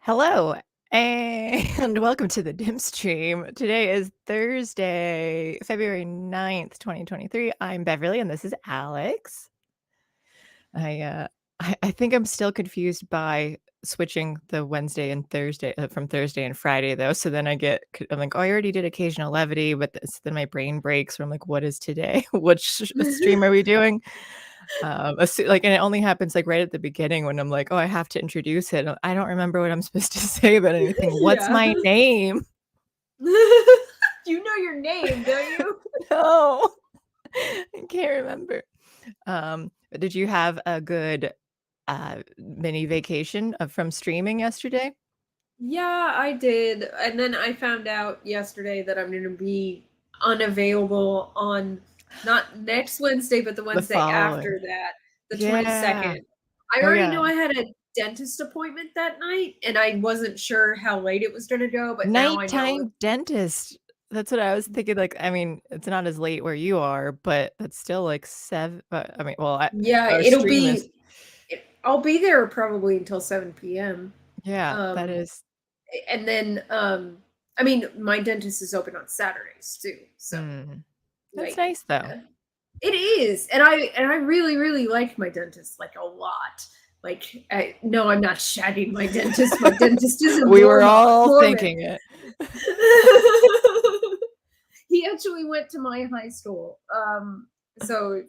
Hello and welcome to the dim stream. Today is Thursday, February 9th, 2023. I'm Beverly and this is Alex. I think I'm still confused by switching the Wednesday and Thursday from Thursday and Friday though. So then I'm like, oh, I already did occasional levity, but then my brain breaks. Where I'm like, what is today? Which stream are we doing? And it only happens like right at the beginning when I'm like, oh, I have to introduce it. I don't remember what I'm supposed to say about anything. What's Yeah. my name? You know your name, don't you? No, I can't remember. But did you have a good mini vacation from streaming yesterday? Yeah, I did. And then I found out yesterday that I'm going to be unavailable on not next Wednesday, but the The Wednesday following. after that, the Yeah. 22nd. I Oh already yeah. know I had a dentist appointment that night, and I wasn't sure how late it was going to go, but now I know. Nighttime dentist. That's what I was thinking. Like, I mean, it's not as late where you are, but that's still like 7. I mean, well, Yeah, our stream is. I'll be there probably until 7 p.m. Yeah, that Um, is. and then I mean, my dentist is open on Saturdays too, so That's like nice though. it is. And I really really like my dentist like a lot. Like no, I'm not shagging my dentist. My dentist is a We were Mormon. all Mormon. thinking it. He actually went to my high school. So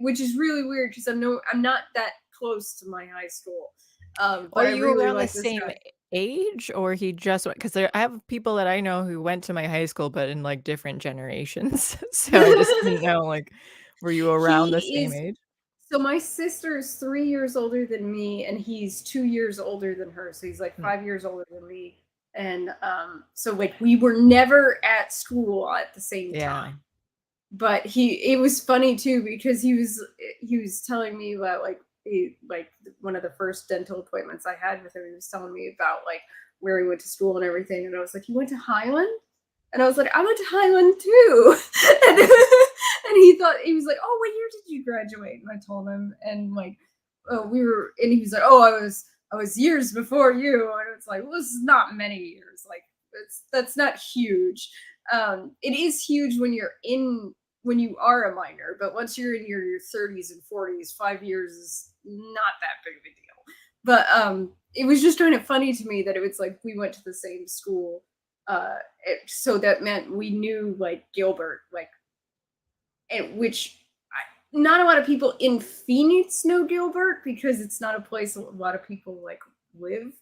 which is really weird because I'm not that close to my high school. But Are I you really around the like this same guy. age, or he just went? Because I have people that I know who went to my high school, but in like different generations. So I just didn't know, like, were you around the He same is age? So my sister is 3 years older than me, and he's 2 years older than her. So he's like Hmm. 5 years older than me. And so like we were never at school at the same Yeah. time. But it was funny too because he was telling me about like one of the first dental appointments I had with him. He was telling me about like where he went to school and everything, and I was like, "You went to Highland?" And I was like, "I went to Highland too." and, and he was like, "Oh, what year did you graduate?" And I told him, and like, oh, and he was like, "Oh, I was years before you." And it's like, well, this is not many years. Like, that's not huge. It is huge when you are a minor, but once you're in your 30s and 40s, 5 years is not that big of a deal. But it was just kind of funny to me that it was like we went to the same school, so that meant we knew like Gilbert, like, which not a lot of people in Phoenix know Gilbert because it's not a place a lot of people like live.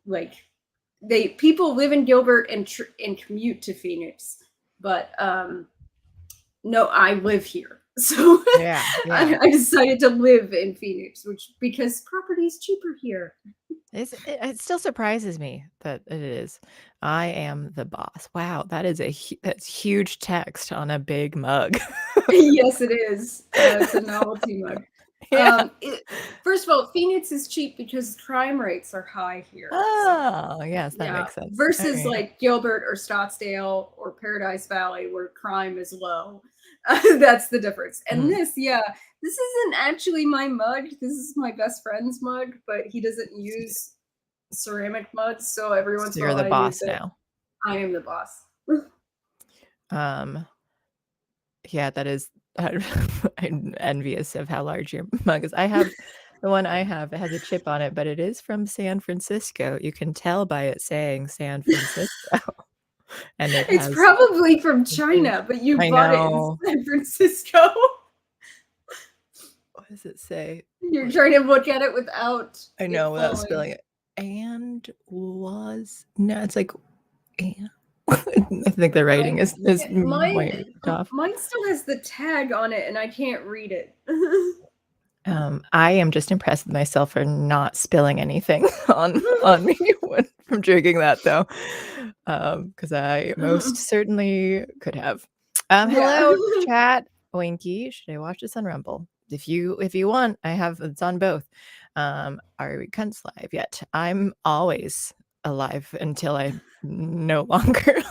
Like people live in Gilbert and commute to Phoenix, but no, I live here. So Yeah, yeah. I decided to live in Phoenix, which because property is cheaper here. It still surprises me that it is. I am the boss. Wow, that's huge text on a big mug. Yes, it is. It's a novelty mug. Yeah. First of all, Phoenix is cheap because crime rates are high here. So Oh, yes, that yeah, makes sense. versus Alright. like Gilbert or Scottsdale or Paradise Valley where crime is low. That's the difference. And Mhm. this isn't actually my mug. This is my best friend's mug, but he doesn't use ceramic mugs, so every So once in a you're while the I use boss it. now. I am the boss. Um, yeah, that is I'm envious of how large your mug is. The one I have, it has a chip on it, but it is from San Francisco. You can tell by it saying San Francisco, and it It's has probably from a big. China, but you I bought it in know. San Francisco. What does it say? You're Wait, trying to look at it without I know it without falling. spelling it. And was no, it's like and I think the writing is Mine way off. mine still has the tag on it and I can't read it. I am just impressed with myself for not spilling anything on me from drinking that though, because I most certainly could have. Yeah. Hello, chat. Winky, should I watch this on Rumble? If you want, it's on both. Are we cunts live yet? I'm always alive until I'm no longer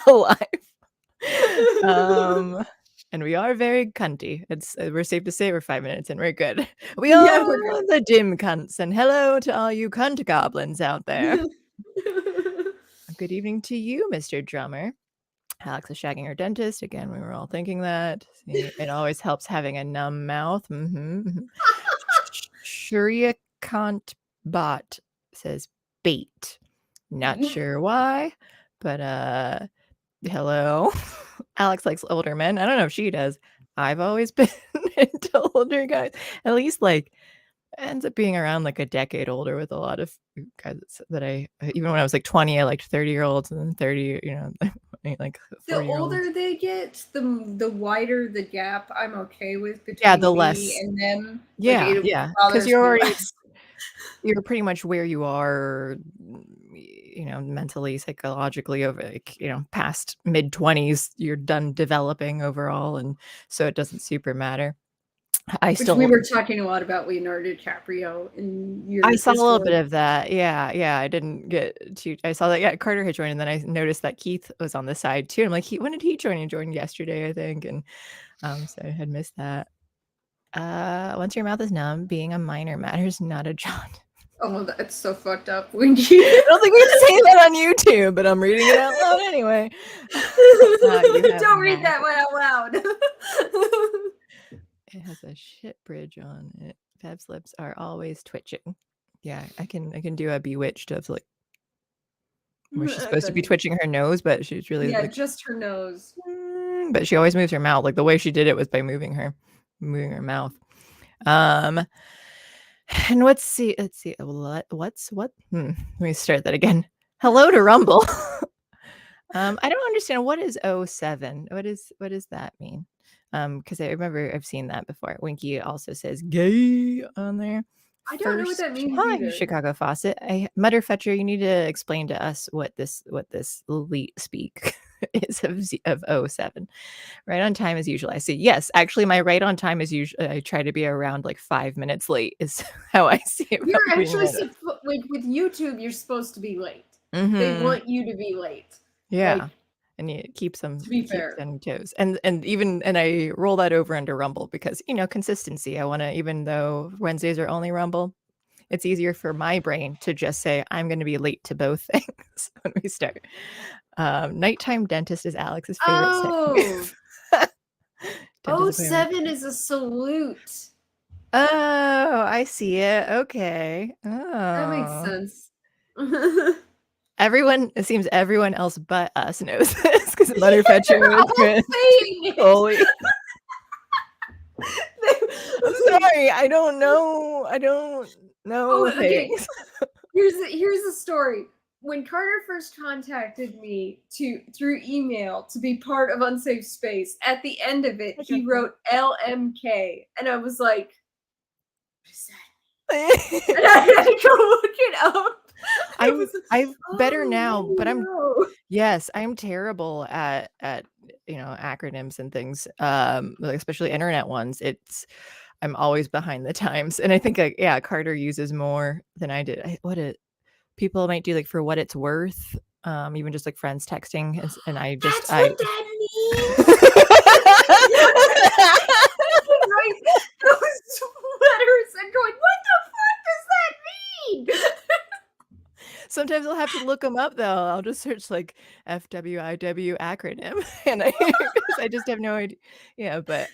alive. Um, And we are very cunty. It's we're safe to say we're 5 minutes and we're good. We are Yeah, we're the dim cunts, and hello to all you cunt goblins out there. good. Good evening to you, Mr. Drummer. Alex is shagging her dentist. Again, we were all thinking that. See, it always helps having a numb mouth. Shuriakant bot says bait. Not sure why, but hello. Alex likes older men. I don't know if she does. I've always been into older guys. At least like ends up being around like a decade older with a lot of guys that I even when I was like 20, I liked 30-year-olds, and then 30, like The 40-year-olds. older they get, the wider the gap I'm okay with Yeah, between the me less. and them. Like Yeah, it yeah, because bothers me less. you're pretty much where you are, mentally, psychologically over like, past mid-20s, you're done developing overall, and so it doesn't super matter. I Which we still were talking a lot about Leonardo DiCaprio in I your saw a little bit Discord. of that. Yeah, yeah, I didn't get to I saw that, yeah, Carter had joined, and then I noticed that Keith was on the side too. I'm like, "He when did he join?" He joined yesterday, I think, and, so I had missed that. Once your mouth is numb, being a minor matters, not a John. Oh, that's so fucked up, Winky. I don't think we can say that on YouTube, but I'm reading it out loud anyway. You have Don't read mag that one out loud. It has a shit bridge on it. Fab's lips are always twitching. Yeah, I can do a bewitched of, like, where she's supposed to be twitching her nose, but she's really, Yeah, like, just her nose. but she always moves her mouth. Like, the way she did it was by moving her mouth. Um, and let's see, what? Let me start that again. Hello to Rumble. I don't understand, what is '07? What does that mean? Because I remember I've seen that before. Winky also says "gay" on there. I don't know what First, that means hi, either. Chicago Faucet. Mutterfetcher, you need to explain to us what this elite speak is of '07. Right on time as usual, I see. Yes, actually, my right on time is usually I try to be around, like, 5 minutes late is how I see You're about being actually right on. like with YouTube, you're supposed to be late. They Mhm. want you to be late. Yeah, Like, and it keeps to them be keeps fair. on toes, and even and I roll that over into Rumble because, consistency. I wanna even though Wednesdays are only Rumble, it's easier for my brain to just say, "I'm gonna be late to both things," when we start. Nighttime dentist is Alex's favorite sick Oh, move. Dentist oh appointment. 07 is a salute. Oh, I see it, okay. That makes Oh. sense. It seems everyone else but us knows this because Mutterfetcher They're was all good. saying it. Holy I'm sorry, I don't know Oh, okay. things. Here's the story. When Carter first contacted me to through email to be part of Unsafe Space, at the end of it, he wrote LMK, and I was like, "What is that?" And I had to go look it up. I was like, I've better "Oh, now now, but you know." yes, I'm terrible at acronyms and things, like, especially internet ones. I'm always behind the times, and I think, yeah, Carter uses more than I did. People might do, like, for what it's worth, even just, like, friends texting, and I just That's what I that means. Right? Those letters and going, what the fuck does that mean? Sometimes I'll have to look them up, though. I'll just search, like, FWIW acronym, and I 'cause I just have no idea. Yeah, but,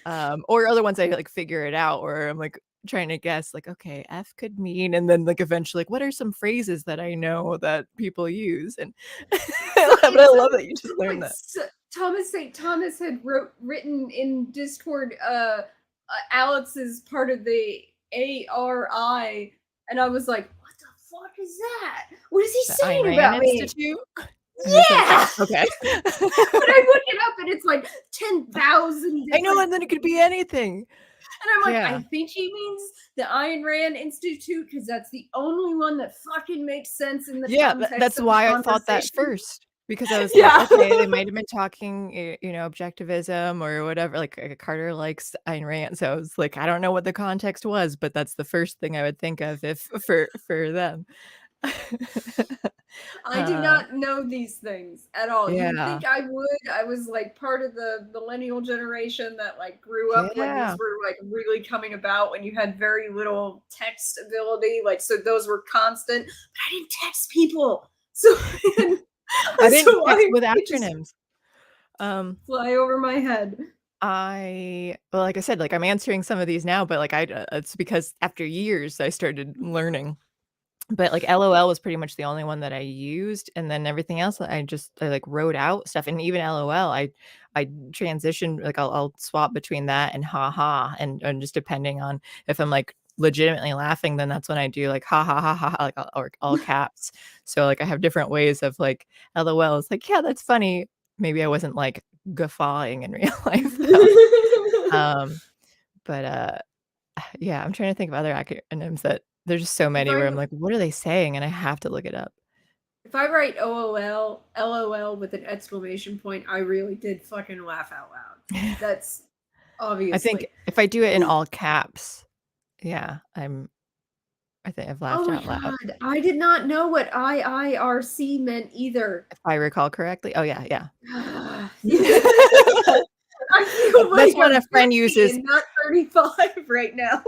or other ones I, like, figure it out, or I'm, like, trying to guess, like, "Okay, F could mean," and then, like, eventually, like, "What are some phrases that I know that people use?" And So but I it's love that something you to just learned like that. Thomas St. Thomas had written in Discord Alex is part of the ARI, and I was like, what the fuck is that? What is he The Ayn saying Rand about me? Institute? And he's like, Yeah. "Okay." But I look it up and it's like 10,000 I know, different and then it could things. be anything. And I'm like, Yeah. I think he means the Ayn Rand Institute because that's the only one that fucking makes sense in the Yeah, context that's of the why I thought that conversation. first, because I was like, Yeah. "Okay, they might have been talking, objectivism or whatever," like, Carter likes Ayn Rand, so I was like, I don't know what the context was, but that's the first thing I would think of if for them. I do Uh, not know these things at all. You would yeah. think I would. I was like part of the millennial generation that like grew up when these Yeah. were like really coming about when you had very little text ability. Like so those were constant, but I didn't text people. So and I didn't so text I with it just acronyms. Um, fly over my head. well, like I said, like, I'm answering some of these now, but, like, it's because after years, I started learning. But, like, LOL was pretty much the only one that I used, and then everything else, like, wrote out stuff, and even LOL, I transitioned, like, I'll swap between that and haha, and just depending on if I'm, like, legitimately laughing, then that's when I do, like, ha ha ha ha, ha, like, or all caps. So, like, I have different ways of, like, LOL is like, "Yeah, that's funny." Maybe I wasn't, like, guffawing in real life, though. Um, but, yeah, I'm trying to think of other acronyms that there's just so if many I where I'm like, "What are they saying?" And I have to look it up. if I write OOL, LOL with an exclamation point, I really did fucking laugh out loud. That's I think obviously. if I do it in all caps, yeah, I think I've Oh laughed my out loud, god, I did not know what IIRC meant either. if I recall correctly. Oh, yeah, yeah. I feel That's like when I'm a friend 50 uses and not 35 right now.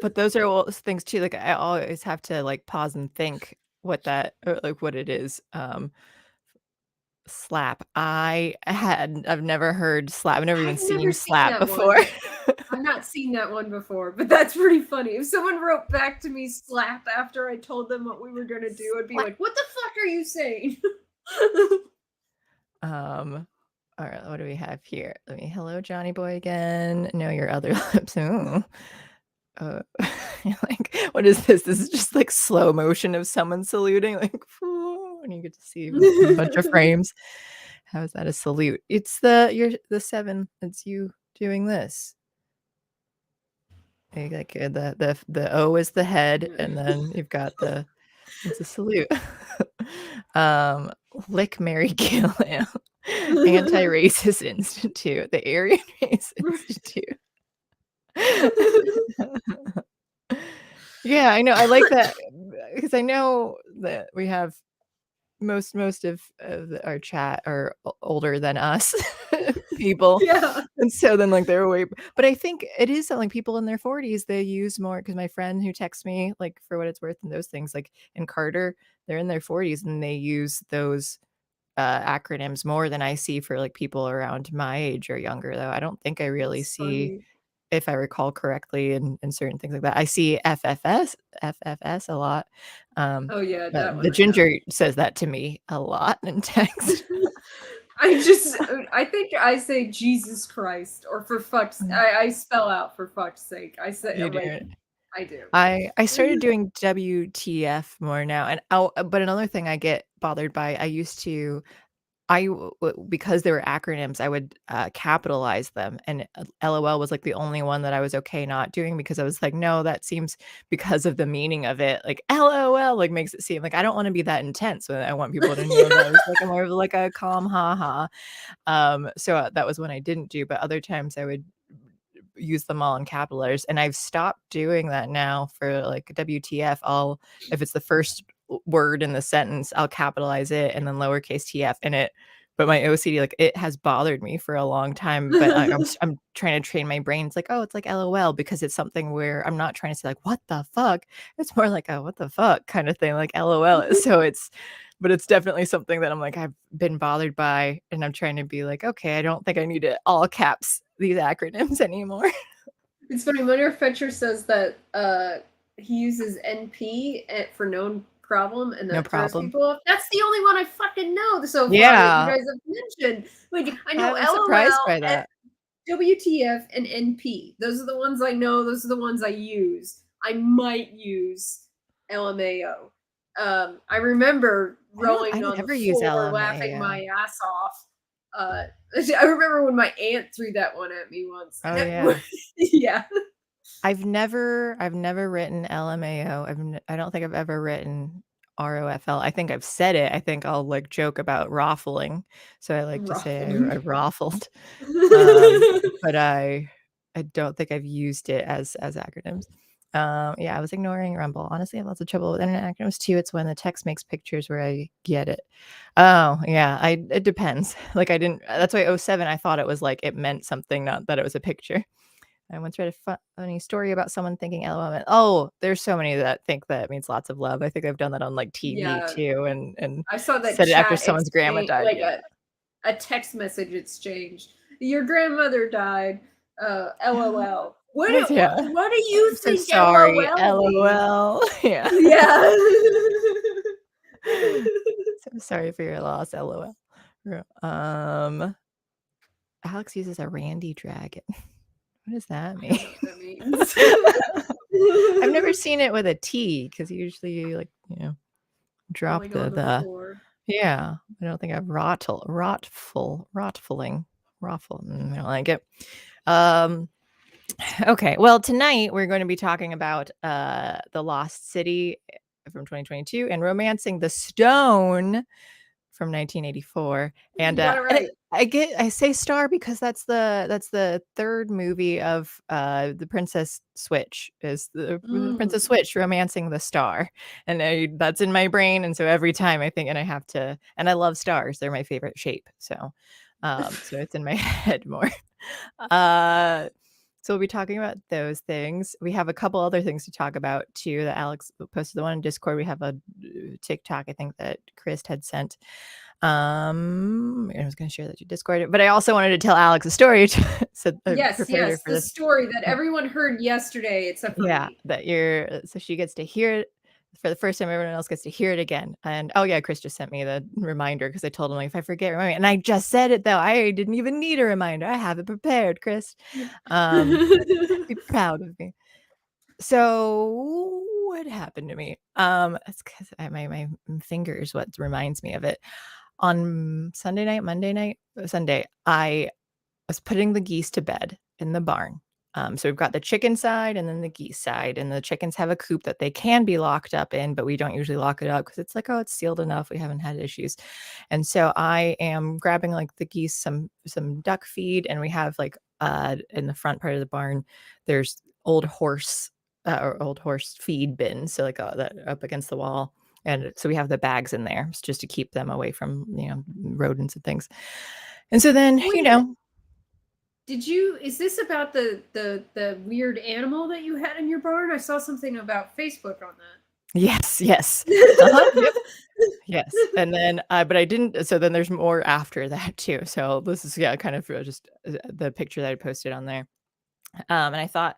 but those are all things too, like, I always have to, like, pause and think what that or, like, what it is. Slap. I've never heard slap. I've never even I've never seen seen slap that before. one. I've not seen that one before, but that's pretty funny. If someone wrote back to me slap after I told them what we were gonna do, I'd be Slap. like, "What the fuck are you saying?" Um, alright, what do we have here? Let me hello, Johnny boy again. No, your other lips. Ooh. Uh, like, what is this? This is just like slow motion of someone saluting, like, and you get to see a bunch of frames. How is that a salute? It's you're the 7. It's you doing this. Like, the O is the head, and then you've got it's a salute. Um, Lick, Mary Kill, Anti-Racist Institute, the Aryan Race Institute. Yeah, I know, I like that, because I know that we have most of our chat are older than us people, Yeah. and so then, like, they're way but I think it is like people in their 40s, they use more because my friend who texts me, like, for what it's worth and those things, like, in Carter, they're in their 40s, and they use those, acronyms more than I see for, like, people around my age or younger, though. I don't think I really It's see funny. if I recall correctly in certain things like that. I see FFS a lot, Oh, yeah, but that one the I know. ginger says that to me a lot in text. I think I say Jesus Christ or for fuck's I spell out for fuck's sake. I say You I'm do like it. I do. I started doing WTF more now, and but another thing I get bothered by, I used to because they were acronyms, I would, capitalize them, and, LOL was, like, the only one that I was okay not doing because I was like, "No, that seems" because of the meaning of it, like, LOL, like, makes it seem like I don't wanna be that intense, I want people to know that it's, like, a more of, like, a calm "ha ha." So, that was when I didn't do, but other times I would use them all in capital letters, and I've stopped doing that now for, like, WTF, if it's the first word in the sentence, I'll capitalize it and then lowercase tf in it, but my OCD, like, it has bothered me for a long time, but I'm trying to train my brain, it's like, "Oh, it's like LOL," because it's something where I'm not trying to say, like, "What the fuck?" It's more like a "What the fuck?" kinda thing, like LOL, so it's definitely something that I'm like, I've been bothered by, and I'm trying to be like, "Okay, I don't think I need to all caps these acronyms anymore." It's funny, Fetcher says that he uses NP for known problem and No that throws problem. people off. That's the only one I fucking know so far that you Yeah, guys have mentioned. Like I know I'm surprised LOL, by that. WTF, and NP. Those are the ones I know. Those are the ones I use. I might use LMAO. I remember I rolling on the never use floor laughing LMAO. my ass off. Uh, I remember when my aunt threw that one at me once. Oh, yeah. Yeah. I've never written LMAO. I don't think I've ever written ROFL. I think I've said it. I think I'll, like, joke about raffling, so I like to say I Ruffling. raffled, but I don't think I've used it as acronyms. Yeah, I was ignoring Rumble. Honestly, I have lots of trouble with internet acronyms too. It's when the text makes pictures where I get it. Oh, yeah, it depends. Like I didn't that's why '07 I thought it was like it meant something, not that it was a picture. I once read a funny story about someone thinking LOL meant, oh, there's so many that think that means lots of love. I think I've done that on like TV Yeah, too, and I saw that said it after chat someone's grandma exchange, died. like Yeah. a text message exchange. Your grandmother died. LOL. Yeah. What do I'm you so think sorry. LOL means? LOL. Yeah. Yeah. So sorry for your loss. LOL. Yeah. Alex uses a Randy dragon. What does that I mean? don't know what that means. I've never seen it with a T because usually you like, drop Rolling on the the floor. yeah. I don't think I've rotfuling. Raffle. I don't like it. Um okay. Well, tonight we're going to be talking about The Lost City from 2022 and Romancing the Stone from 1984. And You got it right. I say star because that's the third movie of the Princess Switch, is the Princess Mm. Switch Romancing the Star. And that's in my brain, and so every time I think, and I have to, and I love stars, they're my favorite shape. So it's in my head more. uh so we'll be talking about those things. We have a couple other things to talk about too that Alex posted. The one in Discord. We have a TikTok, I think, that Chris had sent. I was going to share that to Discord, but I also wanted to tell Alex a story. So I Yes, prepared her yes, for the this. story that everyone heard yesterday except for Yeah, me. that so she gets to hear it for the first time. Everyone else gets to hear it again. And oh yeah, Chris just sent me the reminder because I told him, like, if I forget, remind me. And I just said it though. I didn't even need a reminder. I have it prepared, Chris. Um, be proud of me. So what happened to me? It's because my finger is what reminds me of it. On Sunday night, Monday night, Sunday, I was putting the geese to bed in the barn. So we've got the chicken side and then the geese side, and the chickens have a coop that they can be locked up in, but we don't usually lock it up because it's like, oh, it's sealed enough. We haven't had issues. And so I am grabbing like the geese some duck feed, and we have like in the front part of the barn, there's old horse feed bins, so like that up against the wall. And so we have the bags in there just to keep them away from rodents and things. And so then Wait a minute. Is this about the weird animal that you had in your barn? I saw something about Facebook on yes, yes. Yep. that. Yes. And then but I didn't, so then there's more after that too. So this is, yeah, kind of just the picture that I posted on there. And I thought,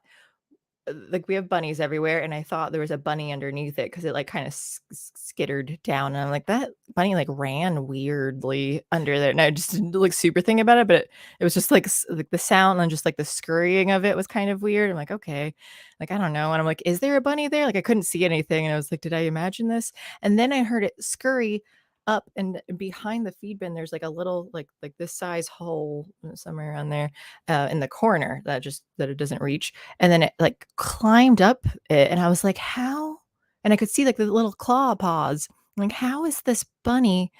like, we have bunnies everywhere, and I thought there was a bunny underneath it because it like kind of skittered down, and I'm like, that bunny like ran weirdly under there, and I just didn't like super think about it, but it was just like like the sound and just like the scurrying of it was kind of weird. I'm like, okay, like I don't know, and I'm like, is there a bunny there? Like I couldn't see anything, and I was like, did I imagine this? And then I heard it scurry up, and behind the feed bin there's like a little like this size hole somewhere around there in the corner that it doesn't reach, and then it like climbed up it, and I was like, how? And I could see like the little claw paws. I'm like, how is this bunny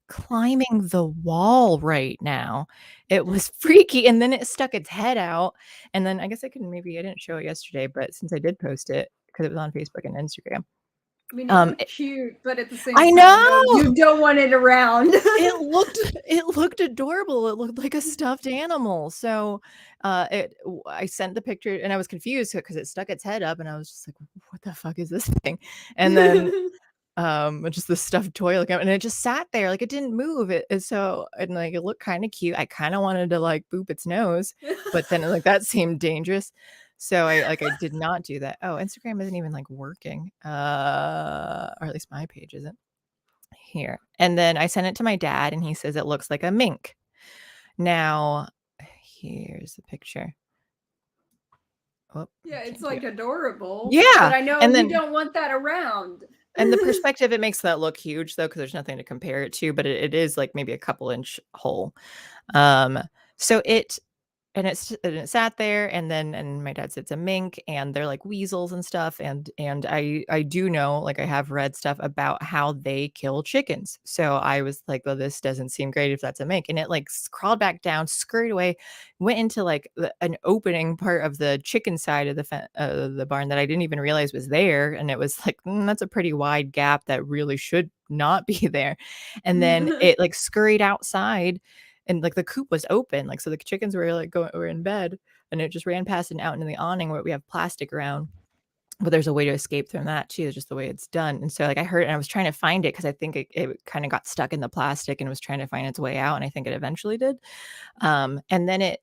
climbing the wall right now? It was freaky. And then it stuck its head out. And then I guess I didn't show it yesterday, but since I did post it because it was on Facebook and Instagram. I mean, it looked It, cute, but at the same I time, no, know you don't want it around. it looked adorable. It looked like a stuffed animal. So I sent the picture, and I was confused because it stuck its head up, and I was just like, what the fuck is this thing? And then just the stuffed toy, like, and it just sat there, like it didn't move. And like it looked kind of cute. I kind of wanted to like boop its nose, but then like that seemed dangerous. So I did not do that. Oh, Instagram isn't even like working. Or at least my page isn't here. And then I sent it to my dad, and he says it looks like a mink. Now, here's the picture. Oh, Yeah, it's can't do like it. adorable, but Yeah. I know And you then don't want that around. the perspective, it makes that look huge though, because there's nothing to compare it to, but it is like maybe a couple inch hole. Um, so and it sat there, and then and my dad said it's a mink, and they're like weasels and stuff, and I do know, like I have read stuff about how they kill chickens. So I was like, well, this doesn't seem great if that's a mink. And it like crawled back down, scurried away, went into like an opening part of the chicken side of the barn that I didn't even realize was there. And it was like, that's a pretty wide gap that really should not be there. And then it like scurried outside, and like the coop was open, like so the chickens were like going were in bed, and it just ran past and out into the awning where we have plastic around. But there's a way to escape from that too, just the way it's done. And so like I heard, and I was trying to find it because I think it kind of got stuck in the plastic and was trying to find its way out, and I think it eventually did. And then it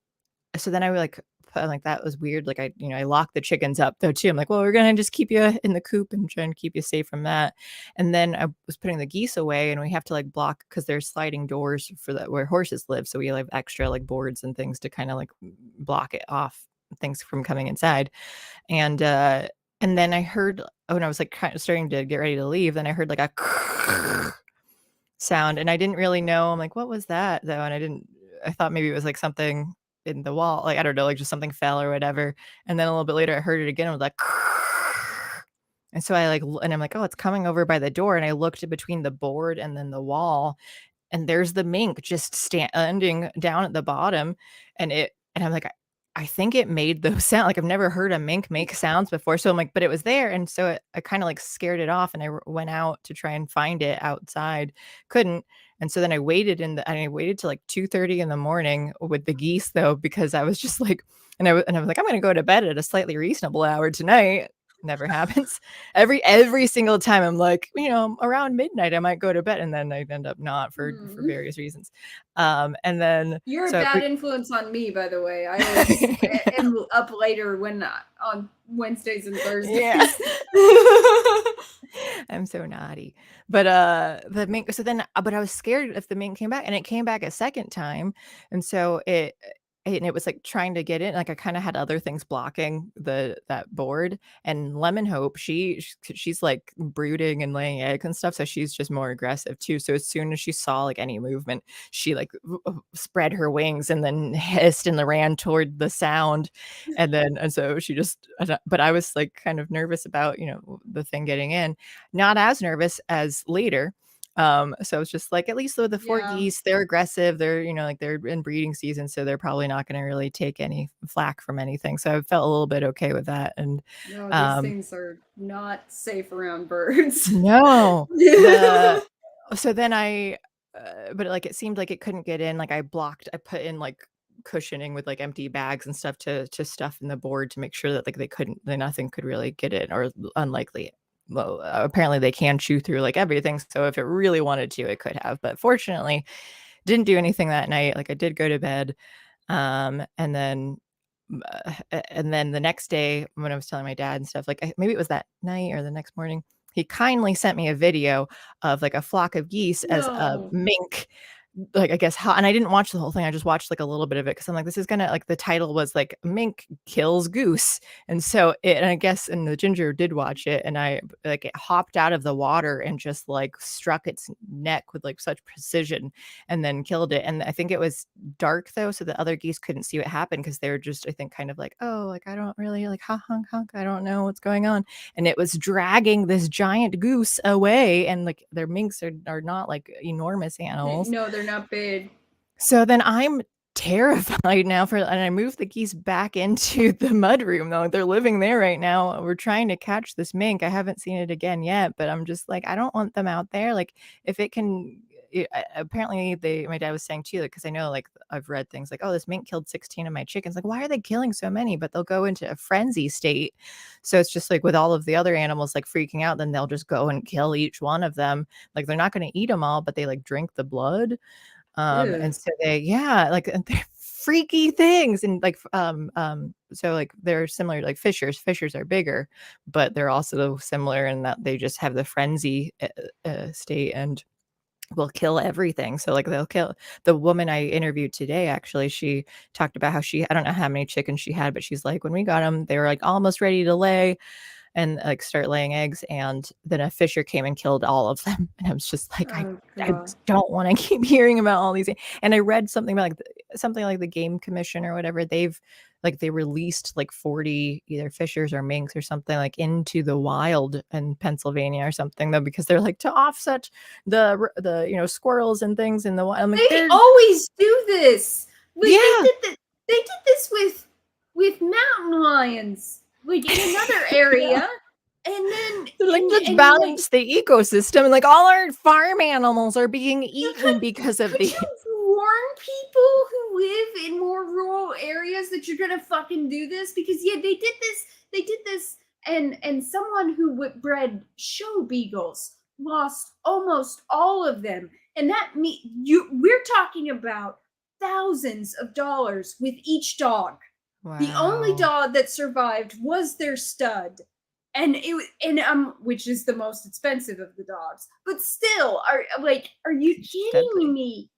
so then I would like I'm like, that was weird. Like I locked the chickens up though too. I'm like, well, we're gonna just keep you in the coop and try and keep you safe from that. And then I was putting the geese away, and we have to like block because there's sliding doors for that where horses live. So we have extra like boards and things to kind of like block it off, things from coming inside. And and then I heard, when I was like kind of starting to get ready to leave, then I heard like a sound, and I didn't really know. I'm like, what was that though? And I thought maybe it was like something in the wall, like I don't know, like just something fell or whatever. And then a little bit later I heard it again. I was like, and so I like, and I'm like, oh, it's coming over by the door. And I looked between the board and then the wall, and there's the mink just standing down at the bottom. And I'm like, I think it made those sound, like I've never heard a mink make sounds before. So I'm like, but it was there. And so I kind of like scared it off, and went out to try and find it outside. Couldn't. And so then I waited till like 2:30 in the morning with the geese though, because I was just like, and I was like, I'm going to go to bed at a slightly reasonable hour tonight. Never happens. Every single time I'm like, around midnight I might go to bed, and then I end up not for Mm. various reasons. And then You're a so bad influence on me, by the way. I always am up later on Wednesdays and yeah. Thursdays. I'm so naughty. But the mink, so then but I was scared if the mink came back, and it came back a second time. And so it was like trying to get in, like I kind of had other things blocking that board. And Lemon Hope, she's like brooding and laying eggs and stuff, so she's just more aggressive too. So as soon as she saw like any movement, she like spread her wings and then hissed and ran toward the sound. And so she just, but I was like kind of nervous about the thing getting in, not as nervous as later. So it's just like, at least though the four Yeah. geese, they're aggressive. They're, like they're in breeding season, so they're probably not going to really take any flack from anything. So I felt a little bit okay with that. And No, these um, things are not safe around birds. no, the so then but like it seemed like it couldn't get in. Like I put in like cushioning with like empty bags and stuff to stuff in the board to make sure that like nothing could really get in, or unlikely. Well, apparently they can chew through like everything. So if it really wanted to, it could have. But fortunately, didn't do anything that night. Like I did go to bed. And then the next day when I was telling my dad and stuff, like maybe it was that night or the next morning, he kindly sent me a video of like a flock of geese as a No. mink, like I guess and I didn't watch the whole thing. I just watched like a little bit of it because I'm like, this is gonna, like, the title was like mink kills goose. And so and I guess, and the ginger did watch it, and I like it hopped out of the water and just like struck its neck with like such precision and then killed it. And I think it was dark though, so the other geese couldn't see what happened because they were just, I think, kind of like, oh, like I don't really like honk honk, I don't know what's going on. And it was dragging this giant goose away, and like their minks are not like enormous animals. No, they're not big. So then I'm terrified now and I moved the geese back into the mudroom though. They're living there right now. We're trying to catch this mink. I haven't seen it again yet, but I'm just like, I don't want them out there. Like if it can, apparently my dad was saying too, because I know like I've read things like, oh, this mink killed 16 of my chickens. Like, why are they killing so many? But they'll go into a frenzy state. So it's just like with all of the other animals like freaking out, then they'll just go and kill each one of them. Like they're not going to eat them all, but they like drink the blood. Ew. And so like and they're freaky things. And like so like they're similar to like fishers are bigger, but they're also similar in that they just have the frenzy state and will kill everything. So like they'll kill. The woman I interviewed today, actually, she talked about how I don't know how many chickens she had, but she's like, when we got them, they were like almost ready to lay. and like start laying eggs. And then a fisher came and killed all of them. And I was just like, Oh I god. don't want to keep hearing about all these. And I read something about like something like the Game Commission or whatever. They released like 40 either fishers or minks or something like into the wild in Pennsylvania or something though, because they're like to offset the squirrels and things in the wild. I'm like, They they're always do this. Like yeah. they did this with mountain lions, like in another area. And then They're like, let's and like balance the ecosystem. And like all our farm animals are being eaten because of could the you warn people who live in more rural areas that you're gonna fucking do this? Because yeah, they did this, and someone who bred show beagles lost almost all of them. And that we're talking about thousands of dollars with each dog. The only Wow. dog that survived was their stud. And which is the most expensive of the dogs. But still, are you It's kidding deadly. me?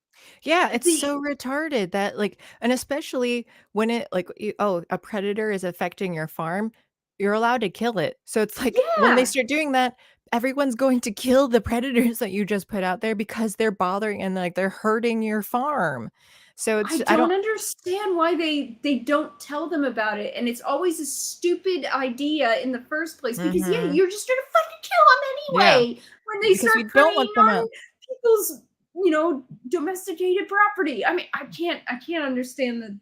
Yeah, it's The so retarded that like, and especially when it like, oh, a predator is affecting your farm, you're allowed to kill it. So it's like when they Yeah, start doing that, everyone's going to kill the predators that you just put out there because they're bothering and like they're hurting your farm. So I I don't don't. understand why they don't tell them about it, and it's always a stupid idea in the first place because yeah, Mhm. you're just gonna fucking kill them Yeah, anyway when they because start we don't preying want them on out. people's domesticated property. I mean, I can't understand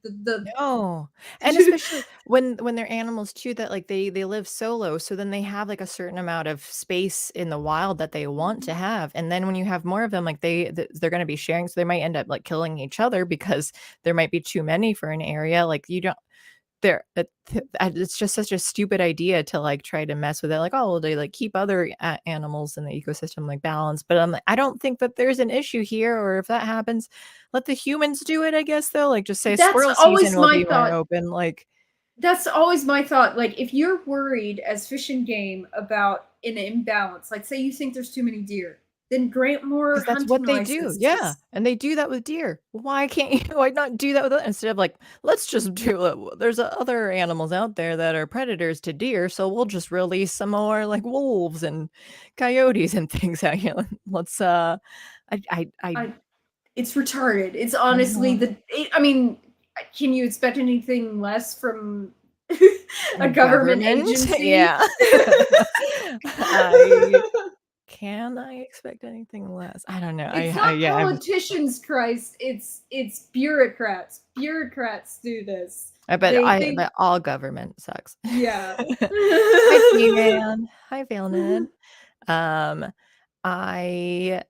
No, and the especially when they're animals too that, like, they live solo, so then they have, like, a certain amount of space in the wild that they want to have, and then when you have more of them, like, they're gonna be sharing, so they might end up, like, killing each other because there might be too many for an area, like, you don't there it's just such a stupid idea to, like, try to mess with it, like, "Oh, well, they, like, keep other a animals in the ecosystem, like, balanced," but I'm like, I don't think that there's an issue here, or if that happens, let the humans do it, I guess, though, like, just say that's squirrel season always will my be more thought. open, like, That's always my thought. Like, if you're worried as Fish and Game about an imbalance, like say you think there's too many deer, then grant more 'cause that's hunting what they do, yeah, licenses. and they do that with deer. Why can't you why not do that with it instead of, like, "Let's just do it there's other animals out there that are predators to deer, so we'll just release some more, like, wolves and coyotes and things out here. Let's, I It's retarded. It's I honestly know. I mean, can you expect anything less from a The government government? agency? Yeah. I can I expect anything less? I don't know. It's I not yeah, politicians, Christ. It's bureaucrats. Bureaucrats do this. They I bet all government sucks. yeah. Hi, Tegan. Hi, Valnid. Um, I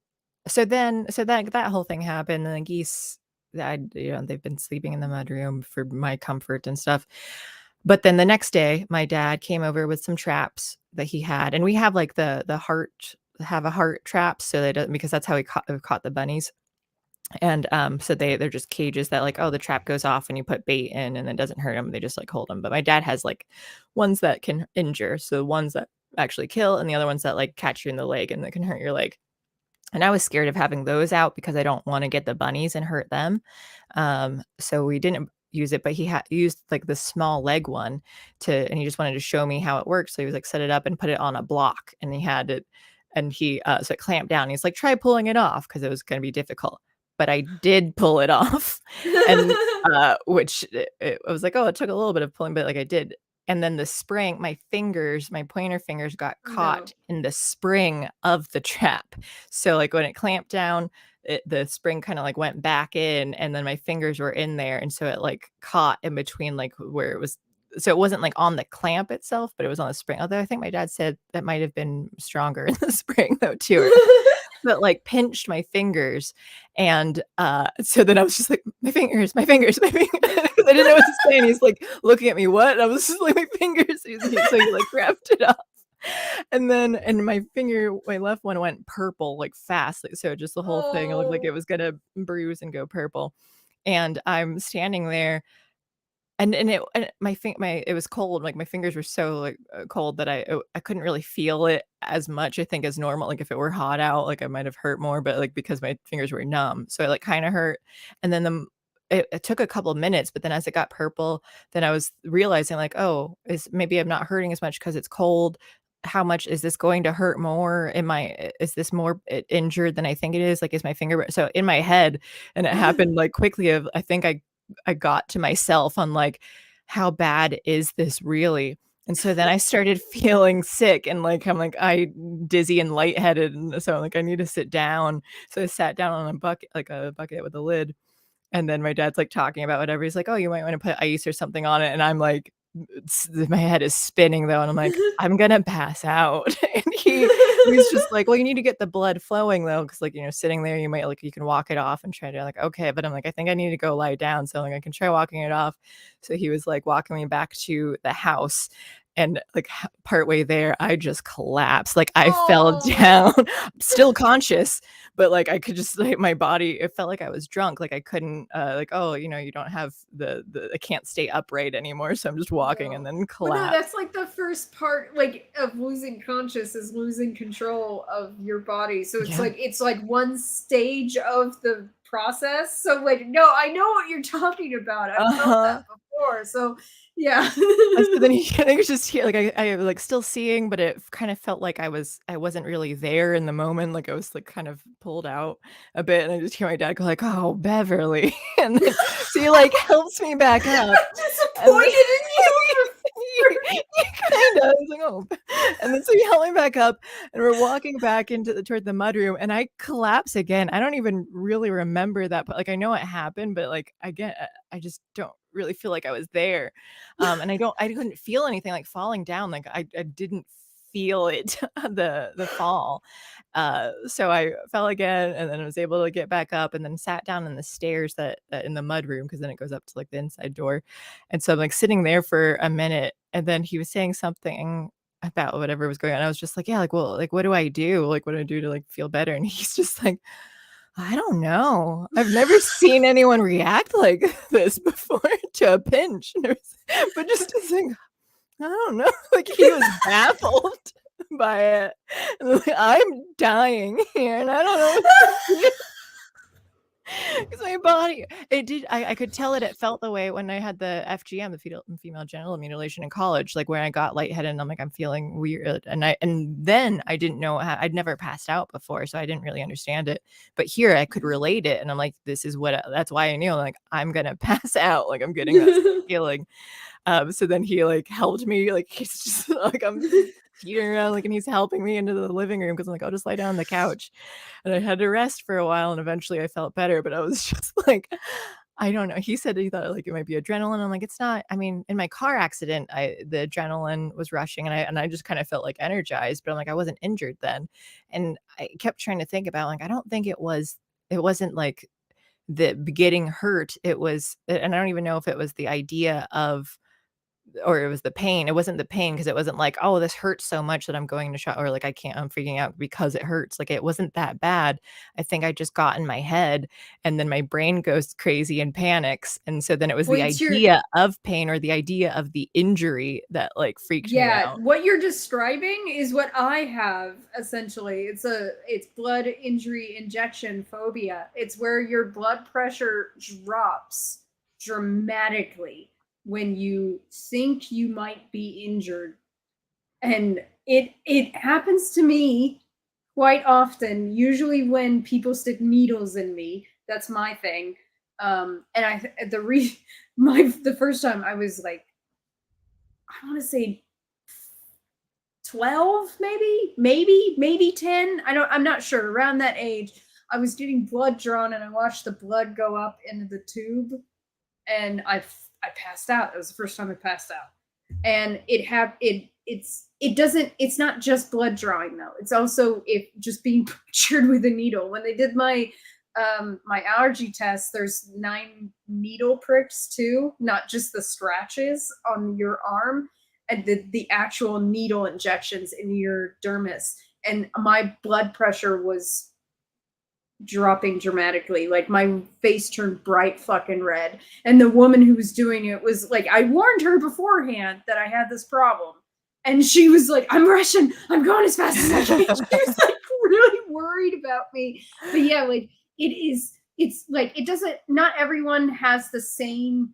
so that whole thing happened, and the geese they've been sleeping in the mudroom for my comfort and stuff. But then the next day, my dad came over with some traps that he had, and we have like the heart have a heart trap so they don't because that's how we caught the bunnies. And, so they're just cages that like, oh, the trap goes off and you put bait in and it doesn't hurt them. They just like hold them. But my dad has like ones that can injure. So ones that actually kill and the other ones that like catch you in the leg and that can hurt your leg. And I was scared of having those out because I don't want to get the bunnies and hurt them. So we didn't use it, but he had used like the small leg one and he just wanted to show me how it works. So he was like, set it up and put it on a block and he had it and so it clamped down. He's like, try pulling it off because it was going to be difficult. But I did pull it off and which I was like, oh, it took a little bit of pulling, but like I did. And then the spring, my pointer fingers got Oh no. caught in the spring of the trap. So like when it clamped down, the spring kind of like went back in, and then my fingers were in there, and so it like caught in between like where it was. So it wasn't like on the clamp itself, but it was on the spring. Although I think my dad said that might have been stronger in the spring though too, but like pinched my fingers. And so then I was just like, my fingers, my fingers, my fingers. 'Cause I didn't know what to say. And he's like looking at me, what? And I was just like, my fingers. So he like wrapped it up. And then and my left one went purple like fast. Like, so just the whole thing it looked like it Oh. was gonna bruise and go purple. And I'm standing there and my it was cold, like, my fingers were so, like, cold that I couldn't really feel it as much, I think, as normal, like, if it were hot out, like, I might have hurt more, but, like, because my fingers were numb, so it, like, kinda hurt, and then it took a couple of minutes, but then as it got purple, then I was realizing like, oh, is maybe I'm not hurting as much because it's cold. How much is this going to hurt more? Is this more injured than I think it is? Like, is my finger so in my head? And it happened like quickly. Of I think I got to myself on like, how bad is this really? And so then I started feeling sick and like I'm like I dizzy and lightheaded, and so I'm like I need to sit down. So I sat down on a bucket with a lid, and then my dad's, like, talking about whatever, he's like, "Oh, you might wanna put ice or something on it," and I'm like, my head is spinning though, and I'm like, "I'm gonna pass out." And he's just like, "Well, you need to get the blood flowing though, because like, sitting there, you might like you can walk it off and try to like, okay." But I'm like, "I think I need to go lie down, so, like, I can try walking it off." So he was, like, walking me back to the house, and, like, partway there, I just collapsed, like, I fell Oh. down, still conscious, but, like, I could just like, my body it felt like I was drunk, like, I couldn't, like, "Oh, you don't have the I can't stay upright anymore," so I'm just walking and No. then But no, collapse. that's like the first part, like, of losing conscious is losing control of your body. So Yeah. it's like one stage of the process. So like, no, I know what you're talking about. I've felt Uh-huh. that before. So yeah. And so then he I was just here, like, I was, like, still seeing, but it kind of felt like I wasn't really there in the moment, like, I was, like, kind of pulled out a bit, and I just hear my dad go like, "Oh, Beverly," and then so he, like, helps me back up, I'm and then disappointed in you. kind of, I was like, "Oh," and then so he helped me back up, and we're walking back toward the mudroom, and I collapse again. I don't even really remember that, but, like, I know it happened, but, like, again, I just don't really feel like I was there. And I couldn't feel anything like falling down, like, I didn't feel it, the fall. So I fell again, and then I was able to get back up and then sat down in the stairs that in the mud room, because then it goes up to, like, the inside door. And so I'm, like, sitting there for a minute, and then he was saying something about whatever was going on. I was just like, "Yeah, like, well, like, what do I do? Like, what do I do to, like, feel better?" And he's just like, "I don't know. I've never seen anyone react like this before to a pinch." And it was but just to think, I don't know, like, he was baffled by it. And like, I'm dying here, and I don't know what to do. 'Cause my body it did I could tell it felt the way when I had the FGM, the female genital mutilation in college, like, where I got lightheaded and I'm like, "I'm feeling weird," and then I didn't know how I'd never passed out before, so I didn't really understand it, but here I could relate it, and I'm like, "This is what that's why I knew, like, I'm gonna pass out, like, I'm getting that same feeling." So then he, like, helped me, like, he's just like, I'm teetering around, like, and he's helping me into the living room because 'cause I'm like, "I'll just lie down on the couch." And I had to rest for a while, and eventually I felt better, but I was just like, I don't know. He said he thought, like, it might be adrenaline. I'm like, "It's not." I mean, in my car accident, the adrenaline was rushing, and I just kinda felt, like, energized, but I'm like, I wasn't injured then. And I kept trying to think about, like, I don't think it wasn't, like, the getting hurt, it was and I don't even know if it was the idea of or it was the pain. It wasn't the pain because it wasn't like, "Oh, this hurts so much that I'm going to or like, I'm freaking out because it hurts." Like, it wasn't that bad. I think I just got in my head, and then my brain goes crazy and panics, and so then it was Well, the it's your idea of pain or the idea of the injury that, like, freaked me Yeah, out. what you're describing is what I have essentially. It's blood injury injection phobia. It's where your blood pressure drops dramatically when you think you might be injured. And it happens to me quite often, usually when people stick needles in me. That's my thing. And I the re my the first time I was like, I want to say 12, maybe 10. I'm not sure. Around that age, I was getting blood drawn and I watched the blood go up into the tube and I passed out. It was the first time I passed out. And it doesn't it's not just blood drawing though. It's also if just being punctured with a needle. When they did my allergy test, there's 9 needle pricks too, not just the scratches on your arm and the actual needle injections in your dermis. And my blood pressure was dropping dramatically. Like my face turned bright fucking red. And the woman who was doing it was like, I warned her beforehand that I had this problem. And she was like, I'm rushing. I'm going as fast as I can. She was like really worried about me. But yeah, like it is. it's like it doesn't, not everyone has the same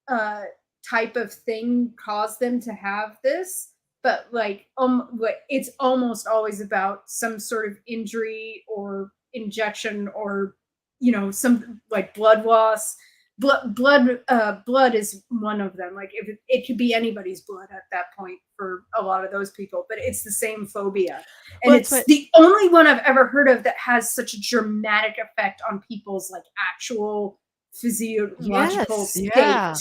uh type of thing cause them to have this, but like it's almost always about some sort of injury or injection or some like blood loss. Blood is one of them. Like if it could be anybody's blood at that point for a lot of those people, but it's the same phobia, and Well, it's it's what the only one I've ever heard of that has such a dramatic effect on people's like actual physiological yes, state. yeah.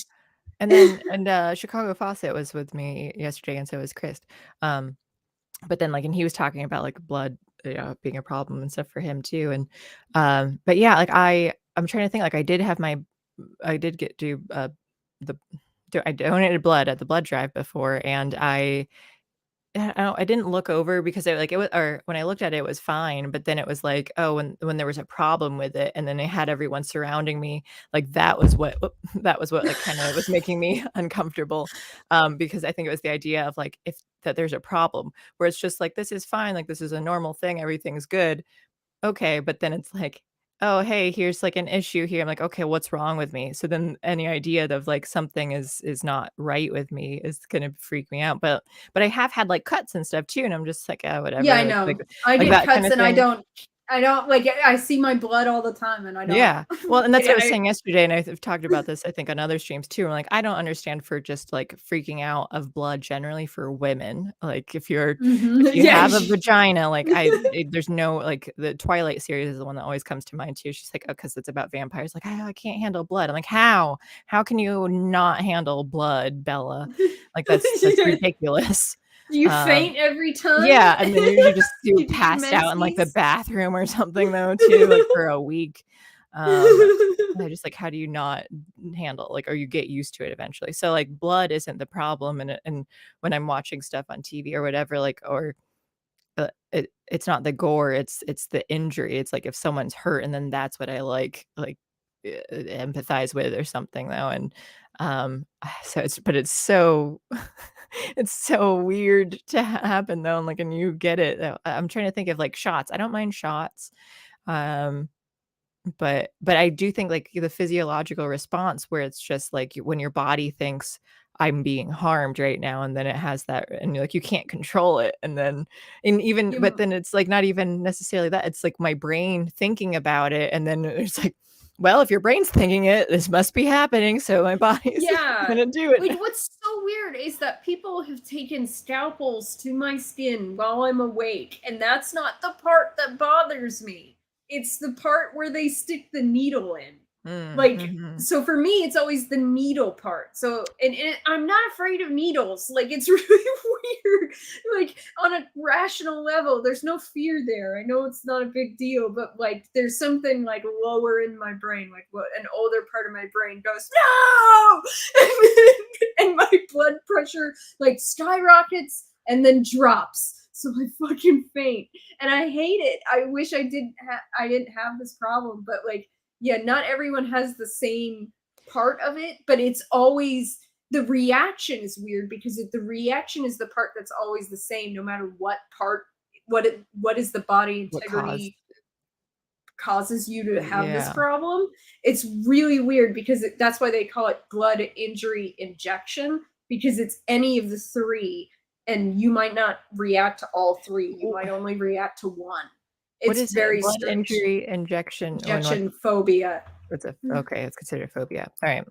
And Chicago Fawcett was with me yesterday, and so was Chris. Um, but then, like, and he was talking about, like, blood, being a problem and stuff for him too, and, but yeah, like, I'm trying to think, like, I did get the I donated blood at the blood drive before, and I didn't look over because it was, or when I looked at it, it was fine, but then it was like, oh, when there was a problem with it, and then I had everyone surrounding me, like, that was what that was what, like, kinda was making me uncomfortable, because I think it was the idea of, like, if that there's a problem, where it's just like, "This is fine, like, this is a normal thing, everything's good." Okay, but then it's like, "Oh, hey, here's, like, an issue here." I'm like, "Okay, what's wrong with me?" So then any idea of, like, something is not right with me is gonna freak me out, but I have had, like, cuts and stuff too, and I'm just like, "Oh, Yeah, whatever," I know. I like get that cuts kinda and thing. I don't like I see my blood all the time and I don't Yeah. Well, and that's what I was I saying yesterday, and I've talked about this, I think, on other streams too. I'm like, I don't understand for just, like, freaking out of blood generally for women. Like, mhm. if you Yeah. have a vagina, like, there's no, like, the Twilight series is the one that always comes to mind too. She's like, "Oh, 'cause it's about vampires." Like, I can't handle blood." I'm like, "How? How can you not handle blood, Bella? Like, that's Yeah. ridiculous." You Um faint every time? yeah, and then you You do your passed out in, like, the menses? bathroom or something though too, like, for a week. Um, I just like, how do you not handle, like, or you get used to it eventually. So, like, blood isn't the problem, and when I'm watching stuff on TV or whatever, like, or, it's not the gore, it's the injury. It's like if someone's hurt, and then that's what I empathize with or something though, and, so it's so it's so weird to happen though, and, like, and you get it though. I'm trying to think of, like, shots. I don't mind shots, um, but I do think, like, the physiological response where it's just, like, when your body thinks, "I'm being harmed right now," and then it has that, and you're like, you can't control it, and then and even but You then it's, like, not even necessarily that, it's, like, my brain thinking about it, and then it's like, "Well, if your brain's thinking it, this must be happening, so my body's Yeah. gonna do it Like, now." what's so weird is that people have taken scalpels to my skin while I'm awake, and that's not the part that bothers me. It's the part where they stick the needle in. Mm, Like, mhm. so for me, it's always the needle part. So, and I'm not afraid of needles. Like, it's really weird. Like, on a rational level, there's no fear there. I know it's not a big deal, but like, there's something like lower in my brain, like what an older part of my brain goes, no! And my blood pressure like skyrockets and then drops. So I fucking faint. And I hate it. I wish I didn't have this problem, but like, yeah, not everyone has the same part of it, but it's always the reaction is weird because the reaction is the part that's always the same no matter what part, what is the body What caused integrity causes you to have this yeah. problem. It's really weird because that's why they call it blood injury injection, because it's any of the three, and you might not react to all three. You W might only react to one. what It's is it? very Blood strange. injury injection when Injection phobia. what's a okay, it's considered a phobia. Alright,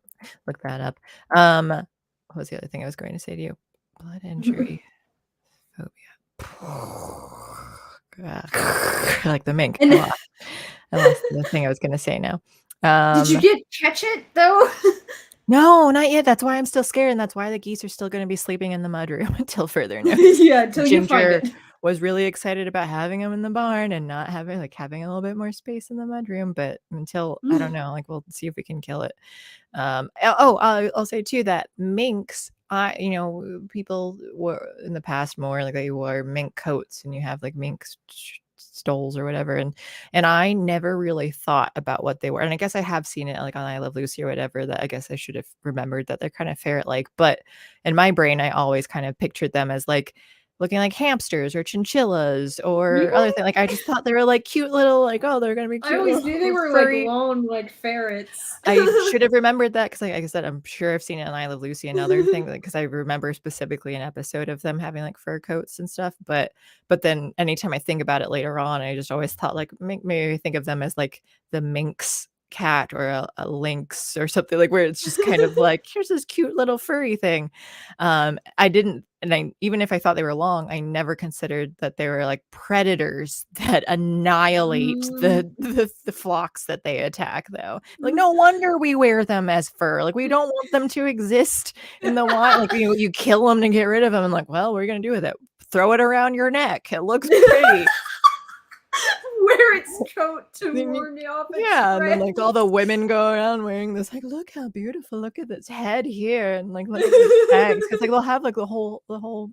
look that up. What was the other thing I was going to say to you? Blood injury phobia. Like the mink. And I lost the thing I was gonna say now. did you Um, get catch it though? no, not yet, that's why I'm still scared, and that's why the geese are still gonna be sleeping in the mudroom until further notice. Yeah, until you find Ginger it. was really excited about having them in the barn and not having a little bit more space in the mudroom, but until I don't know, like, we'll see if we can kill it. I'll say too that minks, people were in the past more like they wore mink coats, and you have like mink stoles or whatever, and I never really thought about what they were, and I guess I have seen it like on I Love Lucy or whatever, that I guess I should have remembered that they're kind of ferret like, but in my brain I always kind of pictured them as like looking like hamsters or chinchillas or other thing Really? like, I just thought they were, like, cute little, like, "Oh, they're gonna be I cute always little knew they were, like, furry." long, like ferrets. I should have remembered that 'cause like I said, I'm sure I've seen it on I Love Lucy and other things, like, 'cause I remember specifically an episode of them having, like, fur coats and stuff, but then anytime I think about it later on, I just always thought, like, make me think of them as, like, the Minx cat or a lynx or something, like, where it's just kind of like, "Here's this cute little furry thing." I didn't and I even if I thought they were long, I never considered that they were, like, predators that annihilate Mm. the flocks that they attack, though. Like, no wonder we wear them as fur, like, we don't want them to exist in the wild, like, you kill them to get rid of them. And like, "Well, what are you gonna do with it? Throw it around your neck, it looks pretty." Wear its coat to Then you warn me off its yeah, and then, like, all the friends. women go around wearing this, like, "Look how beautiful, look at this head here, and, like, look at these tags," 'cause, like, they'll have, like, the whole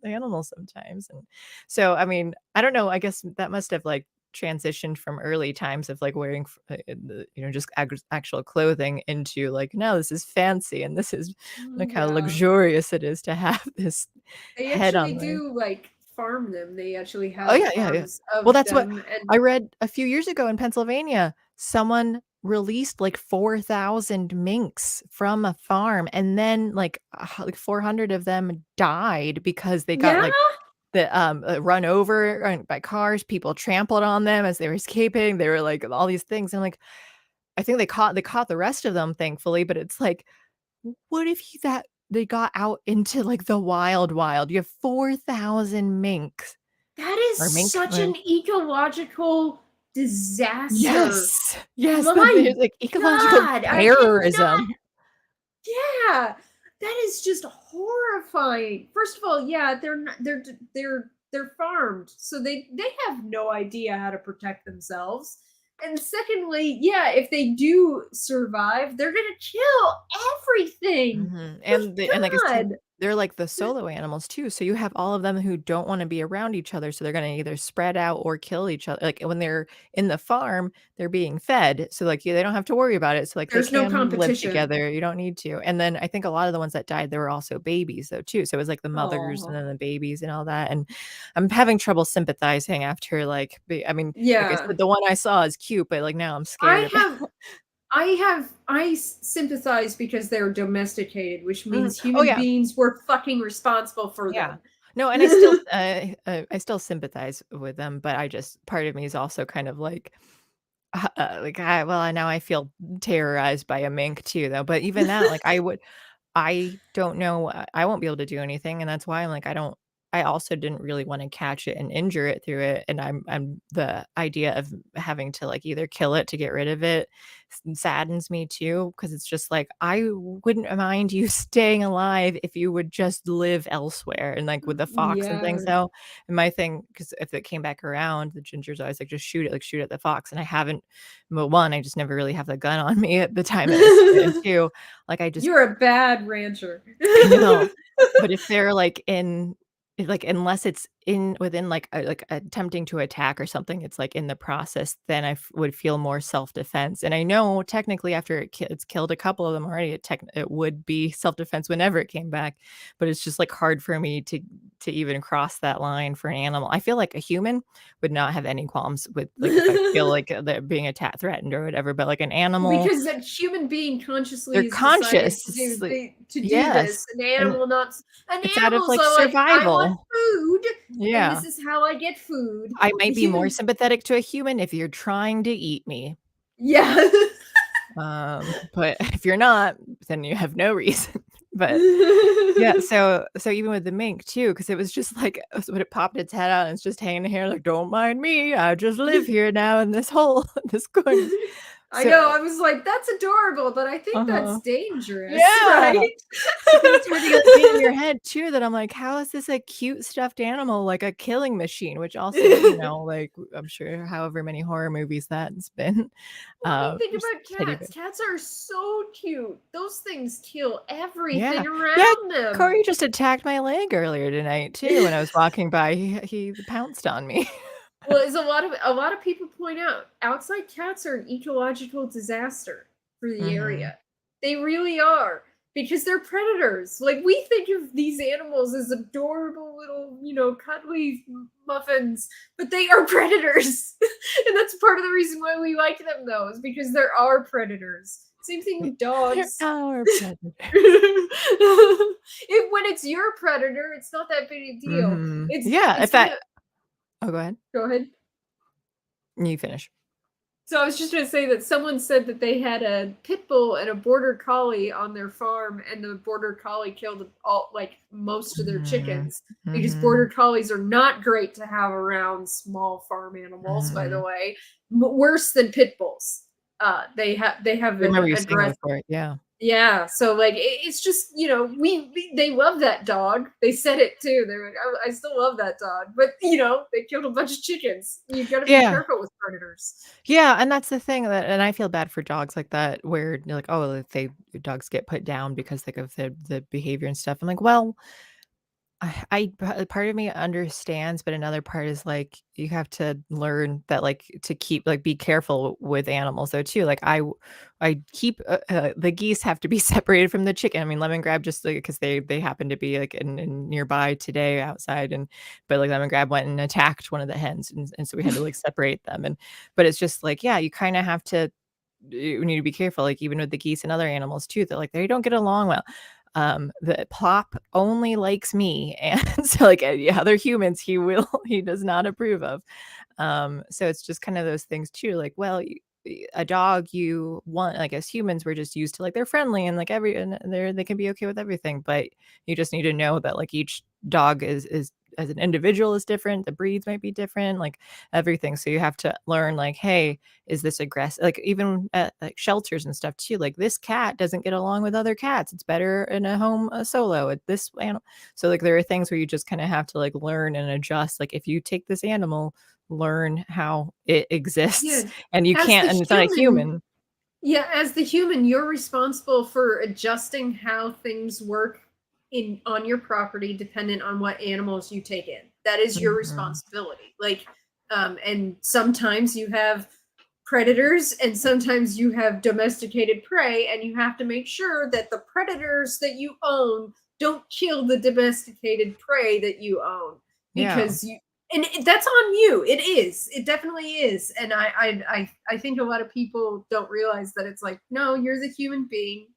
animal sometimes, and so, I mean, I don't know, I guess that must have, like, transitioned from early times of, like, wearing the just actual clothing into, like, "No, this is fancy, and this is look how Yeah. luxurious it is to have this They head actually on there." do, like, farm them. They actually Oh, have yeah, yeah, yeah. farms Well, of that's what them, and I read a few years ago in Pennsylvania. Someone released, like, 4,000 minks from a farm, and then, like, 400 of them died because they got, yeah? like, run over, by cars, people trampled on them as they were escaping, they were, like, all these things, and, like, I think they caught the rest of them, thankfully, but it's like, what if he that they got out into, like, the wild, wild? You have 4,000 minks That is or mink such an ecological disaster. Yes. Yes, then My there's, like, ecological god, I cannot. terrorism. Yeah, that is just horrifying. First of all, yeah, they're farmed, so they have no idea how to protect themselves. And secondly, yeah, if they do survive, they're gonna kill everything. Mhm, Good and like I said, God. they're like the solo animals too, so you have all of them who don't wanna be around each other, so they're gonna either spread out or kill each other. Like, when they're in the farm, they're being fed, so, like, they don't have to worry about it, so, like, they There's no can live competition. together, you don't need to, and then I think a lot of the ones that died, they were also babies though too, so it was like the mothers and Oh, then the babies and all that, and I'm having trouble sympathizing after, like, I mean, like I yeah. said, the one I saw is cute, but, like, now I'm I scared about have sympathize because they're domesticated, which Mhm. means Oh, human yeah. beings were fucking responsible for Yeah. them. No, and I still sympathize with them, but I just part of me is also kind of like, now I feel terrorized by a mink too, though, but even that, like, I don't know, I won't be able to do anything, and that's why I'm like, I also didn't really wanna catch it and injure it through it, and I'm the idea of having to, like, either kill it to get rid of it saddens me too, because it's just like, I wouldn't mind you staying alive if you would just live elsewhere, and, like, with the fox and things Yeah. though, and my thing, because if it came back around, the ginger's always like, "Just shoot it, like, shoot at the fox," and I haven't well, 1, I just never really have the gun on me at the time it was and 2, like, I just You're a bad rancher. I know, but if they're, like, unless it's within, like, attempting to attack or something, it's, like, in the process, then I would feel more self-defense, and I know technically after it's killed a couple of them already, it would be self-defense whenever it came back, but it's just, like, hard for me to even cross that line for an animal. I feel like a human would not have any qualms with, like, if I feel like, they're being threatened or whatever, but, like, an Well, animal, because a human being consciously they're has decided conscious, to it's like do yes, this. An and animal not an it's out of, animals like, are like, I want survival. food, and Yeah. this is how I get food. I A might be more human, sympathetic to a human if you're trying to eat me, yeah. but if you're not, then you have no reason. But, yeah, so even with the mink too, because it was just like when it popped its head out and it's just hanging here like, "Don't mind me, I just live here now in this hole, this corner." I So know, I was like, "That's adorable, but I think that's uh-huh. dangerous," Yeah. right? Because it's hard to get, like, get in your head too that I'm like, "How is this a cute stuffed animal, like a killing machine?" Which also, like, I'm sure however many horror movies that's been. Well, I mean, think Just about teddy cats. bear. Cats are so cute. Those things kill Yeah. everything Yeah, around them. Corey just attacked my leg earlier tonight too when I was walking by. He pounced on me. Well, as a lot of people point out, outside cats are an ecological disaster for the Mhm. area. They really are because they're predators. Like, we think of these animals as adorable little, cuddly muffins, but they are predators. And that's part of the reason why we like them, though, is because there are predators. Same thing Y with They're dogs. our predators. When it's your predator, it's not that big a deal. Mhm. It's Yeah, in it's kind fact of oh, go ahead. Go ahead. You finish. So I was just gonna say that someone said that they had a pit bull and a border collie on their farm, and the border collie killed all like most of their Mhm. chickens because border Mhm. collies are not great to have around small farm animals. By the Mhm. way, worse than pit bulls. They have I an remember you saying aggressive. before, yeah. Yeah, so, like, it's just, we they love that dog. They said it too. They're like, I still love that dog," but, they killed a bunch of chickens. You gotta be Yeah. careful with predators. Yeah, and that's the thing that and I feel bad for dogs like that where you're like, "Oh, if they dogs get put down because, like, of the behavior and stuff." I'm like, "Well, part of me understands, but another part is like you have to learn that like to keep like be careful with animals though too. Like I keep the geese have to be separated from the chicken. I mean, lemon grab just like because they happen to be like in nearby today outside and but like lemon grab went and attacked one of the hens and so we had to like separate them and but it's just like yeah you kind of have to you need to be careful, like, even with the geese and other animals too, that, like, they don't get along well. The Plop only likes me, and so, like, yeah, other humans he does not approve of. So it's just kind of those things too, like, well, a dog you want like, as humans, we're just used to, like, they're friendly and, like, and they can be okay with everything, but you just need to know that, like, each dog is as an individual is different, the breeds might be different, like, everything, so you have to learn, like, "Hey, is this aggressive?" Like, even at, like, shelters and stuff too, like, "This cat doesn't get along with other cats, it's better in a home, solo, at this animal." So, like, there are things where you just kinda have to, like, learn and adjust, like, if you take this animal, learn how it exists, Yeah, and you as can't the and it's not a human human. yeah, as the human, you're responsible for adjusting how things work in on your property dependent on what animals you take in. That is your Mhm. responsibility. Like, and sometimes you have predators and sometimes you have domesticated prey, and you have to make sure that the predators that you own don't kill the domesticated prey that you own Yeah. because that's on you. It is. It definitely is. And I think a lot of people don't realize that it's like, no, you're the human being.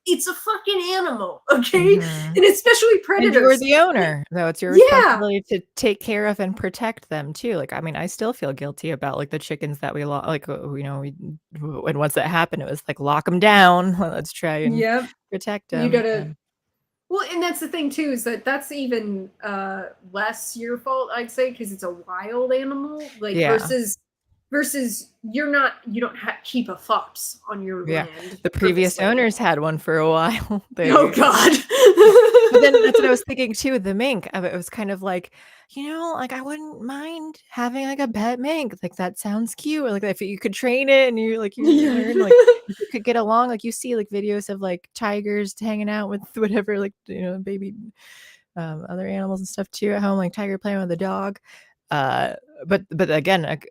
It's a fucking animal, okay? Mhm. And especially And you are predators. the owner, though it's your Yeah. responsibility to take care of and protect them too, like, I mean, I still feel guilty about, like, the chickens that we like, we and once that happened, it was like, "Lock them down, let's try and Yep. protect You them." gotta And Well, and that's the thing too, is that that's even less your fault, I'd say, because it's a wild animal, like yeah, versus you don't keep a fox on your yeah. land The previous purposely. owners had one for a while. Oh They God. But then that's what I was thinking too with the mink, of it was kind of like, like, I wouldn't mind having, like, a pet mink, like, that sounds cute, or, like, if you could train it and you Yeah. learn, like, if you could get along, like, you see, like, videos of, like, tigers hanging out with whatever, like, baby, other animals and stuff too at home, like tiger playing with a dog. Uh, but again, like,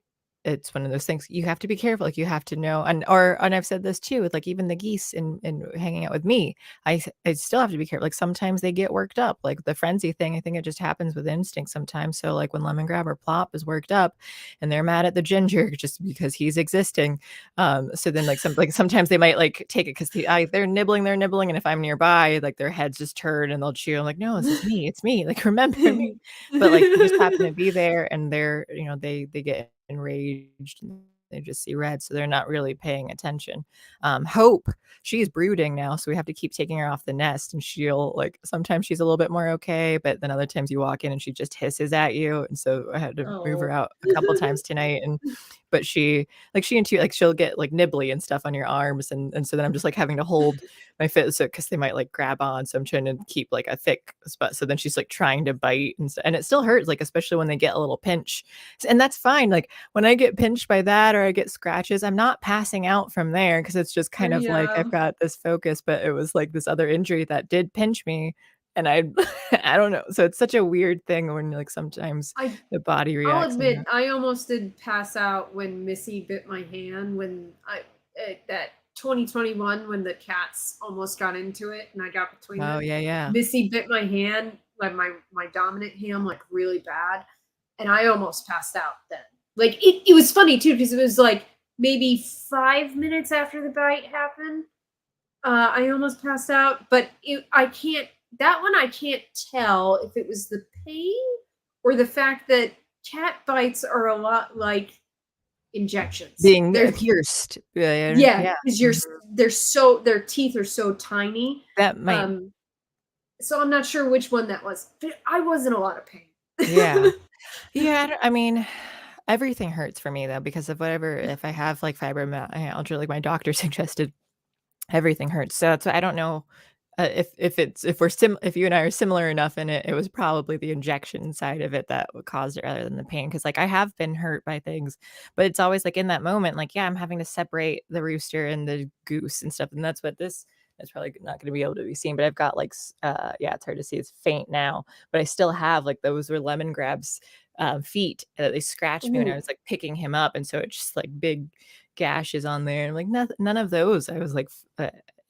it's one of those things you have to be careful. Like you have to know, and I've said this too with like even the geese and hanging out with me. I still have to be careful. Like sometimes they get worked up. Like the frenzy thing, I think it just happens with instinct sometimes. So like when Lemon Grab or Plop is worked up, and they're mad at the ginger just because he's existing, so then like sometimes they might like take it because they're nibbling, and if I'm nearby, like their heads just turn and they'll chew. I'm like, no, this is me, it's me. Like remember me, but like you just happen to be there, and they get enraged. And they just see red, so they're not really paying attention. Hope, she's brooding now, so we have to keep taking her off the nest, and she'll like sometimes she's a little bit more okay, but then other times you walk in and she just hisses at you, and so I had to move her Oh. out a couple times tonight, and but she and two like she'll get like nibbly and stuff on your arms and so then I'm just like having to hold my fit so because they might like grab on. So I'm trying to keep like a thick spot. So then she's like trying to bite and it still hurts, like especially when they get a little pinch. And that's fine. Like when I get pinched by that or I get scratches, I'm not passing out from there because it's just kind of like Yeah. I've got this focus, but it was like this other injury that did pinch me. And I I don't know. So it's such a weird thing when like sometimes I the body I'll reacts in admit I almost did pass out when Missy bit my hand when that 2021 when the cats almost got into it and I got between Oh, them. yeah, yeah. Missy bit my hand, like my dominant hand, like really bad, and I almost passed out then. Like it was funny too because it was like maybe 5 minutes after the bite happened. I almost passed out, but I can't. That one I can't tell if it was the pain or the fact that cat bites are a lot like injections. Being, They're pierced. Yeah, yeah, yeah. because Mhm. their teeth are so tiny. That might Um, so I'm not sure which one that was, but I was in a lot of pain. yeah. Yeah, I mean, everything hurts for me though because of whatever if I have, like, fibromyalgia, like my doctor suggested, everything hurts. So that's why I don't know, if you and I are similar enough in it, it was probably the injection side of it that would cause it rather than the pain. Because like, I have been hurt by things, but it's always, like, in that moment, like, yeah, I'm having to separate the rooster and the goose and stuff, and that's what this is probably not gonna be able to be seen, but I've got, like, yeah, it's hard to see, it's faint now, but I still have, like, those were lemon grabs, feet, they scratched me when I Ooh. was, like, picking him up, and so it's just, like, big gashes on there, and, like, none of those, I was, like,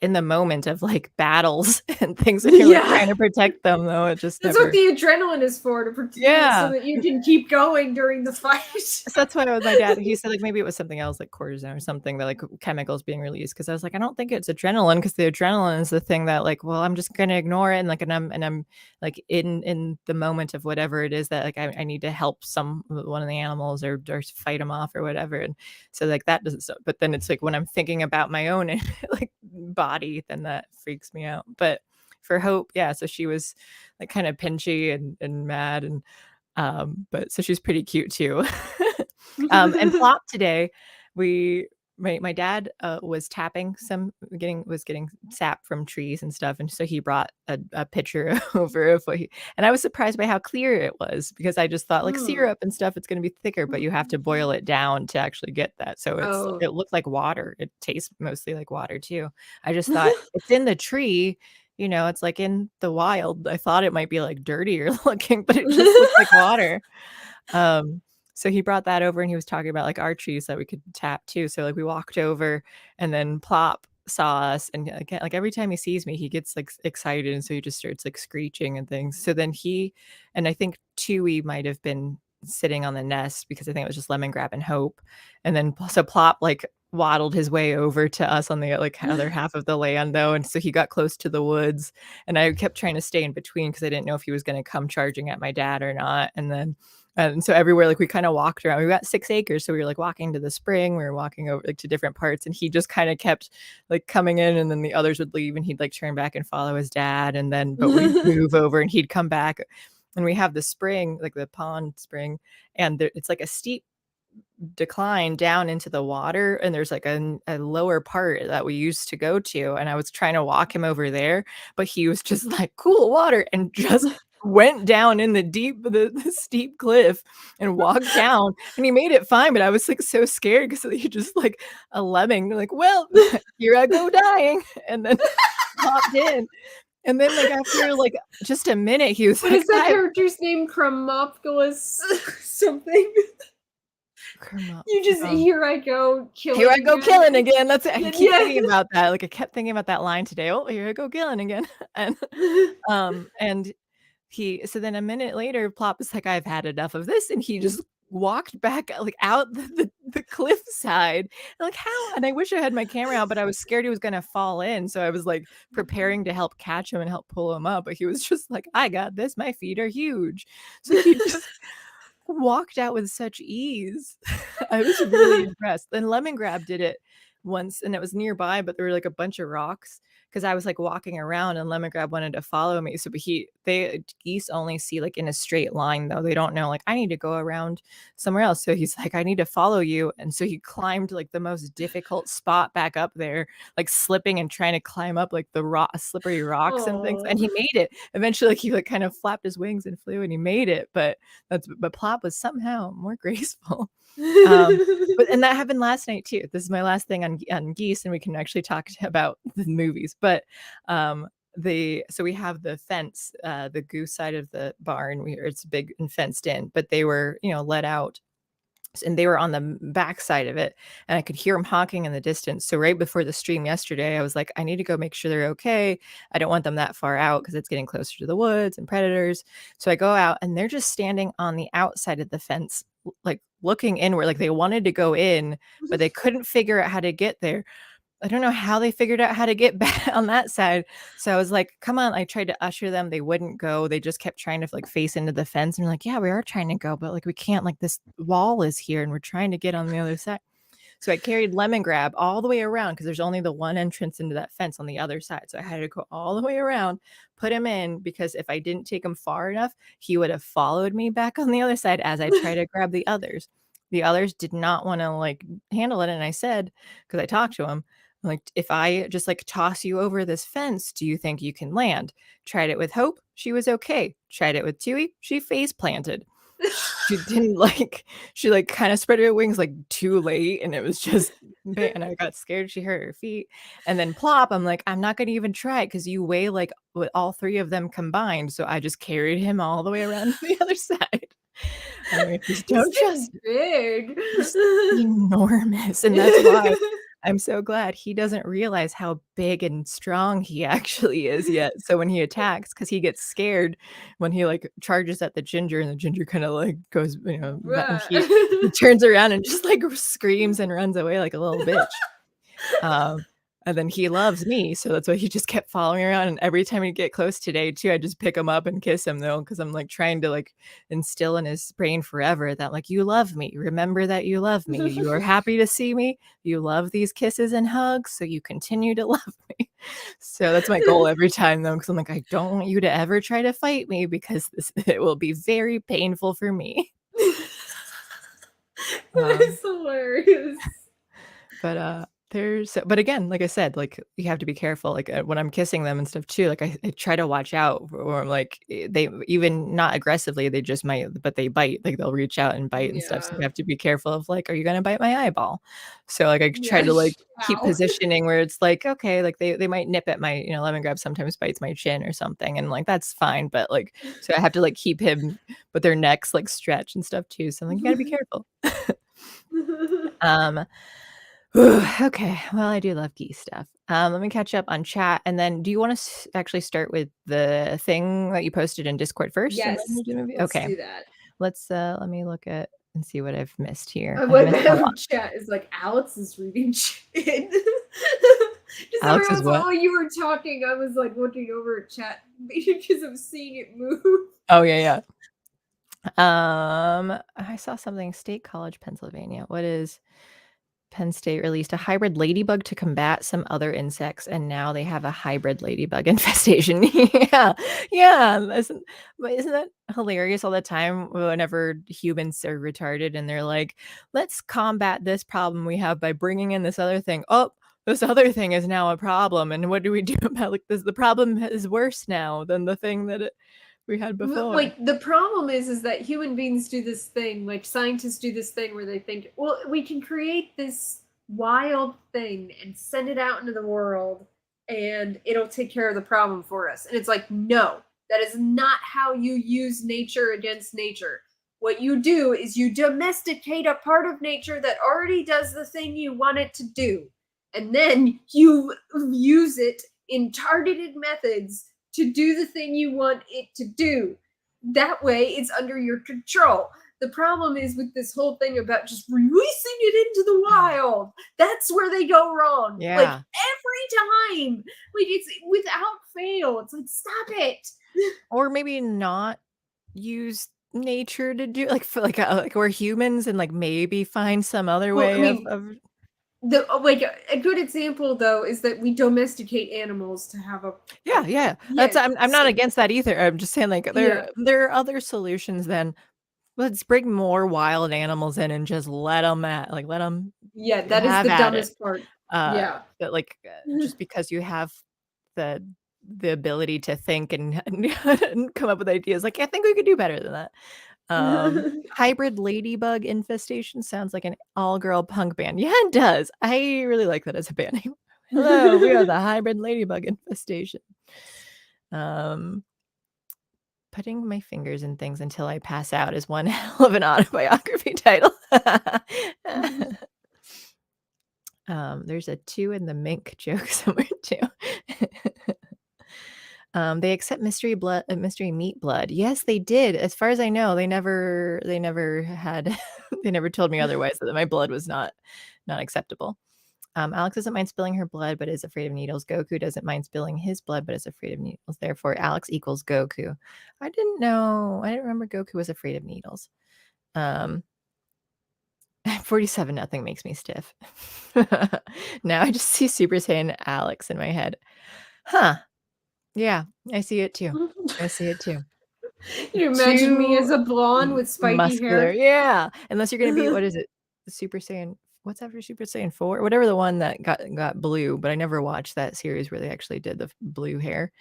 in the moment of, like, battles and things, and you're, like, Yeah. trying to protect them, though, it just That's what never the adrenaline is for, so yeah. that you can keep going during the fight. So that's why with my dad, he said, like, maybe it was something else, like cortisone or something that, like, chemicals being released. Because I was like, "I don't think it's adrenaline, because the adrenaline is the thing that, like, well, I'm just gonna ignore it, and, like, I'm, like, in the moment of whatever it is that, like, I need to help one of the animals or fight them off or whatever." And so, like, that doesn't but then it's, like, when I'm thinking about my own, like, body, then that freaks me out. But for Hope, yeah, so she was, like, kinda pinchy and mad, and but so she's pretty cute too. And Plop today, we my dad, was tapping getting sap from trees and stuff, and so he brought a pitcher over of what he and I was surprised by how clear it was because I just thought, like, Mm. syrup and stuff, it's gonna be thicker, but you have to boil it down to actually get that, so Oh. it looked like water. It tastes mostly like water too. I just thought, "It's in the tree, it's, like, in the wild." I thought it might be, like, dirtier looking, but it just looked like water. Um, so he brought that over and he was talking about, like, our trees that we could tap too. So, like, we walked over and then Plop saw us and, again, like, every time he sees me, he gets, like, excited, and so he just starts, like, screeching and things. So then he and I think Chewy might have been sitting on the nest because I think it was just Lemongrab and Hope. And then so Plop, like, waddled his way over to us on the, like, other half of the land though, and so he got close to the woods, and I kept trying to stay in between because I didn't know if he was gonna come charging at my dad or not. And so everywhere, like, we kinda walked around. We got 6 acres, so we were, like, walking to the spring, we were walking over, like, to different parts, and he just kinda kept, like, coming in, and then the others would leave, and he'd, like, turn back and follow his dad, and then but we'd move over, and he'd come back. And we have the spring, like, the pond spring, and it's, like, a steep decline down into the water, and there's, like, a lower part that we used to go to, and I was trying to walk him over there, but he was just like, "Cool water," and just went down in the steep cliff and walked down, and he made it fine, but I was, like, so scared because he just like a lemming, like, "Well, here I go dying," and then popped in, and then, like, after, like, just a minute, he was What like, is that "I" character's name? Chromopulus something? You just um here I go Here I killing go again. killing again, that's it, I keep Yeah. thinking about that, like, I kept thinking about that line today, "Oh, here I go killing again," and, and he so then a minute later, Plop is like, "I've had enough of this," and he just walked back, like, out the cliffside, like, "How?" And I wish I had my camera out, but I was scared he was gonna fall in, so I was, like, preparing to help catch him and help pull him up, but he was just like, "I got this, my feet are huge." So he just walked out with such ease. I was really impressed. And Lemongrab did it once, and it was nearby, but there were, like, a bunch of rocks because I was, like, walking around, and Lemongrab wanted to follow me, so but geese only see, like, in a straight line, though, they don't know, like, "I need to go around somewhere else," so he's like, "I need to follow you," and so he climbed, like, the most difficult spot back up there, like, slipping and trying to climb up, like, the slippery rocks and things, and Oh. he made it. Eventually, like, he, like, kind of flapped his wings and flew, and he made it, but Plop was somehow more graceful. Um, but and that happened last night too. This is my last thing on geese, and we can actually talk about the movies. But so we have the fence, the goose side of the barn. It's big and fenced in, but they were let out and they were on the back side of it, and I could hear them honking in the distance. So right before the stream yesterday, I was like, I need to go make sure they're okay. I don't want them that far out because it's getting closer to the woods and predators. So I go out, and they're just standing on the outside of the fence, like looking inward, like they wanted to go in, but they couldn't figure out how to get there. I don't know how they figured out how to get back on that side. So I was like, "Come on." I tried to usher them. They wouldn't go. They just kept trying to like face into the fence. And we're like, "Yeah, we are trying to go, but like we can't. Like this wall is here, and we're trying to get on the other side." So I carried lemon grab all the way around because there's only the one entrance into that fence on the other side. So I had to go all the way around, put him in, because if I didn't take him far enough, he would have followed me back on the other side as I try to grab the others. The others did not want to like handle it. And I said, because I talked to him, like, if I just like toss you over this fence, do you think you can land? Tried it with Hope. She was okay. Tried it with Tui. She face planted. She didn't like, she like kind of spread her wings like too late, and it was just and I got scared she hurt her feet. And then Plop, I'm like, I'm not gonna even try it because you weigh like what all three of them combined. So I just carried him all the way around to the other side. I'm like, just He's don't getting trust it. big. He's enormous, and that's why I'm so glad he doesn't realize how big and strong he actually is yet. So when he attacks, because he gets scared when he, like, charges at the ginger, and the ginger kinda, like, goes, ba he turns around and just, like, screams and runs away like a little bitch. Um, and then he loves me, so that's why he just kept following me around, and every time he'd get close today too, I just pick him up and kiss him though, because 'cause I'm, like, trying to, like, instill in his brain forever that, like, "You love me. Remember that you love me. You are happy to see me. You love these kisses and hugs, so you continue to love me." So that's my goal every time though, because 'cause I'm like, "I don't want you to ever try to fight me because this it will be very painful for me." That Um is hilarious. but again, like I said, like, you have to be careful, like, when I'm kissing them and stuff too, like, I try to watch out or, like, they even not aggressively, they just might but they bite, like, they'll reach out and bite and stuff, so Yeah. you have to be careful of, like, "Are you gonna bite my eyeball?" So, like, I try Yeah. to, like, keep Ow. positioning where it's like, okay, like, they might nip at my lemongrab sometimes bites my chin or something, and, like, that's fine, but, like so I have to, like, keep him but their necks, like, stretch and stuff too, so I'm like, "You gotta be careful." Um Okay, well, I do love geese stuff. Let me catch up on chat, and then do you wanna actually start with the thing that you posted in Discord first, and then Yes. we'll do movie? Let's Okay, do that. let me look at and see what I've missed here. I I've like missed a that lot. chat is like Alex is reading shit. Just every Alex is once what? while you were talking, I was like looking over at chat because I'm seeing it move. Oh, yeah, yeah. I saw something, State College, Pennsylvania. What is Penn State released a hybrid ladybug to combat some other insects, and now they have a hybrid ladybug infestation. Yeah, yeah. Isn't that hilarious all the time whenever humans are retarded and they're like, let's combat this problem we have by bringing in this other thing. Oh, this other thing is now a problem. And what do we do about like this? The problem is worse now than the thing that we had before. Like the problem is that human beings do this thing, like scientists do this thing where they think, well, we can create this wild thing and send it out into the world and it'll take care of the problem for us. And it's like, no, that is not how you use nature against nature. What you do is you domesticate a part of nature that already does the thing you want it to do. And then you use it in targeted methods to do the thing you want it to do. That way, it's under your control. The problem is with this whole thing about just releasing it into the wild. That's where they go wrong. Like Yeah. every time. Like it's without fail. It's like, stop it. Or maybe not use nature to do like for like we're humans and like maybe find some other Well, I way mean, of the like a good example though is that we domesticate animals to have a yeah, yeah. That's yeah. I'm not So against that either. I'm just saying like yeah. there are other solutions than let's bring more wild animals in and just let them Yeah, that is have the at it. dumbest part. Uh Yeah. that like just because you have the the ability to think and, and come up with ideas like I think we could do better than that. Hybrid ladybug infestation sounds like an all-girl punk band. Yeah, it does. I really like that as a band name. Hello, we are the hybrid ladybug infestation. Um, Putting my fingers in things until I pass out is one hell of an autobiography title. There's a 2 in the mink joke somewhere too. They accept mystery meat blood. Yes, they did. As far as I know, they never had they never told me otherwise that my blood was not acceptable. Alex doesn't mind spilling her blood, but is afraid of needles. Goku doesn't mind spilling his blood, but is afraid of needles. Therefore, Alex equals Goku. I didn't know. I didn't remember Goku was afraid of needles. 47 nothing makes me stiff. Now I just see Super Saiyan Alex in my head. Huh. Yeah, I see it too. I see it too. You imagine me Too as a blonde with spiky muscular. hair? Yeah. Unless you're gonna be, what is it? Super Saiyan, what's after Super Saiyan 4? Whatever the one that got blue, but I never watched that series where they actually did the blue hair.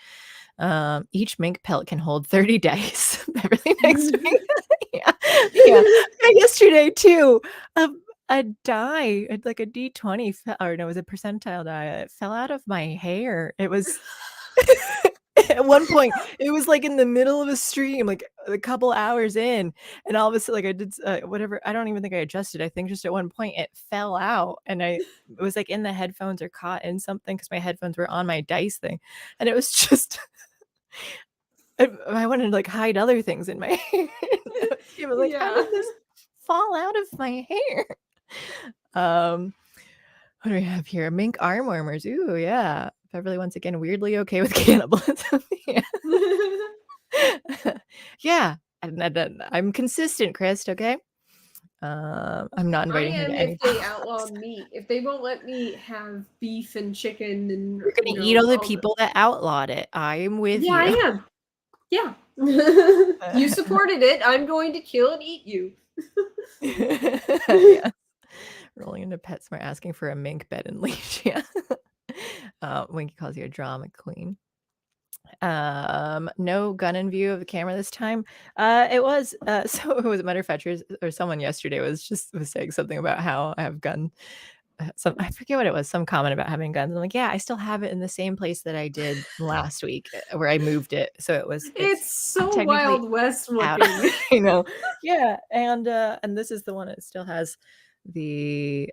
Each mink pelt can hold 30 dice. Beverly next to me. Yeah. Yeah. Yesterday too. A die, like a D20 or no, it was a percentile die. It fell out of my hair. It was at one point, it was like in the middle of a stream, like a couple hours in, and all of a sudden, like I did whatever. I don't even think I adjusted. I think just at one point it fell out, and it was like in the headphones or caught in something because my headphones were on my dice thing, and it was just. I wanted to like hide other things in my hair. She was like, "How Yeah. did this fall out of my hair?" What do we have here? Mink arm warmers. Ooh, yeah. Beverly once again weirdly okay with cannibalism. Yeah. Yeah. I'm consistent, Chris. Okay. I'm not I inviting her am to if any they potlucks. outlaw meat. If they won't let me have beef and chicken and, You're gonna eat all the people that outlawed it. I am with Yeah, you. I am. Yeah. You supported it. I'm going to kill and eat you. Yeah. Rolling into PetSmart asking for a mink bed and leash. Yeah. Winky calls you a drama queen. No gun in view of the camera this time. It was so it was a matter of fact, or someone yesterday was saying something about how I have gun. Some I forget what it was. Some comment about having guns. I'm like, yeah, I still have it in the same place that I did last week, where I moved it. So it's It's so technically Wild West out. looking. I know. Yeah, and this is the one that still has the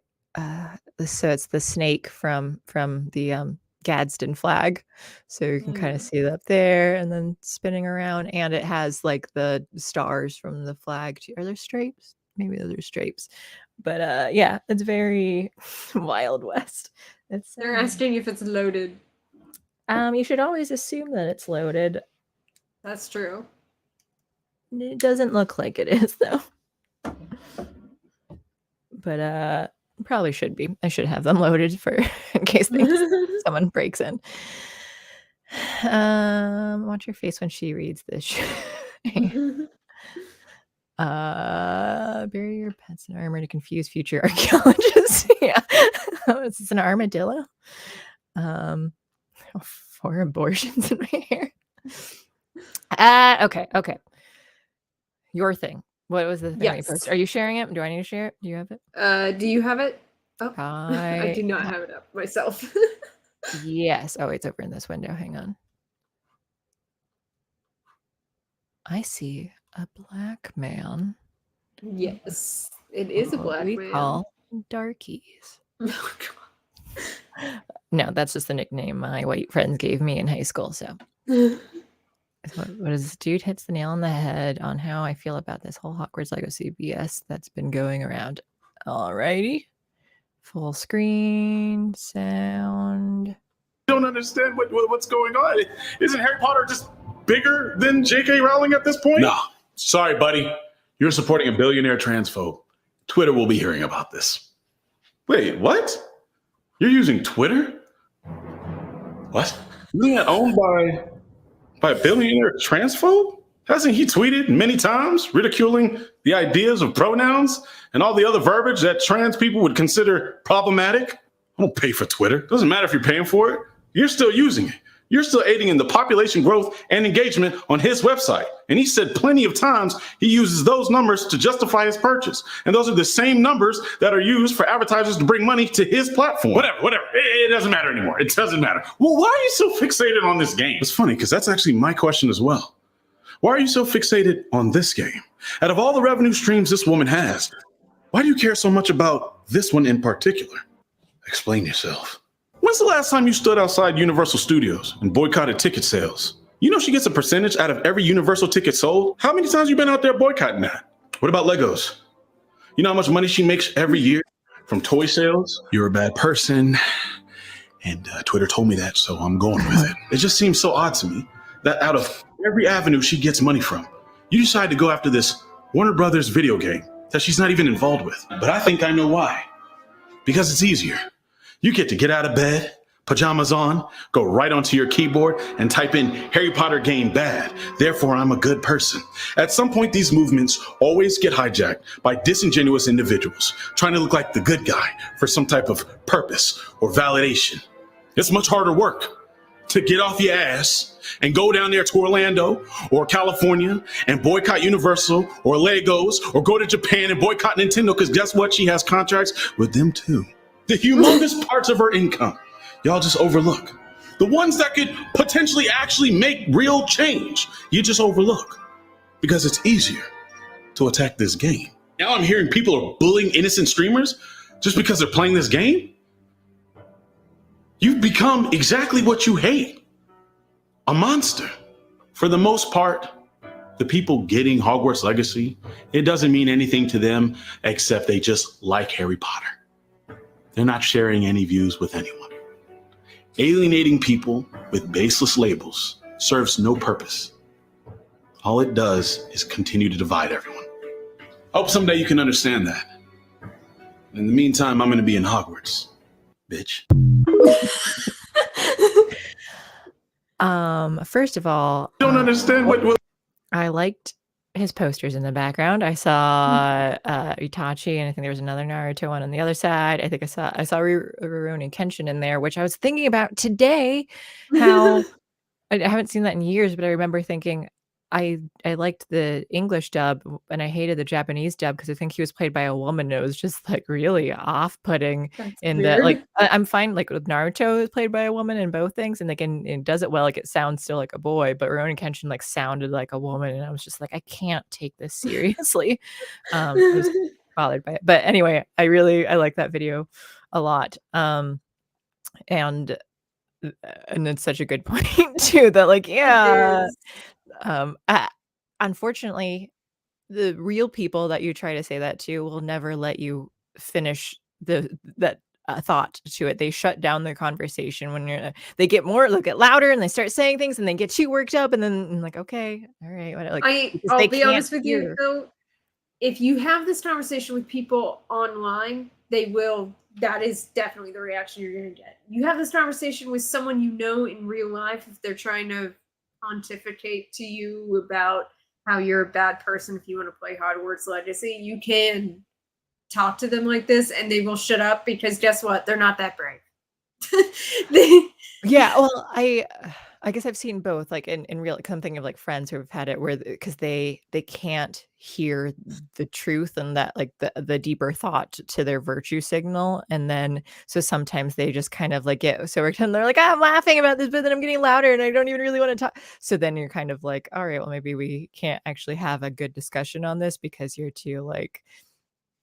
so it's the snake from the Gadsden flag. So you can kind of see it up there and then spinning around, and it has like the stars from the flag too. Are there stripes? Maybe those are stripes. But yeah, it's very Wild West. It's They're asking if it's loaded. you should always assume that it's loaded. That's true. It doesn't look like it is though. But probably should be. I should have them loaded for in case someone breaks in. Watch your face when she reads this. Bury your pets in armor to confuse future archaeologists. Yeah. Is this an armadillo? 4 abortions in my hair. Okay. Your thing. What was the thing you posted? Are you sharing it? Do I need to share it? Do you have it? Do you have it? Oh, I I do not have it up myself. Yes. Oh, it's over in this window. Hang on. I see a black man. Yes, it is a black we man. call darkies. Oh, God. No, that's just the nickname my white friends gave me in high school. So, what is this dude hits the nail on the head on how I feel about this whole Hogwarts Legacy BS that's been going around. Alrighty. Full screen sound. Don't understand what's going on. Isn't Harry Potter just bigger than J.K. Rowling at this point? No. Sorry, buddy. You're supporting a billionaire transphobe. Twitter will be hearing about this. Wait, what? You're using Twitter? What? Isn't that owned by a billionaire transphobe? Hasn't he tweeted many times ridiculing the ideas of pronouns and all the other verbiage that trans people would consider problematic? I don't pay for Twitter. Doesn't matter if you're paying for it. You're still using it. You're still aiding in the population growth and engagement on his website. And he said plenty of times he uses those numbers to justify his purchase. And those are the same numbers that are used for advertisers to bring money to his platform. Whatever. It doesn't matter anymore. It doesn't matter. Well, why are you so fixated on this game? It's funny because that's actually my question as well. Why are you so fixated on this game? Out of all the revenue streams this woman has, why do you care so much about this one in particular? Explain yourself. When's the last time you stood outside Universal Studios and boycotted ticket sales? You know she gets a percentage out of every Universal ticket sold? How many times you been out there boycotting that? What about Legos? You know how much money she makes every year from toy sales? You're a bad person. And Twitter told me that, so I'm going with it. It just seems so odd to me that out of every avenue she gets money from, you decide to go after this Warner Brothers video game that she's not even involved with. But I think I know why. Because it's easier. You get to get out of bed, pajamas on, go right onto your keyboard and type in Harry Potter game bad. Therefore, I'm a good person. At some point, these movements always get hijacked by disingenuous individuals trying to look like the good guy for some type of purpose or validation. It's much harder work to get off your ass and go down there to Orlando or California and boycott Universal or Legos, or go to Japan and boycott Nintendo, because guess what? She has contracts with them too. The humongous parts of her income y'all just overlook. The ones that could potentially actually make real change, you just overlook because it's easier to attack this game. Now I'm hearing people are bullying innocent streamers just because they're playing this game. You've become exactly what you hate, a monster. For the most part, the people getting Hogwarts Legacy, it doesn't mean anything to them except they just like Harry Potter. They're not sharing any views with anyone. Alienating people with baseless labels serves no purpose. All it does is continue to divide everyone. Hope someday you can understand that. In the meantime, I'm going to be in Hogwarts, bitch. First of all, Don't understand what I liked his posters in the background. I saw Itachi, and I think there was another Naruto one on the other side. I think I saw Rurouni Kenshin in there, which I was thinking about today. How I haven't seen that in years, but I remember thinking I liked the English dub and I hated the Japanese dub because I think he was played by a woman. And it was just like really off-putting in that. Like I'm fine like with Naruto is played by a woman in both things, and like and does it well. Like it sounds still like a boy, but Rurouni Kenshin like sounded like a woman, and I was just like, I can't take this seriously. I was bothered by it, but anyway, I like that video a lot. And it's such a good point too that like unfortunately the real people that you try to say that to will never let you finish that thought to it. They shut down their conversation when they get louder and they start saying things and they get too worked up, and then I'm like, okay, all right, I'll be honest with you though, if you have this conversation with people online, they will. That is definitely the reaction you're going to get. You have this conversation with someone you know in real life, if they're trying to pontificate to you about how you're a bad person if you want to play Hogwarts Legacy, you can talk to them like this and they will shut up, because guess what? They're not that brave. Yeah, well, I guess I've seen both, like in real, like, I'm thinking of like friends who have had it where because they can't hear the truth and that like the deeper thought to their virtue signal, and then so sometimes they just kind of like get so worked and they're like, I'm laughing about this, but then I'm getting louder and I don't even really want to talk. So then you're kind of like, all right, well maybe we can't actually have a good discussion on this because you're too like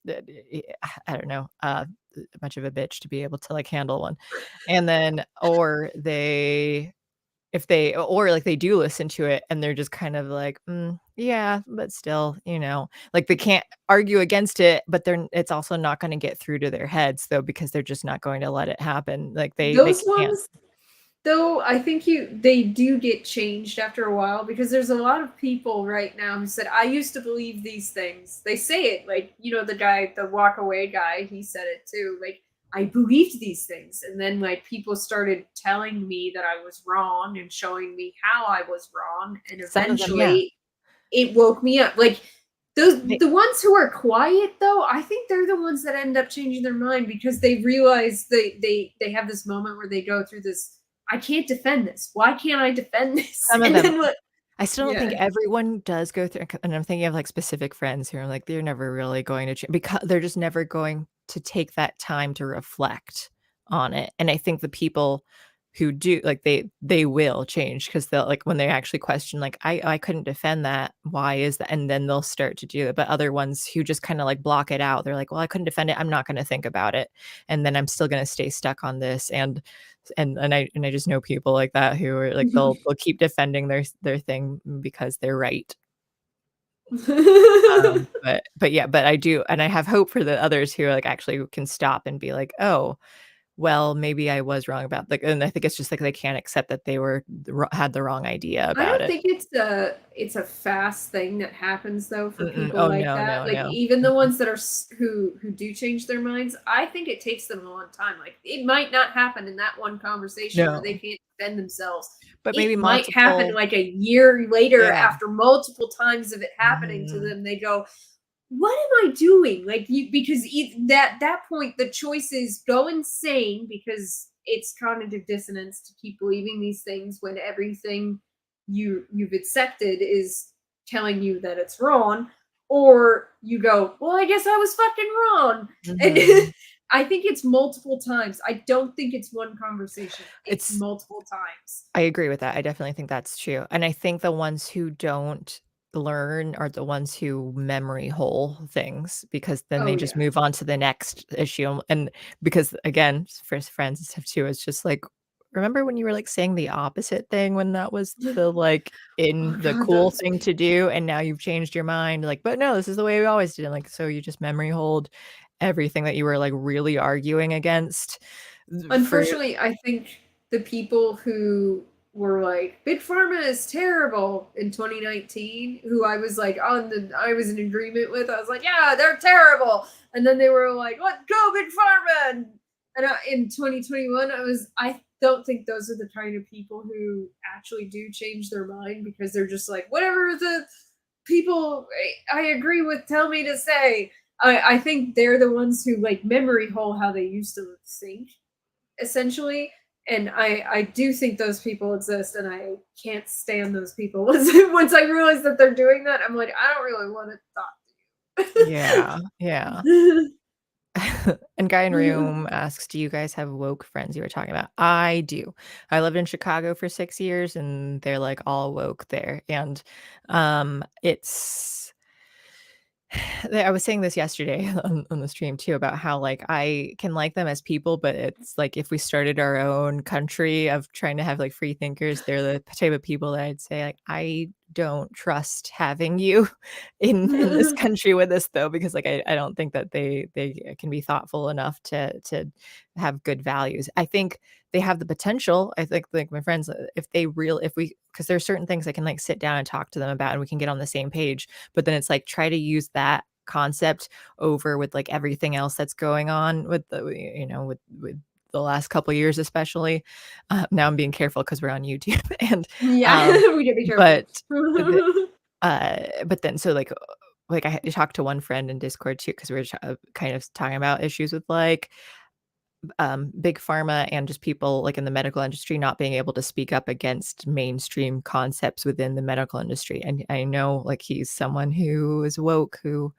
I don't know, much of a bitch to be able to like handle one. And then or they like they do listen to it and they're just kind of like, yeah, but still, like they can't argue against it, but it's also not going to get through to their heads though, because they're just not going to let it happen. Like they those can't. ones though, I think they do get changed after a while, because there's a lot of people right now who said, I used to believe these things. They say it like, the guy, the walk away guy, he said it too. Like, I believed these things. And then like people started telling me that I was wrong and showing me how I was wrong. And eventually it woke me up. Like the ones who are quiet though, I think they're the ones that end up changing their mind, because they realize they have this moment where they go through this, I can't defend this. Why can't I defend this? Some of them. I still don't think everyone does go through, and I'm thinking of like specific friends who are like, they're never really going to change because they're just never going to take that time to reflect on it. And I think the people who do like they will change because they'll like when they actually question like I couldn't defend that, why is that, and then they'll start to do it. But other ones who just kind of like block it out, they're like, well, I couldn't defend it, I'm not going to think about it, and then I'm still going to stay stuck on this. And I just know people like that who are like they'll keep defending their thing because they're right. But yeah, but I do, and I have hope for the others who, like, actually can stop and be like, "Oh, well, maybe I was wrong about," like, and I think it's just, like, they can't accept that they were had the wrong idea I about don't it. think it's a fast thing that happens though for Mm-mm. people Oh, like no, that. no, Like no. even the Mm-mm. ones that are who do change their minds, I think it takes them a long time. Like it might not happen in that one conversation where they No. can't defend themselves. But maybe It might happen multiple. like a year later Yeah. after multiple times of it happening to Mhm. them. They go, "What am I doing?" Like you because that point the choice is go insane because it's cognitive dissonance to keep believing these things when everything you've accepted is telling you that it's wrong, or you go, well, I guess I was fucking wrong. And Mhm. I think it's multiple times. I don't think it's one conversation. It's It's multiple times. I agree with that. I definitely think that's true. And I think the ones who don't learn are the ones who memory hole things because then they Oh just yeah. move on to the next issue. And because again, for friends and stuff too, it's just like, remember when you were like saying the opposite thing when that was the like Oh in the god, cool those thing to people. do, and now you've changed your mind, like, but no, this is the way we always did it. Like, so you just memory hold everything that you were like really arguing against for Unfortunately, I think the people who were like, "Big Pharma is terrible" in 2019, who I was like I was in agreement with. I was like, "Yeah, they're terrible," and then they were like, "Let's go Big Pharma." In 2021, I don't think those are the kind of people who actually do change their mind because they're just like, whatever the people I agree with tell me to say. I think they're the ones who like memory hole how they used to think essentially. And I do think those people exist, and I can't stand those people. Once I realize that they're doing that, I'm like, I don't really want to talk yeah, yeah. to you. And Guy in Room asks, "Do you guys have woke friends you were talking about?" I do. I lived in Chicago for 6 years, and they're, like, all woke there, and, it's I was saying this yesterday on the stream too about how like I can like them as people, but it's like if we started our own country of trying to have like free thinkers, they're the type of people that I'd say like I don't trust having you in this country with us though, because like I don't think that they can be thoughtful enough to have good values. I think they have the potential. I think like my friends, if we because there's certain things I can like sit down and talk to them about and we can get on the same page, but then it's like try to use that concept over with like everything else that's going on with the with the last couple years especially. Now I'm being careful because we're on YouTube and Yeah, um we gotta be careful. but but then so like I talked to one friend in Discord too because we were kind of talking about issues with like big pharma and just people like in the medical industry not being able to speak up against mainstream concepts within the medical industry. And I know like he's someone who is woke, who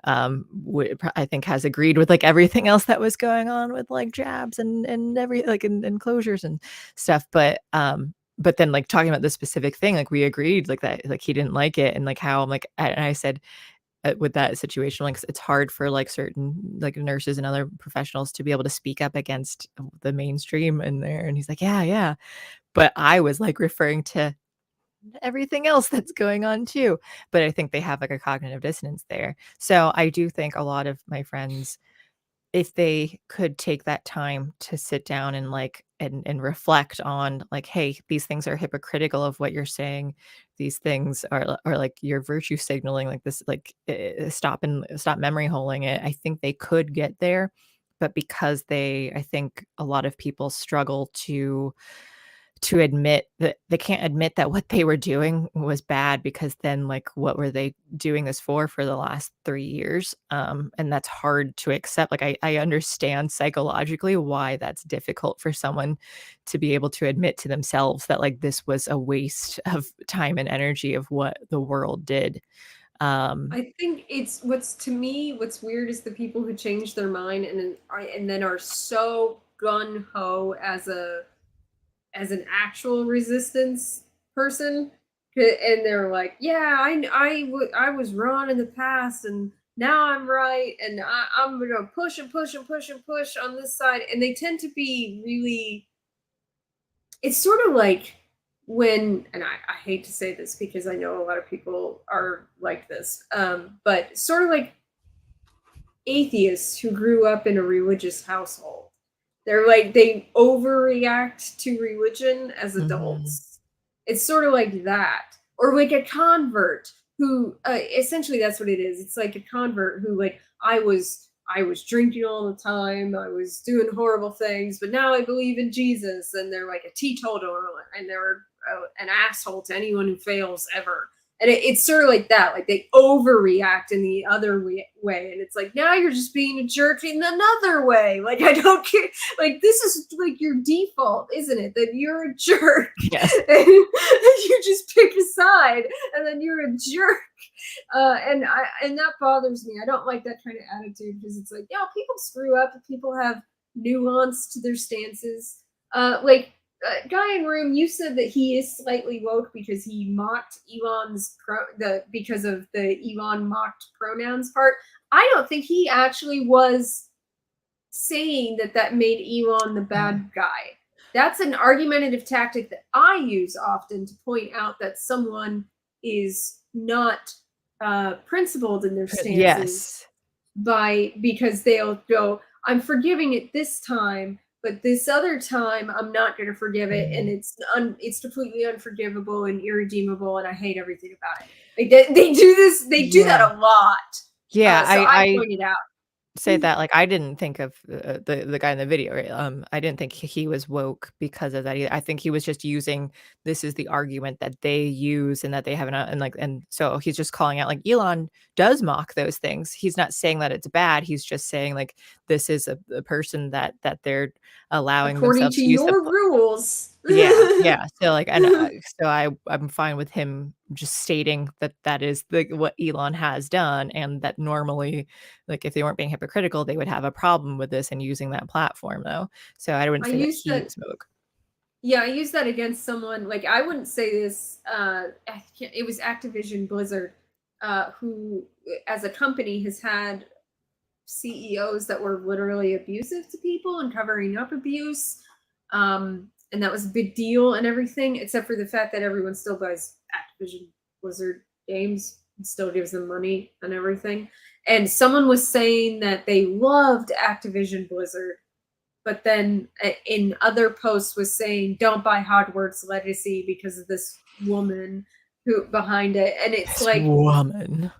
I think has agreed with like everything else that was going on with like jabs and every like and closures and stuff. But then like talking about this specific thing, like we agreed like that, like he didn't like it and like how I'm like, and I said, with that situation, like, it's hard for, like, certain, like, nurses and other professionals to be able to speak up against the mainstream in there, and he's like, "Yeah, yeah," but I was, like, referring to everything else that's going on too, but I think they have, like, a cognitive dissonance there. So, I do think a lot of my friends, if they could take that time to sit down and like and reflect on like, hey, these things are hypocritical of what you're saying, these things are like you're virtue signaling like this, like stop memory holing it. I think they could get there, but because I think a lot of people struggle to admit that they can't admit that what they were doing was bad because then like what were they doing this for the last 3 years? And that's hard to accept. Like I understand psychologically why that's difficult for someone to be able to admit to themselves that like this was a waste of time and energy of what the world did. Um I think it's what's to me what's weird is the people who change their mind and then are so gun ho as a as an actual resistance person, and they're like, "Yeah, I was wrong in the past, and now I'm right, and I'm gonna push and push and push and push on this side." And they tend to be really. It's sort of like when, and I hate to say this because I know a lot of people are like this, but sort of like atheists who grew up in a religious household. They're like they overreact to religion as Mhm. adults. It's sort of like that. Or like a convert who essentially that's what it is. It's like a convert who like I was drinking all the time, I was doing horrible things, but now I believe in Jesus, and they're like a teetotaler, and they're an asshole to anyone who fails ever. And it's sort of like that, like they overreact in the other way, and it's like now you're just being a jerk in another way. Like I don't care, like this is like your default, isn't it, that you're a jerk Yes. and you just pick a side and then you're a jerk. And that bothers me. I don't like that kind of attitude because it's like, yeah, people screw up, people have nuance to their stances. Like guy in room, you said that he is slightly woke because he mocked Elon's because of the Elon mocked pronouns part. I don't think he actually was saying that made Elon the bad guy. That's an argumentative tactic that I use often to point out that someone is not principled in their stances Yes. because they'll go, I'm forgiving it this time, but this other time I'm not going to forgive it, and Mhm. it's completely unforgivable and irredeemable, and I hate everything about it. Like they do this, they do that Yeah. a lot. Yeah, So I I pointed out. say that, like, I didn't think of, the guy in the video, right? I didn't think he was woke because of that either. I think he was just using this is the argument that they use and that they have and, like, and so he's just calling out, like, Elon does mock those things. He's not saying that it's bad, he's just saying, like, this is a person that they're allowing According themselves to to use the your rules. yeah, yeah. So, like, and, so I'm fine with him just stating that that is the what Elon has done, and that normally, like, if they weren't being hypocritical, they would have a problem with this and using that platform, though. So I wouldn't I say that used he that was woke. Yeah, I used that against someone. Like I wouldn't say this. It was Activision Blizzard, who, as a company, has had CEOs that were literally abusive to people and covering up abuse. And that was a big deal and everything, except for the fact that everyone still buys Activision Blizzard games and still gives them money and everything. And someone was saying that they loved Activision Blizzard, but then in other posts was saying don't buy Hogwarts Legacy because of this woman who behind it. This woman.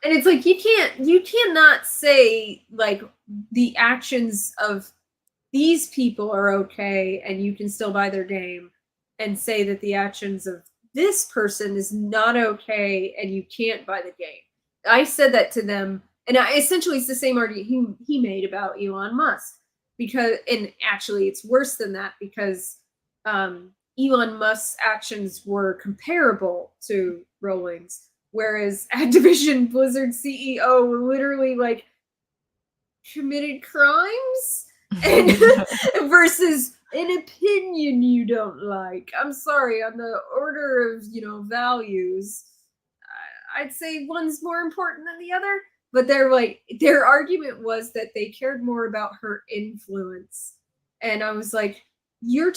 And it's like you cannot say like the actions of these people are okay and you can still buy their game, and say that the actions of this person is not okay and you can't buy the game. I said that to them, and essentially it's the same argument he made about Elon Musk, because, and actually it's worse than that, because Elon Musk's actions were comparable to Rowling's, whereas Activision Blizzard CEO literally like committed crimes and versus an opinion you don't like. I'm sorry, on the order of, values, I'd say one's more important than the other, but they're like their argument was that they cared more about her influence. And I was like, your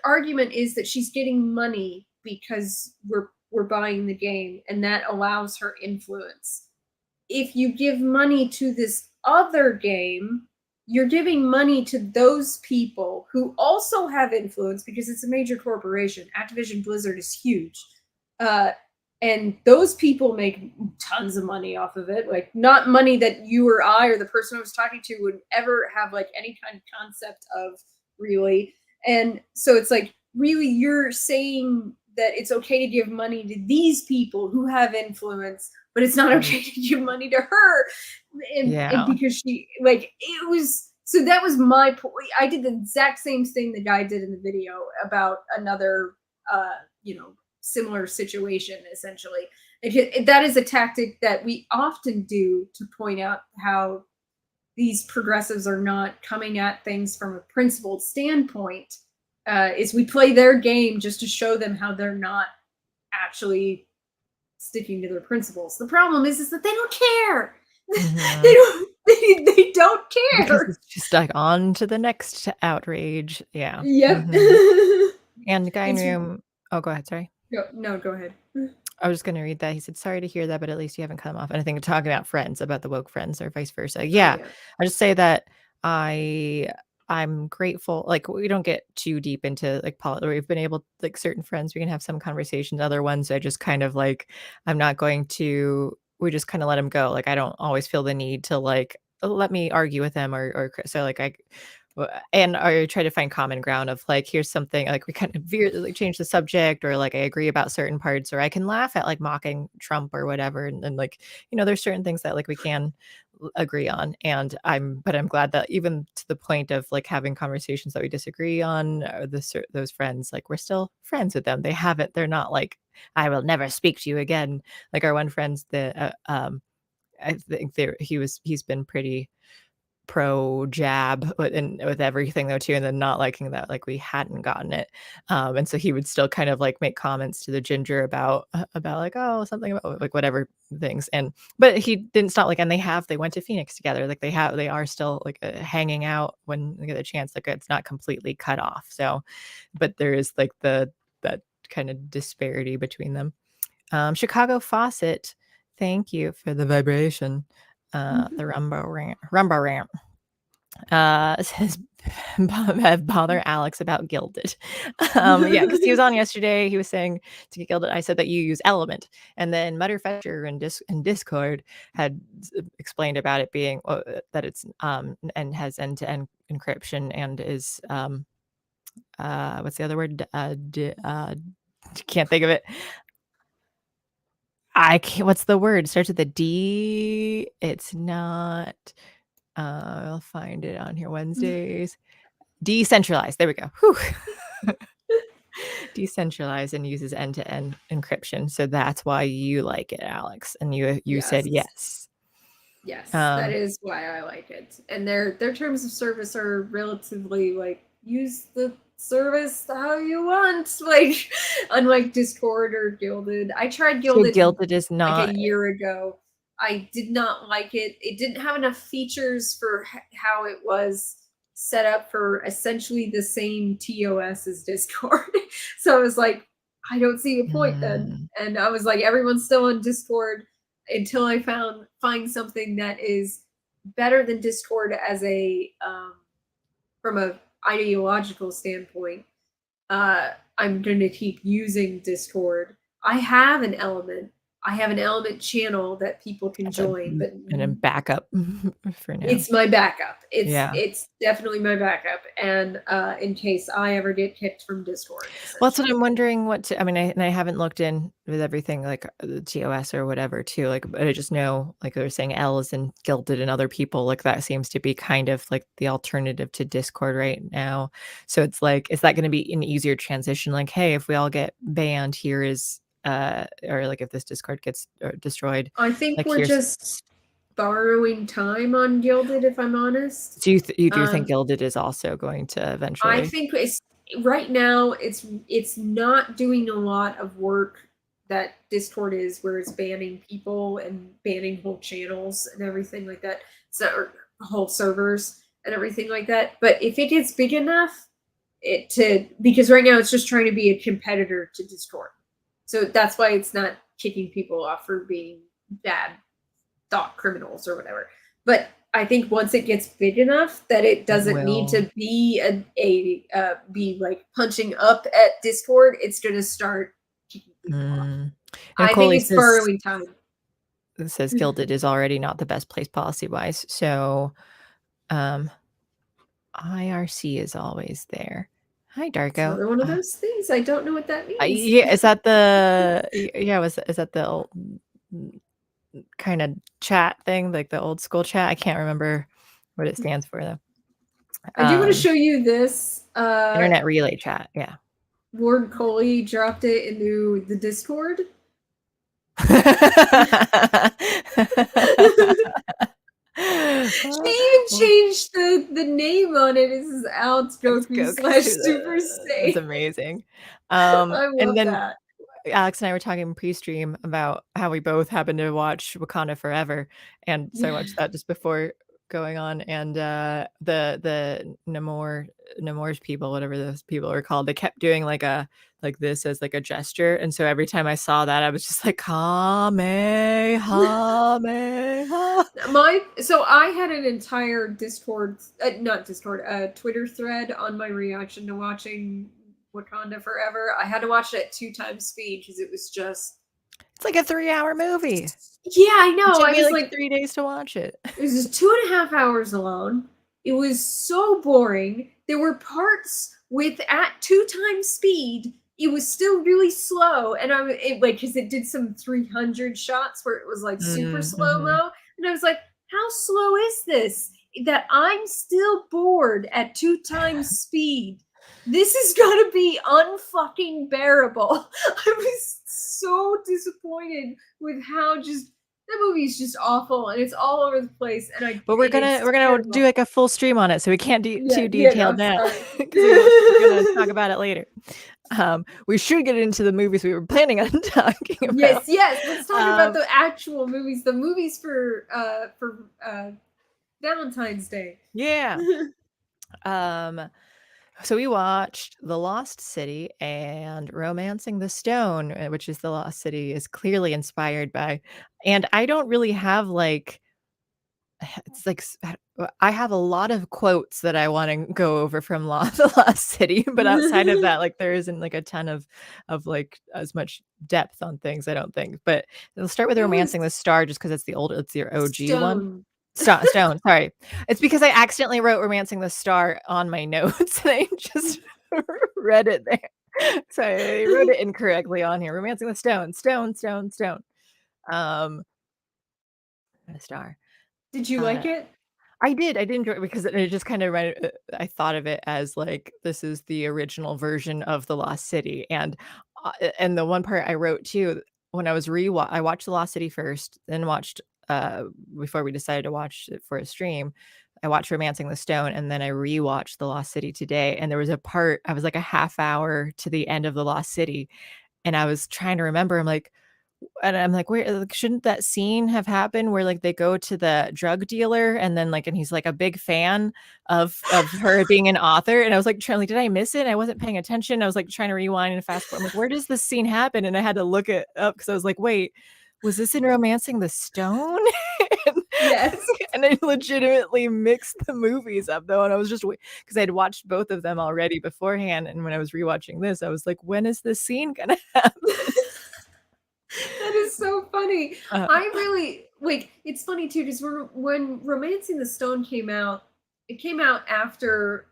argument is that she's getting money because we're buying the game and that allows her influence. If you give money to this other game, you're giving money to those people who also have influence because it's a major corporation. Activision Blizzard is huge. Uh, and those people make tons of money off of it. Like, not money that you or I or the person I was talking to would ever have like any kind of concept of, really. And so it's like, really, you're saying that it's okay to give money to these people who have influence, but it's not okay to give money to her. And Yeah. because she, like, it was, so that was my point. I did the exact same thing the guy did in the video about another, similar situation, essentially. That is a tactic that we often do to point out how these progressives are not coming at things from a principled standpoint. is we play their game just to show them how they're not actually sticking to their principles. The problem is that they don't care. Mhm. They don't Because care. it's just like on to the next outrage. Yeah. Yep. Mhm. And the guy in It's room oh, go ahead, sorry. no, go ahead. I was just gonna read that. He said, "Sorry to hear that, but at least you haven't come off anything talking about friends, about the woke friends or vice versa." Oh Yeah. yeah. I just say that I I'm grateful. Like we don't get too deep into like we've been able like certain friends, we can have some conversations. Other ones I just kind of like I'm not going to we just kind of let them go. Like I don't always feel the need to like let me argue with them so like and I try to find common ground of like, here's something like we kind of like change the subject or like I agree about certain parts or I can laugh at like mocking Trump or whatever. And like, there's certain things that like we can agree on. And but I'm glad that even to the point of like having conversations that we disagree on, those friends, like we're still friends with them. They're not like, I will never speak to you again. Like our one friend's I think he's been pretty pro jab with everything though too, and then not liking that like we hadn't gotten it. And so he would still kind of like make comments to the ginger about like, oh, something about like whatever things. And but he didn't stop like, and they went to Phoenix together. Like they are still like hanging out when they get a chance. Like it's not completely cut off. So, but there is like that kind of disparity between them. Chicago Faucet, thank you for the vibration. The Rumbo rant. Says bother Alex about Gilded. Yeah, because he was on yesterday. He was saying to get Gilded. I said that you use Element, and then Mutterfetcher in Discord had explained about it being that it's and has end-to-end encryption and is what's the other word? Can't think of it. I can't. What's the word? Starts with a D. It's not. I'll find it on here Wednesdays. Decentralized. There we go. Whew. Decentralized and uses end-to-end encryption. So that's why you like it, Alex. And you said Yes. yes. Yes, that is why I like it. And their terms of service are relatively like use the service how you want, like unlike Discord or Gilded. I tried So Gilded Gilded is like a not year ago. I did not like it. It didn't have enough features for how it was set up for essentially the same TOS as Discord. So I was like, I don't see a point then. And I was like, everyone's still on Discord until I find something that is better than Discord as a from a ideological standpoint. I'm going to keep using Discord. I have an element. I have an element channel that people can join, but and then backup for now. it's my backup. Yeah. It's definitely my backup, and in case I ever get kicked from Discord. Well, that's what I'm wondering I mean, I haven't looked in with everything like the TOS or whatever too, like, but I just know, like they were saying, L is in Gilded and other people, like that seems to be kind of like the alternative to Discord right now. So it's like, is that going to be an easier transition? Like, hey, if we all get banned, here is, or like if this Discord gets destroyed, I think like we're here's. just borrowing time on Gilded, if I'm honest. Do you do think Gilded is also going to eventually? I think it's right now it's not doing a lot of work that Discord is, where it's banning people and banning whole channels and everything like that. So or whole servers and everything like that. But if it gets big enough, because right now it's just trying to be a competitor to Discord. So that's why it's not kicking people off for being bad thought criminals or whatever. But I think once it gets big enough that it doesn't need to be be like punching up at Discord, it's going to start kicking people off. I think it's borrowing time. It says Gilded is already not the best place policy wise. So IRC is always there. Hi, Darko. Another one of those things. I don't know what that means. Yeah, is that the is that the old kind of chat thing, like the old school chat? I can't remember what it stands for though. I do want to show you this. Internet relay chat, yeah. Ward Coley dropped it into the Discord. She even changed the name name on it is Alex Goku slash Super It's Saiyan. amazing. I And love then that. Alex and I were talking pre-stream about how we both happened to watch Wakanda Forever, and so I watched that just before going on, and the Namor's people, whatever those people are called, they kept doing like this as like a gesture, and so every time I saw that, I was just like, Kamehameha. So I had an entire Discord, not Discord, Twitter thread on my reaction to watching Wakanda Forever. I had to watch it at 2 times speed because it was just. It's like a 3-hour movie. Yeah, I know. It took I me was like 3 days to watch it. It was just 2.5 hours alone. It was so boring. There were parts with at 2 times speed. It was still really slow, and because it did some 300 shots where it was like super slow mo, and I was like, how slow is this? That I'm still bored at 2 times speed. This is gonna be unfucking bearable. I was so disappointed with how just that movie is just awful, and it's all over the place. But we're gonna do like a full stream on it, so we can't do too detailed now because we're gonna talk about it later. We should get into the movies we were planning on talking about. Yes. Let's talk about the actual movies. The movies for Valentine's Day. Yeah. So we watched The Lost City and Romancing the Stone, which is The Lost City is clearly inspired by. And I don't really have like it's like I have a lot of quotes that I want to go over from The Lost City, but outside of that, like there isn't like a ton of like as much depth on things, I don't think. But we'll start with Romancing the Star just because it's your OG one. Stone, sorry. It's because I accidentally wrote Romancing the Star on my notes and I just read it there. So I wrote it incorrectly on here. Romancing the Stone. A star. Did you like it? I did enjoy it because it just kind of I thought of it as like this is the original version of The Lost City, and the one part I wrote too when I was I watched The Lost City first, then watched before we decided to watch it for a stream, I watched Romancing the Stone, and then I rewatched The Lost City today, and there was a part I was like a half hour to the end of The Lost City, and I was trying to remember. I'm like, where like, shouldn't that scene have happened where like they go to the drug dealer and then like and he's like a big fan of her being an author, and I was like trying like, did I miss it? I wasn't paying attention. I was like trying to rewind and fast forward. I'm like, where does this scene happen? And I had to look it up because I was like, wait, was this in Romancing the Stone? Yes. And I legitimately mixed the movies up though, and I was just because I'd watched both of them already beforehand, and when I was rewatching this, I was like, when is this scene gonna happen? That is so funny. I really like. It's funny too because when *Romancing the Stone* came out, it came out after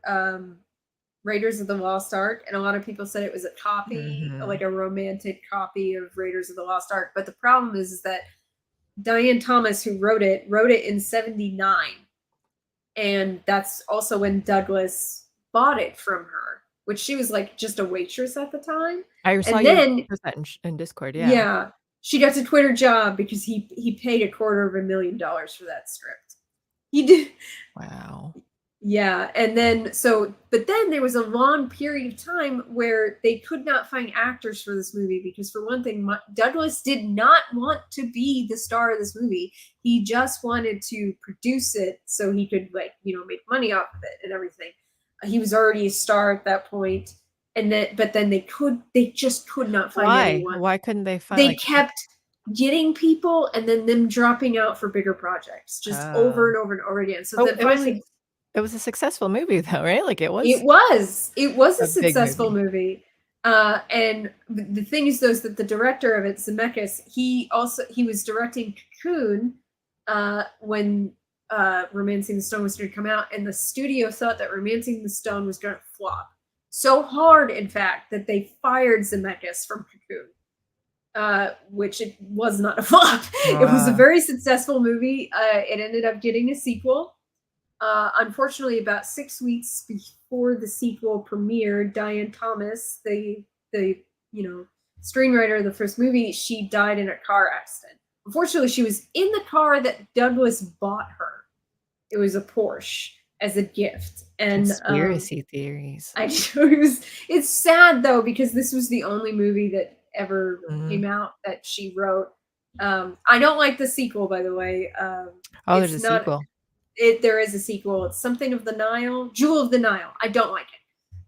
*Raiders of the Lost Ark*, and a lot of people said it was a copy, like a romantic copy of *Raiders of the Lost Ark*. But the problem is that Diane Thomas, who wrote it in '79, and that's also when Douglas bought it from her, which she was like just a waitress at the time. I saw you post that in Discord. Yeah, she got to quit her job because he paid $250,000 for that script. He did. Wow. Yeah, and then but then there was a long period of time where they could not find actors for this movie because, for one thing, Douglas did not want to be the star of this movie. He just wanted to produce it so he could make money off of it and everything. He was already a star at that point. But then they just could not find anyone. Why couldn't they find? They kept getting people and then them dropping out for bigger projects, just over and over and over again. So then finally, it was a successful movie, though, right? Like it was. It was a successful movie. And the thing is, though, is that the director of it, Zemeckis, he was directing Cocoon when *Romancing the Stone* was going to come out, and the studio thought that *Romancing the Stone* was going to flop. So hard, in fact, that they fired Zemeckis from Cocoon, which it was not a flop. It was a very successful movie. It ended up getting a sequel. Unfortunately, about 6 weeks before the sequel premiered, Diane Thomas, the screenwriter of the first movie, she died in a car accident. Unfortunately, she was in the car that Douglas bought her. It was a Porsche. as a gift. And Conspiracy theories. it's sad though, because this was the only movie that ever came Mhm. out that she wrote. I don't like the sequel, by the way. Oh, there's It's a not sequel. there is a sequel. It's something of the Nile, Jewel of the Nile. I don't like it.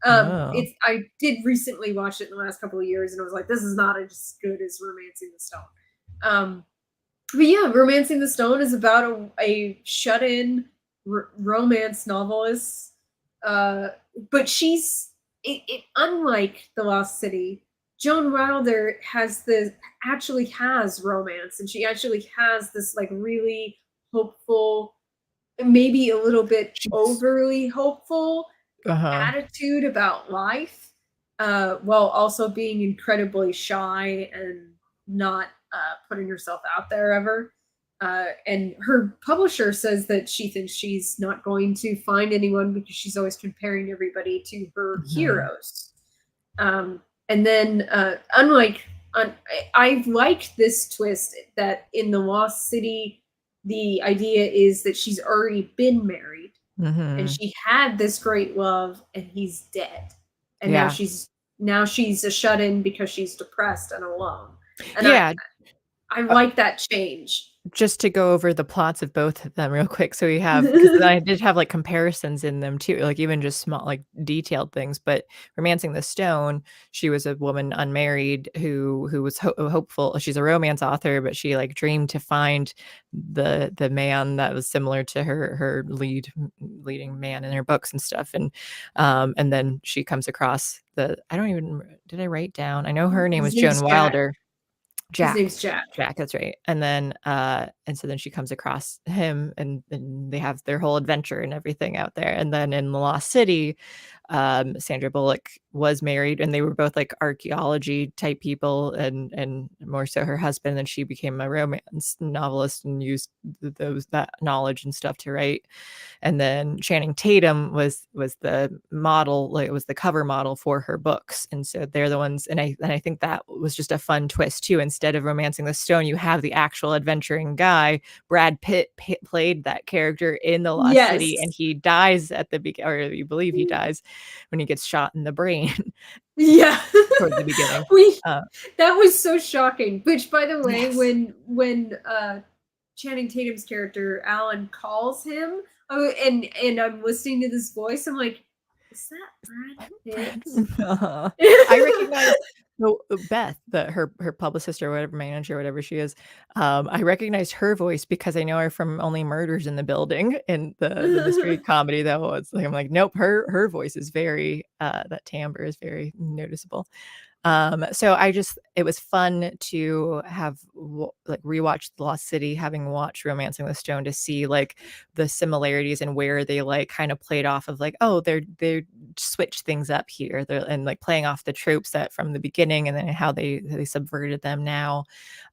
Oh. I did recently watch it in the last couple of years, and I was like, this is not as good as Romancing the Stone. But yeah, Romancing the Stone is about a shut-in romance novelist. But she's unlike The Lost City. Joan Wilder actually has romance, and she actually has this like really hopeful, maybe a little bit She's overly hopeful uh-huh. attitude about life, while also being incredibly shy and not putting herself out there ever. And her publisher says that she thinks she's not going to find anyone because she's always comparing everybody to her Mhm. heroes. And then, I like this twist that in The Lost City, the idea is that she's already been married and Mhm. she had this great love and he's dead. And Yeah. now she's a shut-in because she's depressed and alone. And Yeah, I uh, like that change. just to go over the plots of both of them real quick, so we have because I did have, like, comparisons in them too, like, even just small, like, detailed things, but Romancing the Stone, she was a woman unmarried who was hopeful. She's a romance author, but she, like, dreamed to find the man that was similar to her leading man in her books and stuff, and then she comes across the I don't even did I write down? I know her name was His Joan name's Jack. Wilder. His Jack. name's Jack. Jack, that's right. And so then she comes across him and they have their whole adventure and everything out there. And then in The Lost City, Sandra Bullock was married and they were both like archaeology type people and more so her husband. And she became a romance novelist and used that knowledge and stuff to write. And then Channing Tatum was the model, like, it was the cover model for her books, and so they're the ones and I think that was just a fun twist too. Instead of Romancing the Stone, you have the actual adventuring guy. Brad Pitt played that character in The Lost City, and Yes. he dies at the beginning, or you believe he dies when he gets shot in the brain Yeah. toward the beginning. we Uh, That was so shocking. Which, by the way, yes. when Channing Tatum's character Alan calls him, and I'm listening to this voice, I'm like, is that Brad Pitt? Uh-huh. I recognize so, Beth, her publicist or whatever, manager, whatever she is, I recognized her voice because I know her from Only Murders in the Building and the mystery comedy that was like, I'm like, nope, her voice is very, that timbre is very noticeable. So it was fun to have like rewatch The Lost City, having watched Romancing the Stone to see like the similarities and where they like kind of played off of like, oh, they're switched things up here. They're and like playing off the tropes that from the beginning and then how they subverted them now.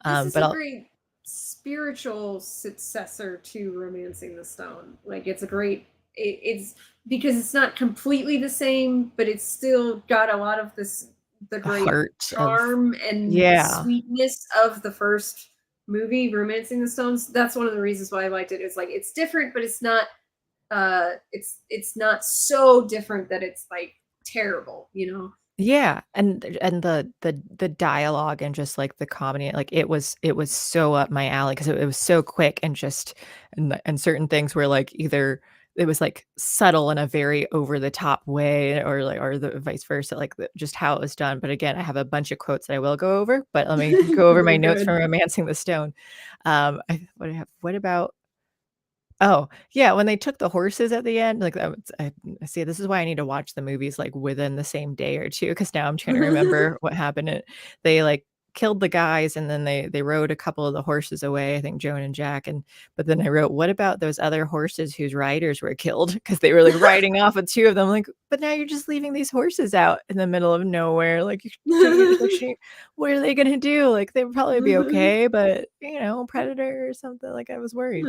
This is But a I'll great spiritual successor to Romancing the Stone. Like it's a great it's because it's not completely the same, but it's still got a lot of the great heart of charm and yeah. sweetness of the first movie, Romancing the Stones. That's one of the reasons why I liked it. It's like it's different, but it's not it's not so different that it's like terrible, you know? Yeah, and the dialogue and just, like, the comedy, like, it was so up my alley 'cause it was so quick and just and certain things were, like, either it was, like, subtle in a very over the top way or, like or the vice versa, like, just how it was done, but again, I have a bunch of quotes that I will go over, but let me go over my You're notes good. from Romancing the Stone. What do I have? What about oh, yeah, when they took the horses at the end, like, that was I see, this is why I need to watch the movies, like, within the same day or 2, because now I'm trying to remember what happened. They, like, killed the guys, and then they rode a couple of the horses away, I think Joan and Jack, but then I wrote, "What about those other horses whose riders were killed?" Because they were, like, riding off with 2 of them, like, "But now you're just leaving these horses out in the middle of nowhere, like, you don't you like, she what are they gonna do? Like, they would probably be okay, but, predator or something." Like, I was worried.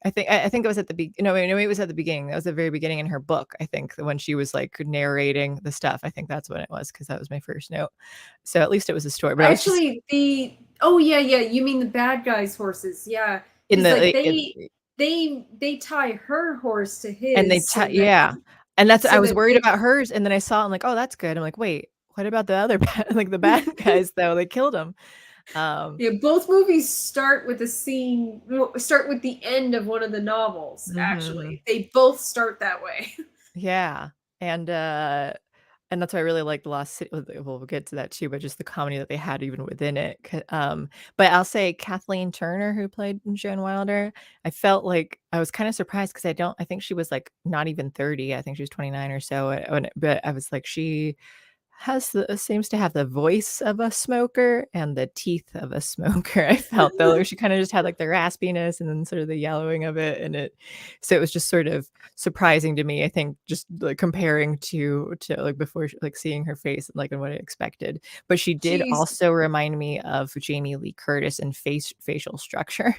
I think it was at the no, wait, no, it was at the beginning. That was the very beginning in her book, I think, when she was, like, narrating the stuff. I think that's when it was because that was my first note. So, at least it was a story, but I was just Actually, the oh, yeah, yeah, you mean the bad guys' horses, yeah, in because the like, like, it they they tie her horse to And his yeah. And that's I so was that worried they about hers, and then I saw it, I'm like, "Oh, that's good." I'm like, "Wait, what about the other bad like, the bad guys, though? They killed him." Um yeah, both movies start with a scene start with the end of one of the novels, Mhm. actually. They both start that way. Yeah, and that's why I really like The Lost City we'll get to that too, but just the comedy that they had even within it, but I'll say Kathleen Turner, who played Joan Wilder, I felt like I was kinda surprised because I think she was, like, not even 30, I think she was 29 or so, but I was like, she seems to have the voice of a smoker and the teeth of a smoker, I felt, though, like, she kinda just had, like, the raspiness and then sort of the yellowing of it, so it was just sort of surprising to me, I think, just, like, comparing like, before like, seeing her face, like, and what I expected, but she did She's also remind me of Jamie Lee Curtis in facial structure.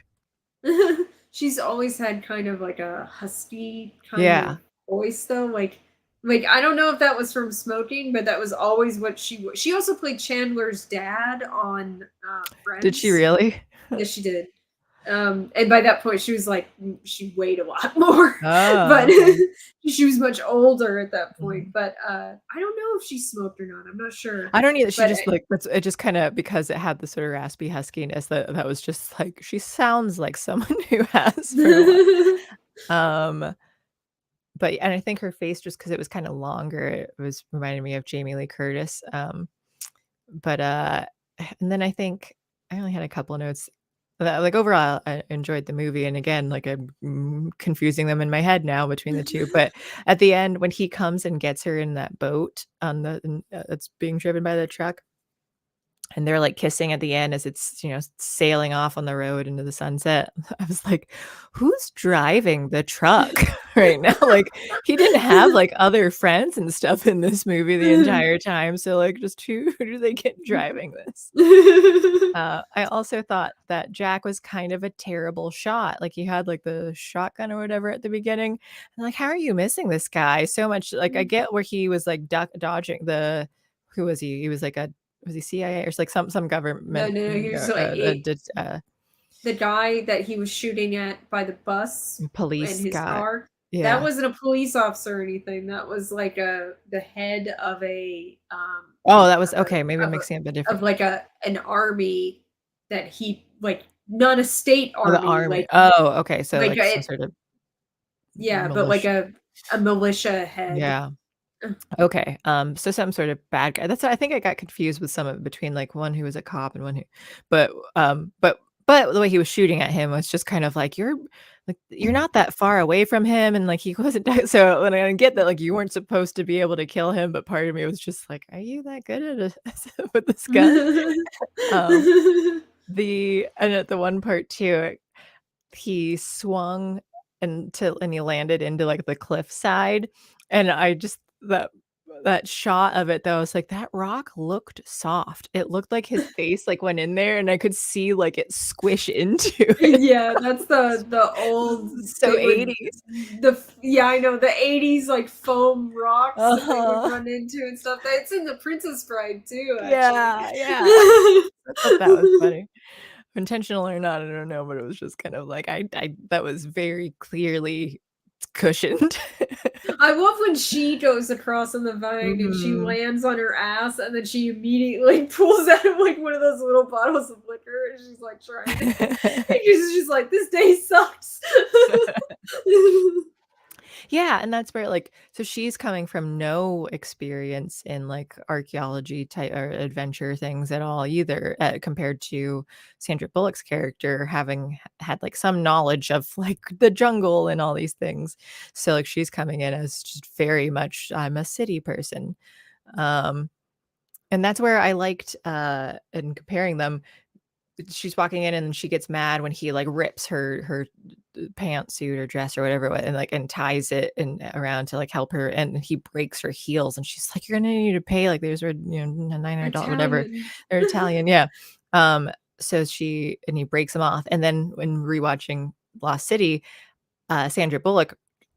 she's always had kind of like a husky kind Yeah. of voice though, like I don't know if that was from smoking, but that was always what she also played Chandler's dad on, Did she Friends. really? Yes, she did. And by that point, she was like, she weighed a lot more, Oh, but okay. she was much older at that point. Mhm. But I don't know if she smoked or not. I'm not sure. I don't either, she But just, like it just kinda because it had the sort of raspy huskiness that was just like, she sounds like someone who has for a while. Um, but and I think her face just because it was kinda longer, it was reminding me of Jamie Lee Curtis, but, and then I think I only had a couple of notes. Like, overall, I enjoyed the movie, and again, like, I'm, confusing them in my head now between the 2, but at the end, when he comes and gets her in that boat on that's being driven by the truck, and they're, like, kissing at the end as it's, sailing off on the road into the sunset. I was like, "Who's driving the truck right now?" Like, he didn't have, like, other friends and stuff in this movie the entire time, so, like, just who do they get driving this? I also thought that Jack was kind of a terrible shot, like, he had, like, the shotgun or whatever at the beginning, and, like, how are you missing this guy so much? Like, I get where he was, like, dodging the who was he? He was, like, a was he CIA or like some No, government, no, no. He was like the guy that he was shooting at by the bus in police his guy? car. That Yeah. wasn't a police officer or anything. That was like the head of a Oh, that was of okay, maybe I'm a mixing up a different of like an army that he like not a state oh, the army, army. Oh, okay, so, like like, some a sort of yeah, but like militia. a militia head. Yeah. Okay, so some sort of bad guy. That's I think I got confused with some of between, like, one who was a cop and one who but, but the way he was shooting at him was just kind of like, you're not that far away from him, and, like, he wasn't so and I get that, like, you weren't supposed to be able to kill him, but part of me was just like, "Are you that good at a with this gun?" Um, and at the one part too, he swung and he landed into, like, the cliffside, and I just that shot of it, though, I was like, "That rock looked soft." It looked like his face, like, went in there, and I could see, like, it squish into it. Yeah, that's the old So they would 80s. yeah, I know, the 80s, like, foam rocks that they would Uh-huh. run into and stuff. That's in The Princess Bride too, actually. Yeah, yeah. I thought that was funny. Intentional or not, I don't know, but it was just kind of like I that was very clearly cushioned. I love when she goes across on the vine and she Mhm. lands on her ass, and then she immediately pulls out of, like, one of those little bottles of liquor, and she's, like, trying to and she's like, "This day sucks." Yeah, and that's where, like so she's coming from no experience in, like, archaeology type or adventure things at all either, compared to Sandra Bullock's character having had, like, some knowledge of, like, the jungle and all these things. So, like, she's coming in as just very much, "I'm a city person." Um, and that's where I liked, in comparing them, she's walking in and she gets mad when he, like, rips her pantsuit or dress or whatever and, like, and ties it around to, like, help her, and he breaks her heels, and she's like, "You're gonna need to pay, like, there's $900 whatever." Italian. They're Italian, yeah. Um, so he breaks them off, and then when rewatching Lost City, Sandra Bullock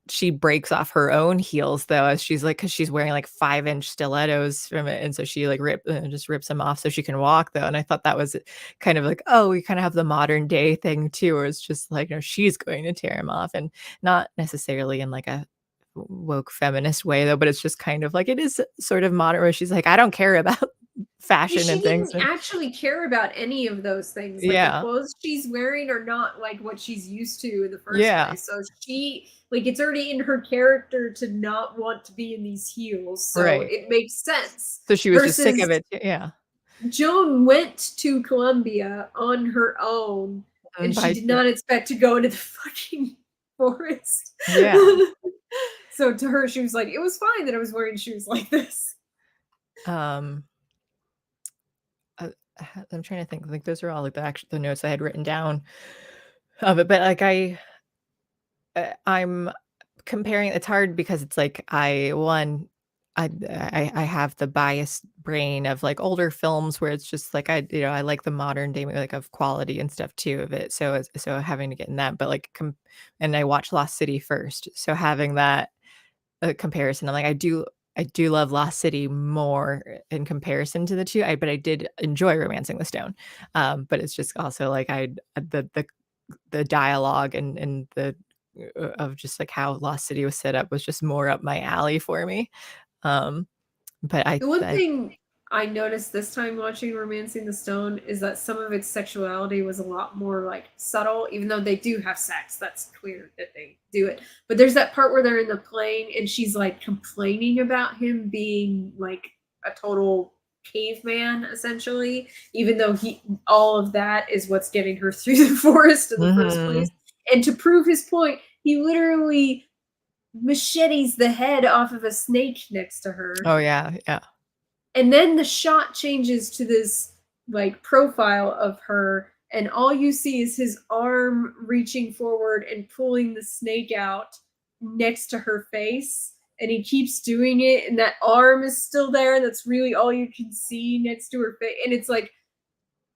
she breaks off her own heels though, as she's like, because she's wearing like 5-inch stilettos from it, and so she like just rips them off so she can walk though. And I thought that was kind of like, oh, we kind of have the modern day thing too, where it's just like, she's going to tear him off, and not necessarily in like a woke feminist way though, but it's just kind of like, it is sort of modern, where she's like, I don't care about fashion She and things. didn't actually care about any of those things. Like the Yeah, clothes she's wearing are not like what she's used to in the first yeah, place. So she like it's already in her character to not want to be in these heels. So right. it makes sense. So she was just sick Versus of it. Yeah. Joan went to Columbia on her own and And she did not expect to go into the fucking forest. yeah. So to her, she was like, it was fine that I was wearing shoes like this. Um, I'm trying to think. Like those are all like the notes I had written down of it, but like I'm comparing. It's hard because it's like I have the biased brain of like older films where it's just like I like the modern day like of quality and stuff too of it. So having to get in that, but like and I watched Lost City first, so having that comparison, I'm like I do love Lost City more in comparison to the two. But I did enjoy Romancing the Stone, but it's just also like the dialogue and the of just like how Lost City was set up was just more up my alley for me. Um, but The one thing I noticed this time watching Romancing the Stone is that some of its sexuality was a lot more like subtle, even though they do have sex. That's clear that they do it. But there's that part where they're in the plane and she's like complaining about him being like a total caveman, essentially, even though all of that is what's getting her through the forest in the first place. And to prove his point, he literally machetes the head off of a snake next to her. Oh yeah, yeah. And then the shot changes to this like profile of her, and all you see is his arm reaching forward and pulling the snake out next to her face. And he keeps doing it, and that arm is still there, and that's really all you can see next to her face. And it's like,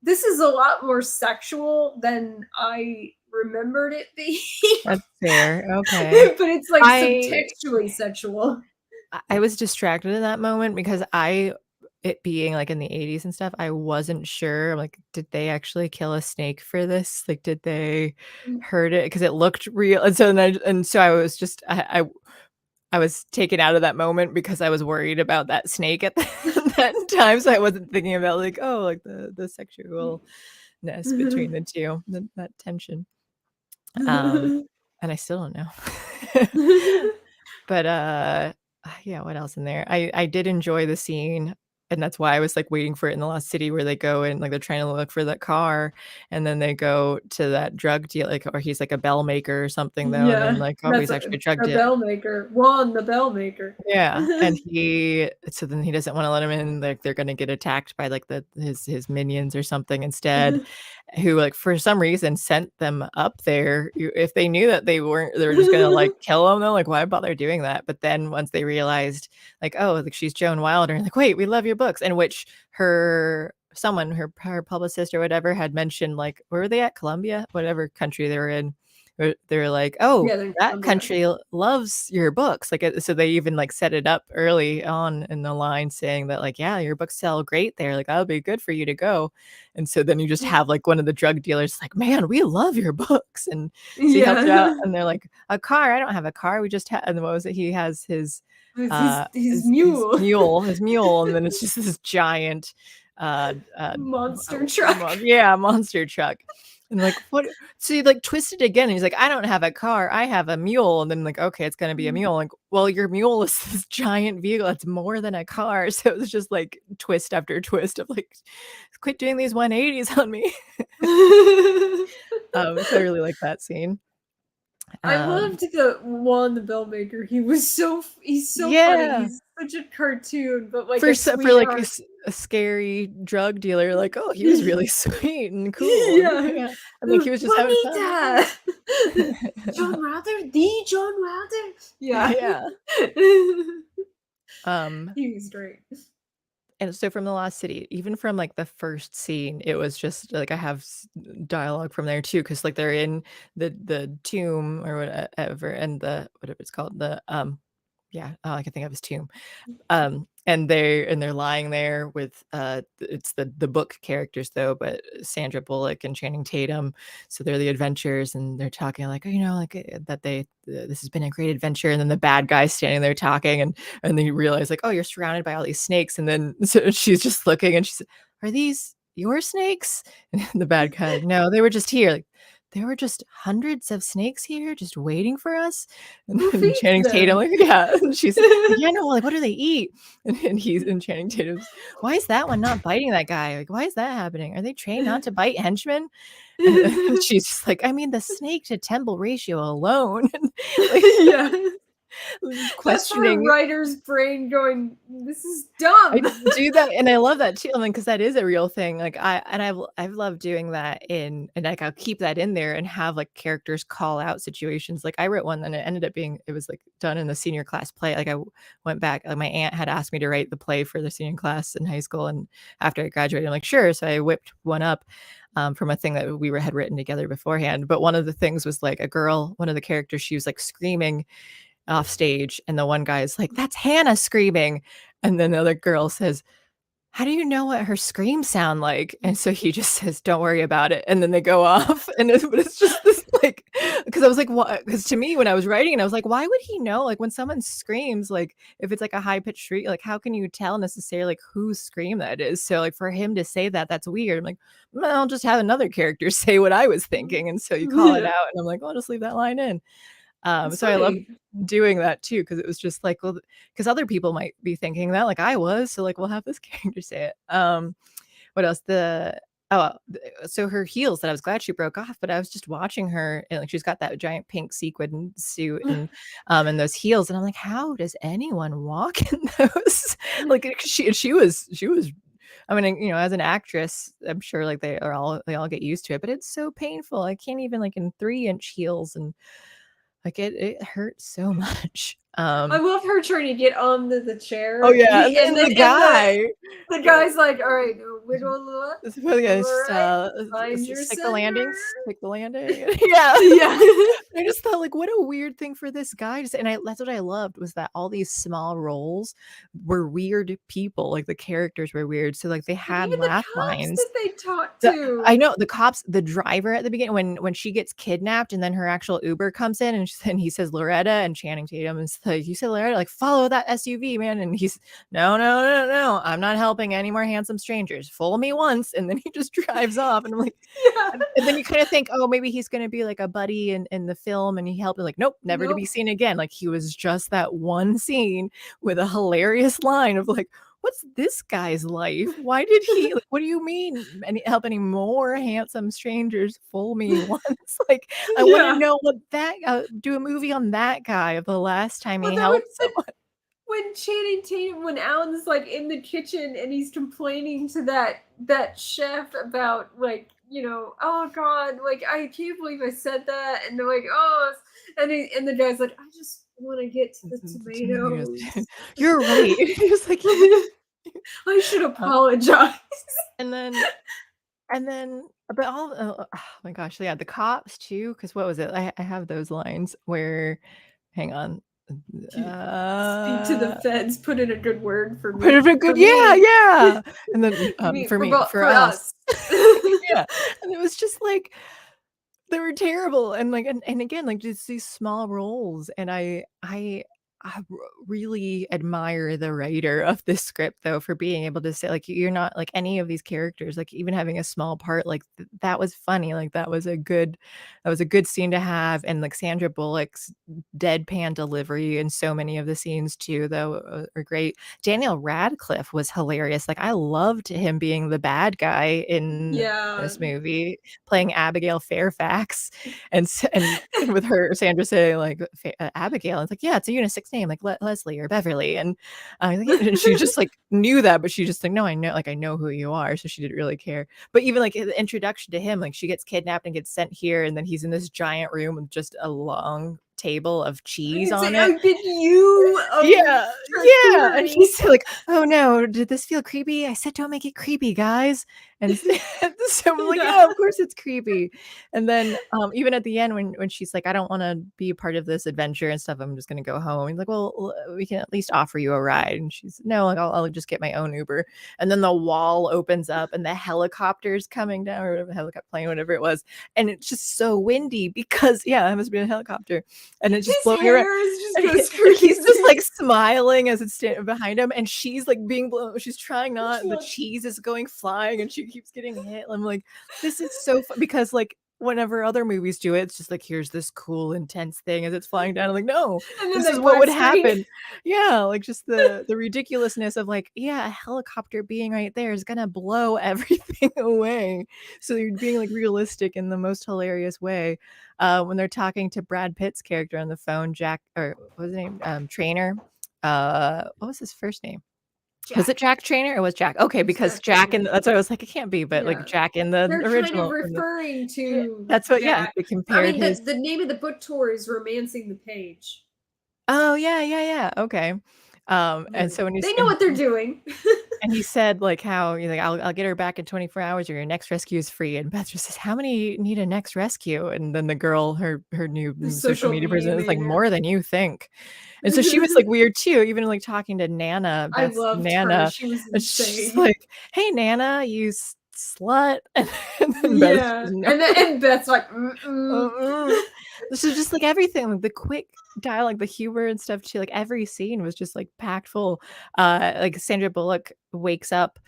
this is a lot more sexual than I remembered it being. That's fair. Okay. But it's like subtextually sexual. I was distracted in that moment because it being like in the 80s and stuff, I wasn't sure. I'm like, did they actually kill a snake for this? Like, did they hurt it? Because it looked real. And so I was just I was taken out of that moment because I was worried about that snake at that time. So I wasn't thinking about like, oh, like the sexualness between the two, that tension. And I still don't know. But yeah, what else in there? I did enjoy the scene, and that's why I was like waiting for it in the Lost City, where they go and like they're trying to look for that car, and then they go to that drug deal, like, or he's like a bell maker or something though, and then like, oh, he's actually a drug dealer. Bell maker. Juan the bell maker. Yeah, and so then he doesn't want to let him in. Like they're gonna get attacked by like his minions or something instead, who like for some reason sent them up there. If they knew that they were just gonna like kill him, though, like why bother doing that? But then once they realized, like, oh, like she's Joan Wilder, and like, wait, we love your books, and which her publicist or whatever had mentioned, like, where were they at? Colombia, whatever country they were in. They're like, oh, that country loves your books. Like, so they even like set it up early on in the line saying that like, yeah, your books sell great there. Like, that'll be good for you to go. And so then you just have like one of the drug dealers like, man, we love your books. And so he helps you out. And they're like, a car? I don't have a car. We just have, and what was it? He has his mule. His mule. And then it's just this giant monster truck. Yeah, monster truck. And like, what? So he like twisted again. And he's like, I don't have a car. I have a mule. And then like, okay, it's going to be a mule. Like, well, your mule is this giant vehicle. It's more than a car. So it was just like twist after twist of like, quit doing these 180s on me. So I really like that scene. I loved the Juan the bell maker. He's so yeah. funny. He's such a cartoon, but like for like a scary drug dealer, like, oh, he was really sweet and cool. Yeah. And like he was just having fun. John Wilder, the John Wilder. Yeah. He was great. And so from The Lost City, even from, like, the first scene, it was just, like, I have dialogue from there too, because like, they're in the tomb or whatever, and whatever it's called, yeah, all I can think of is tomb. And they're lying there with, it's the book characters though, but Sandra Bullock and Channing Tatum, so they're the adventurers, and they're talking like, "Oh, like, that this has been a great adventure," and then the bad guy's standing there talking, and then you realize like, "Oh, you're surrounded by all these snakes," and then so she's just looking, and she's, "Are these your snakes?" And the bad guy, like, "No, they were just here." Like, "There were just hundreds of snakes here just waiting for us?" And Who then feeds Channing Tatum, them? like, "Yeah," and she's like, "Yeah, no, like, what do they eat?" And Channing Tatum's, "Why is that one not biting that guy? Like, why is that happening? Are they trained not to bite henchmen?" And she's just like, "I mean, the snake to temple ratio alone," and, like, Yeah. That's my questioning. writer's brain going, "This is I dumb." do that, and I love that too, I mean, because that is a real thing, like, I've loved doing that and, like, I'll keep that in there and have, like, characters call out situations, like, I wrote one and it ended up being it was, like, done in the senior class play, like, went back my aunt had asked me to write the play for the senior class in high school, and after I graduated, I'm like, "Sure," so I whipped one up, from a thing that had written together beforehand, but one of the things was, like, a girl one of the characters, she was, like, screaming off stage, and the one guy is like, "That's Hannah screaming," and then the other girl says, "How do you know what her screams sound like?" And so he just says, "Don't worry about it," and then they go off, and it's just this, like, because I was like, "What?" Because to me, when I was writing it, I was like, "Why would he know?" Like, when someone screams, like, if it's, like, a high pitched shriek, like, how can you tell necessarily, like, whose scream that is? So, like, for him to say that, that's weird. I'm like, "Well, I'll just have another character say what I was thinking," and so you call it Yeah. out, and I'm like, "Well, I'll just leave that line in." That's So I love funny. doing that too, because it was just like, well, because other people might be thinking that like I was, so, like, we'll have this character say it. What else? So her heels that I was glad she broke off, but I was just watching her and, like, she's got that giant pink sequin suit and those heels, and I'm like, "How does anyone walk in those?" Like, 'cause she was I mean, as an actress, I'm sure, like, they all get used to it, but it's so painful. I can't even, like, in 3-inch heels and like, it hurts so much. I love her trying to get onto the Oh, chair, yeah, and then the guy, the guy's like, "All right, wiggle to the left, it's really wiggle gonna to the right, find your stick the center." landings, stick the landing. Yeah. Yeah. I just thought, like, what a weird thing for this guy to say, and that's what I loved was that all these small roles were weird people, like, the characters were weird, so, like, they And had even the laugh cops lines. that they talk The I to. know the cops the driver at the beginning when she gets kidnapped and then her actual Uber comes in and he says, "Loretta," and Channing Tatum is like, "You said Loretta?" Like, "Follow that SUV, man," and he's, "No, no, no, no, I'm not helping any more handsome strangers. Fool me once," and then he just drives off, and I'm like Yeah. and then you kinda think, "Oh, maybe he's gonna be like a buddy in the film and he helped," like, nope, never to be Nope. seen again, like, he was just that one scene with a hilarious line of like, "What's this guy's life? Why did he like, what do you mean help any more handsome strangers fool me once?" Like, I wanna Yeah. know what that do a movie on that guy of the last time Well, he that would helped someone. when Channing Tatum when Alan's, like, in the kitchen and he's complaining to that chef about, like, "Oh god, like, I can't believe I said that," and they're like, "Oh," and the guy's like, "I just wanna get to the The tomatoes. tomatoes." You're right. It was like, I should uh, apologize. and then And then but oh my gosh, yeah, the cops too. Because what was it? I have those lines where hang on, Speak to the uh, feds, put in a good word for me perfect for good yeah, me. yeah, and then, Me for me for for us. us. Yeah, and it was just like they were terrible, and, like and again, like, just these small roles, and really admire the writer of this script, though, for being able to say, like, you're not like any of these characters, like, even having a small part, like, that was funny, like, that was a good scene to have, and, like, Sandra Bullock's deadpan delivery in so many of the scenes too, though, are great. Daniel Radcliffe was hilarious, like, I loved him being the bad guy in Yeah. this movie, playing Abigail Fairfax, and with her Sandra saying, like, Abigail, and it's like, "Yeah, it's a unisex name, like Leslie or Beverly," and I think and she just, like, knew that, but she just like, "No, I know who you are," so she didn't really care. But even, like, the introduction to him, like, she gets kidnapped and gets sent here, and then he's in this giant room with just a long table of cheese It's on a it. big U of Yeah, yeah, and charcuterie. he's like, "Oh, no, did this feel creepy? I said don't make it creepy, guys." And so I'm like, Yeah. "Yeah, of course it's creepy." And then, even at the end when she's like, "I don't wanna be a part of this adventure and stuff, I'm just gonna go home." He's like, "Well, we can at least offer you a ride." And she's, "No, like, I'll just get my own Uber." And then the wall opens up and the helicopter's coming down or whatever, helicopter plane, whatever it was, and it's just so windy because yeah, it must be a helicopter, and it's just His blowing around. hair is just And goes he's just, crazy. like, smiling as it's standing behind him, and she's, like, being blown she's trying not, and the cheese is going flying, and she keeps getting hit, I'm like, "This is so fu" because, like, whenever other movies do it, it's just like, "Here's this cool, intense thing as it's flying down." I'm like, "No, And then this is that what black would screen. happen." Yeah, like, just the ridiculousness of, like, yeah, a helicopter being right there is gonna blow everything away. So you're being, like, realistic in the most hilarious way. When they're talking to Brad Pitt's character on the phone, Jack or what was his name? Trainer. What was his first name? Was it Jack. Jack Trainer or was Jack? Okay, It's because Jack Jack Trainer. in that's what I was like, it can't be, but like Yeah. Jack in the They're kind of original in the referring yeah, to that's what yeah, Jack. they I compared mean, his the name of the book tour is Romancing the Page. oh, yeah, yeah, yeah, okay. And so when They know what they're doing. and he said, like, how he's like, I'll get her back in 24 hours or your next rescue is free." And Beth just says, "How many need a next rescue?" And then the girl, her new The social social media media person is like, mania. "More than you think." And so she was, like, weird too, even, like, talking to Nana, I Beth's loved her. Nana, She was and she's insane. like, "Hey, Nana, you slut." And then Beth Yeah. says, "No." And Beth's like, mm-mm. This is just, like, everything, like, the quick dialogue, the humor and stuff too, like, every scene was just, like, packed full. Like, Sandra Bullock wakes up,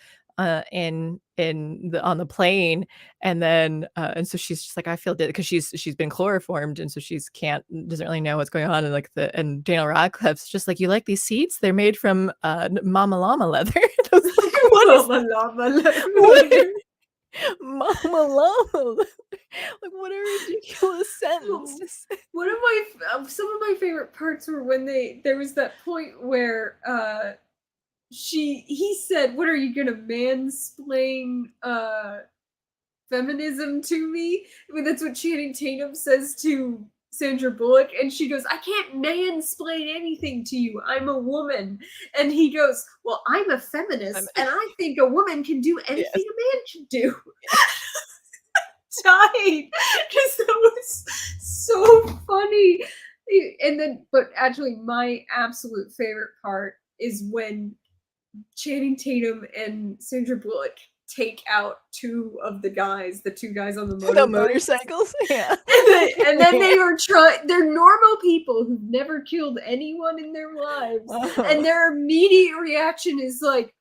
in the on the plane, and then, and so she's just like, "I feel because she's been chloroformed, and so she's can't doesn't really know what's going on, and, like, and Daniel Radcliffe's just like, "You like these seats? They're made from, Mama Llama leather." And I was like, "What is Mama llama what?" leather. Mama Llama. Like, what a ridiculous sentence Oh, to say. one of my some of my favorite parts were when there was that point where he said, "What are you gonna mansplain feminism to me?" I mean, that's what Channing Tatum says to Sandra Bullock, and she goes, "I can't mansplain anything to you. I'm a woman." And he goes, "Well, I'm a feminist, I'm and I think a woman can do anything yes, a man can do." yes. Died because that was so funny. And then, but actually, my absolute favorite part is when Channing Tatum and Sandra Bullock take out the two guys on the The motorbikes. motorcycles? Yeah. And then Yeah. they are they're normal people who've never killed anyone in their lives. And Oh. their immediate reaction is like,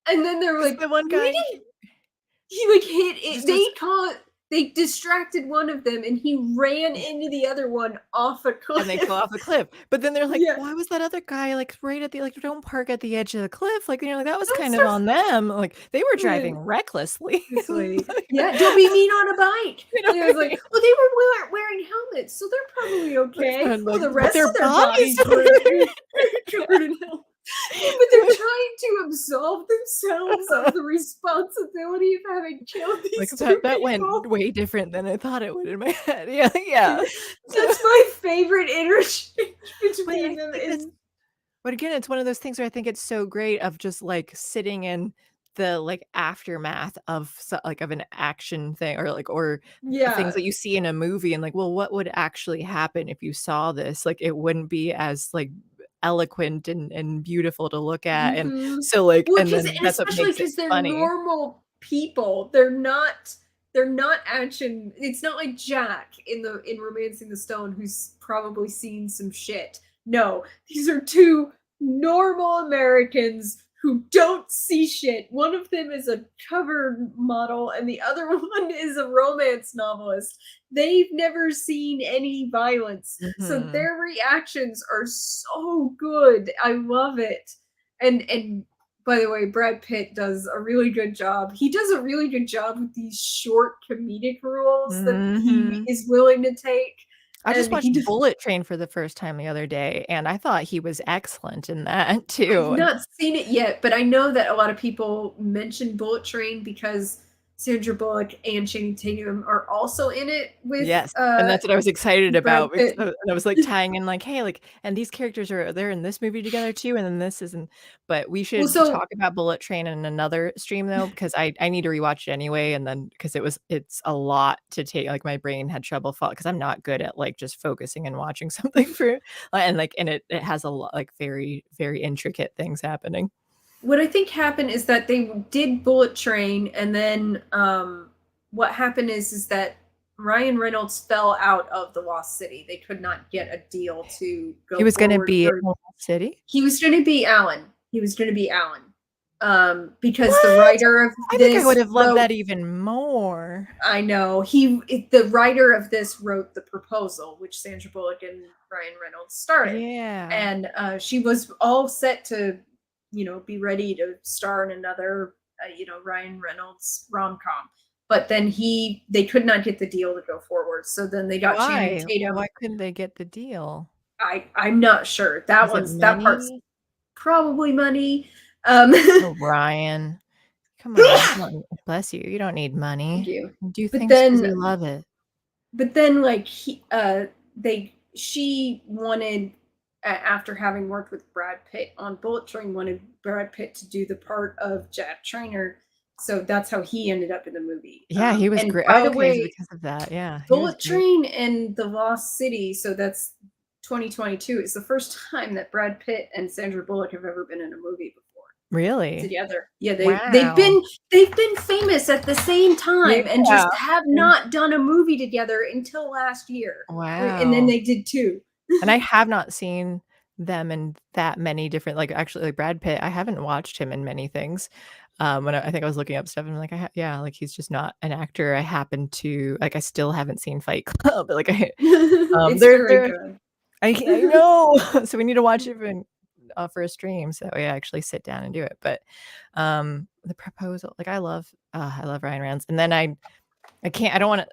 and then they're 'Cause like, the one we guy didn't he like hit it. just was They distracted one of them and he ran into the other one off a and they go cliff. off the cliff. But then they're like, Yeah. "Why was that other guy, like, right at the like, don't park at the edge of the cliff." Like, like, that was Don't kind of start on them. Like, they were yeah, driving recklessly. this lady. Like, Yeah, don't be mean on a bike. you know And I what was I like, mean? well, they were wearing helmets, so they're probably okay. And, Well, like, the but rest their of their bodies bodies were covered in helmets. Yeah, but they're trying to absolve themselves of the responsibility of having killed like, these two that went people. way different than I thought it would in my head. Yeah, yeah. So That's my favorite interchange but between I them think that's is but again, it's one of those things where I think it's so great of just, like, sitting in the, like, aftermath of like, of an action thing or things yeah. that you see in a movie and, like, well, what would actually happen if you saw this? Like, it wouldn't be as, like, eloquent and beautiful to look at, and Mhm. so, like Well, and 'cause then and that's what especially makes it because 'cause they're funny. normal people. They're not action it's not like Jack in Romancing the Stone who's probably seen some shit. No, these are two normal Americans who don't see shit. One of them is a cover model and the other one is a romance novelist. They've never seen any violence, so Mhm. their reactions are so good. I love it. And by the way, Brad Pitt does a really good job. He does a really good job with these short comedic roles that he Mhm. is willing to take. I just And watched he does Bullet Train for the first time the other day, and I thought he was excellent in that I've too, and not seen it yet, but I know that a lot of people mention Bullet Train because Sandra Bullock and Channing Tatum are also in it with Yes, and that's what I was excited Brad about because Pitt. and I was, like, tying in, like, "Hey, like, and these characters are they're in this movie together too, and then this isn't." But we Well, should so talk about Bullet Train in another stream, though, because I need to rewatch it anyway, and then because it's a lot to take like, my brain had trouble because I'm not good at, like, just focusing and watching something for and, like, and it has a lot like, very, very intricate things happening. what I think happened is that they did Bullet Train, and then what happened is that Ryan Reynolds fell out of The Lost City. They could not get a deal to He go was gonna forward be in for. Lost City? He was going to be Alan. He was going to be Alan. Because the What? writer of I think I would this have loved wrote. that even more. I know the writer of this wrote the proposal, which Sandra Bullock and Ryan Reynolds started, Yeah. and she was all set to, be ready to star in another, Ryan Reynolds rom-com. But then they could not get the deal to go forward. So then they got Channing Why? Tatum. Why couldn't they get the deal? I'm not sure. Was it That part's money? probably money. Um, Oh, Ryan. Come on, you don't bless you, you don't need Thank money. you. You do But things because then you love it. like she wanted, after having worked with Brad Pitt on Bullet Train, wanted Brad Pitt to do the part of Jack Trainer, so that's how he ended up in the movie. Yeah, he was And great. by Oh, the okay, so way, because of that, yeah, he was Bullet great. Train and The Lost City, so that's 2022, is the first time that Brad Pitt and Sandra Bullock have ever been in a movie before Really? together. Yeah, they've Wow. been famous at the same time and Yeah. just have not done a movie together until last year. And then Wow. they did two. And I have not seen them in that many different like, actually, like, Brad Pitt, I haven't watched him in many things. When I think I was looking up stuff and I'm like, yeah, like, he's just not an actor. I happen to like, I still haven't seen Fight Club, like, It's very they're good. I know. So we need to watch it for a stream, so we actually sit down and do it. But, the proposal, like, I love Ryan Reynolds, and then I can't I don't wanna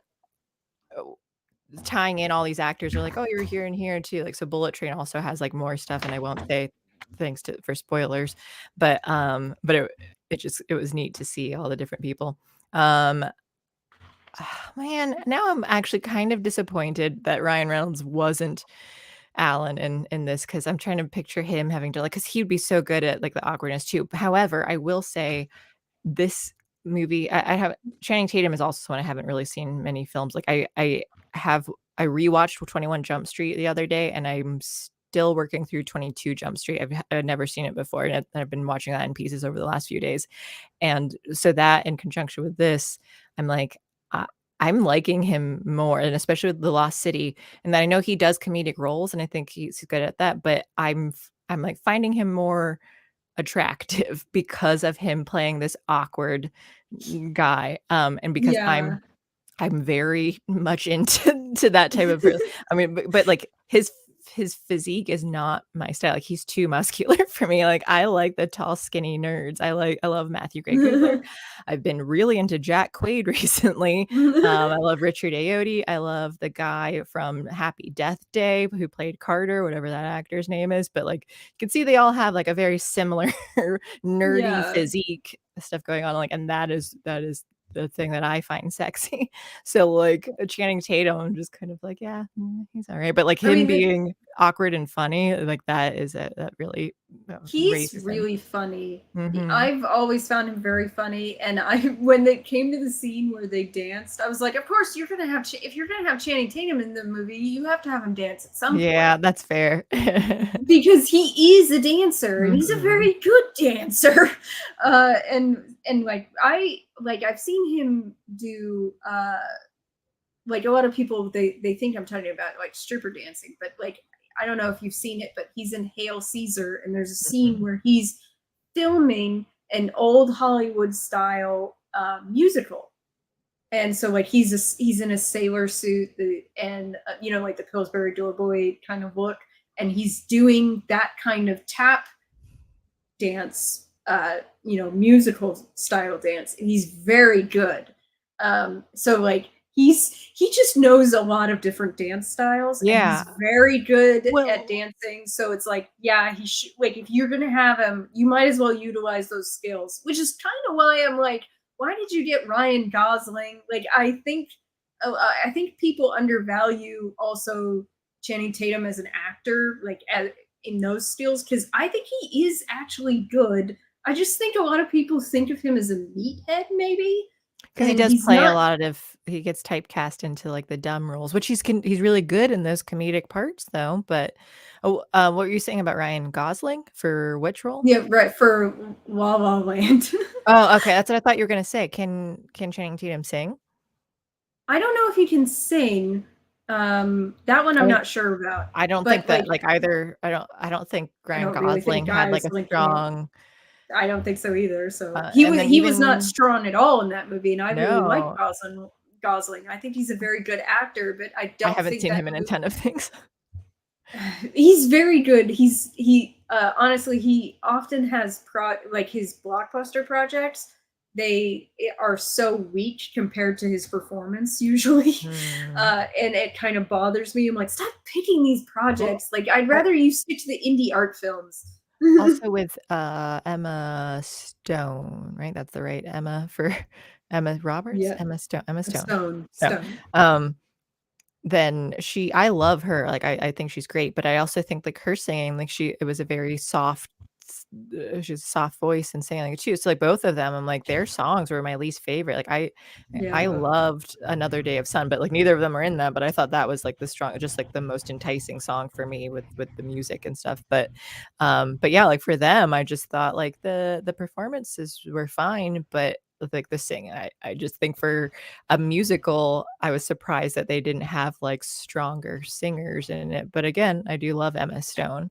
tying in all these actors are like, "Oh, you're here and here too." Like, so Bullet Train also has, like, more stuff, and I won't say things for spoilers, but it was neat to see all the different people. Um, Man, now I'm actually kind of disappointed that Ryan Reynolds wasn't Alan in this because 'cause I'm trying to picture him having to, like, because he'd be so good at, like, the awkwardness too. However, I will say this movie I have Channing Tatum is also someone I haven't really seen many films. Like, have I rewatched 21 Jump Street the other day, and I'm still working through 22 Jump Street. I've never seen it before, and I've been watching that in pieces over the last few days. And so that in conjunction with this, I'm like, I I'm liking him more, and especially with The Lost City, and I know he does comedic roles, and I think he's good at that, but I'm, like, finding him more attractive because of him playing this awkward guy, and because Yeah. I'm very much into to that type of I mean, but, like, his physique is not my style, like, he's too muscular for me, like, I like the tall, skinny nerds. I love Matthew Gray Coogler. I've been really into Jack Quaid recently. I love Richard Ayoade. I love the guy from Happy Death Day who played Carter, whatever that actor's name is, but, like, you can see they all have, like, a very similar nerdy Yeah. physique stuff going on, like, and that is the thing that I find sexy. So, like, Channing Tatum, I'm just kind of like, "Yeah, he's alright," but, like, I him mean, being awkward and funny, like, that really, he's raises him. really funny. Mhm. I've always found him very funny, and I when it came to the scene where they danced, I was like, "Of course, you're gonna have if you're gonna have Channing Tatum in the movie, you have to have him dance at some Yeah, point that's fair. because he is a dancer and he's a Mhm. very good dancer." And I've seen him do like a lot of people they think I'm talking about like stripper dancing, but like I don't know if you've seen it, but he's in Hail Caesar, and there's a scene Mhm. where he's filming an old Hollywood style musical, and so like he's in a sailor suit and like the Pillsbury Doughboy kind of look, and he's doing that kind of tap dance, musical style dance, and he's very good. So like he just knows a lot of different dance styles, and he's Yeah. very good at Well, dancing. So it's like, yeah, he should like if you're gonna have him, you might as well utilize those skills, which is kind of why I'm like, why did you get Ryan Gosling? Like, I think people undervalue also Channing Tatum as an actor, like in those skills, because I think he is actually good. I just think a lot of people think of him as a meathead, maybe, Because he and does he's play a not. lot of he gets typecast into, like, the dumb roles, which he's really good in those comedic parts, though, but oh, what were you saying about Ryan Gosling? For which role? Yeah, right, for La La Land. Oh, okay, that's what I thought you were gonna say. Can Channing Tatum sing? I don't know if he can sing. That one I I'm mean, not sure about, I don't think but, that, like, like, either I don't think I Ryan don't really think Gosling had, like, guys a like can't. strong I don't think so either. So and then he was not even strong at all in that movie, and I really like no, Gosling. Gosling. I think he's a very good actor, but I I don't haven't think seen that him in a movie. ton of things. He's very good. Honestly, he often has like his blockbuster projects. They are so weak compared to his performance usually, Hmm. and it kind of bothers me. I'm like, stop picking these Well, projects. Like, I'd I rather you stick to the indie art films. also with, Emma Stone, right? That's the right Emma for Emma Roberts? Yeah, Emma Stone. No. Stone. Um, then I love her, like, I think she's great, but I also think, like, her singing, like, it was a very soft she has a soft voice and singing like too, so, like, both of them, I'm like, their songs were my least favorite, like, I Yeah. loved Another Day of Sun, but, like, neither of them are in that, but I thought that was, like, just, like, the most enticing song for me with the music and stuff, but yeah, like, for them, I just thought, like, the performances were fine, but, like, the singing, I just think for a musical, I was surprised that they didn't have, like, stronger singers in it, but again, I do love Emma Stone.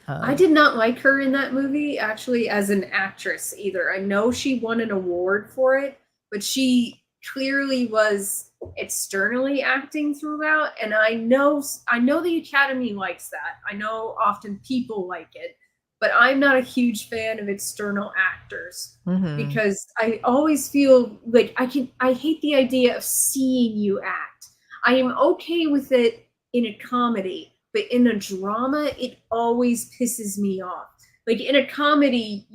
I Um did not like her in that movie actually as an actress either. I know she won an award for it, but she clearly was externally acting throughout, and I know the Academy likes that. I know often people like it, but I'm not a huge fan of external actors Mhm. because I always feel like I hate the idea of seeing you act. I am okay with it in a comedy, but in a drama, it always pisses me off. Like in a comedy,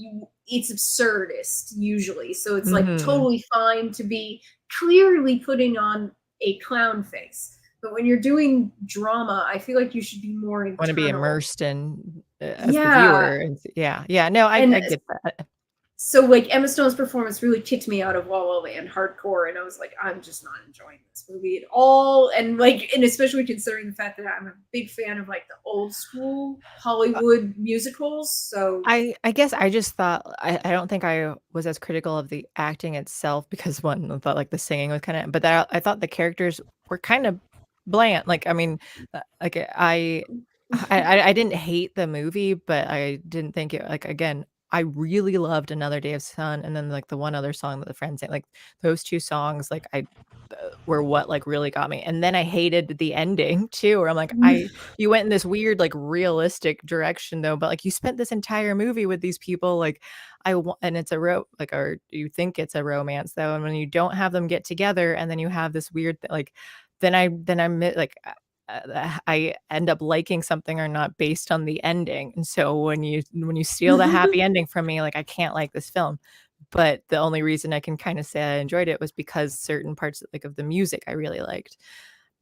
it's absurdist usually, so it's like Mhm. totally fine to be clearly putting on a clown face. But when you're doing drama, I feel like you should be more Wanna be internal. immersed in as the Yeah, viewer and yeah, yeah, no, and I get that. so like Emma Stone's performance really kicked me out of La La Land hardcore, and I was like, I'm just not enjoying this movie at all. And especially considering the fact that I'm a big fan of like the old school Hollywood musicals. So I guess I just thought I don't think I was as critical of the acting itself because one, I thought, like, the singing was kinda but I thought the characters were kind of bland, like, I mean, like, I didn't hate the movie, but I didn't think it like, again, I really loved Another Day of Sun and then, like, the one other song that the friend sang, like, those 2 songs, like, were what, like, really got me, and then I hated the ending too, where I'm like, you went in this weird, like, realistic direction though, but, like, you spent this entire movie with these people, like, and it's a like, or you think it's a romance though, and when you don't have them get together, and then you have this weird like, then I'm like, I end up liking something or not based on the ending, and so when you steal the happy ending from me, like, I can't like this film. But the only reason I can kinda say I enjoyed it was because certain parts, like, of the music I really liked.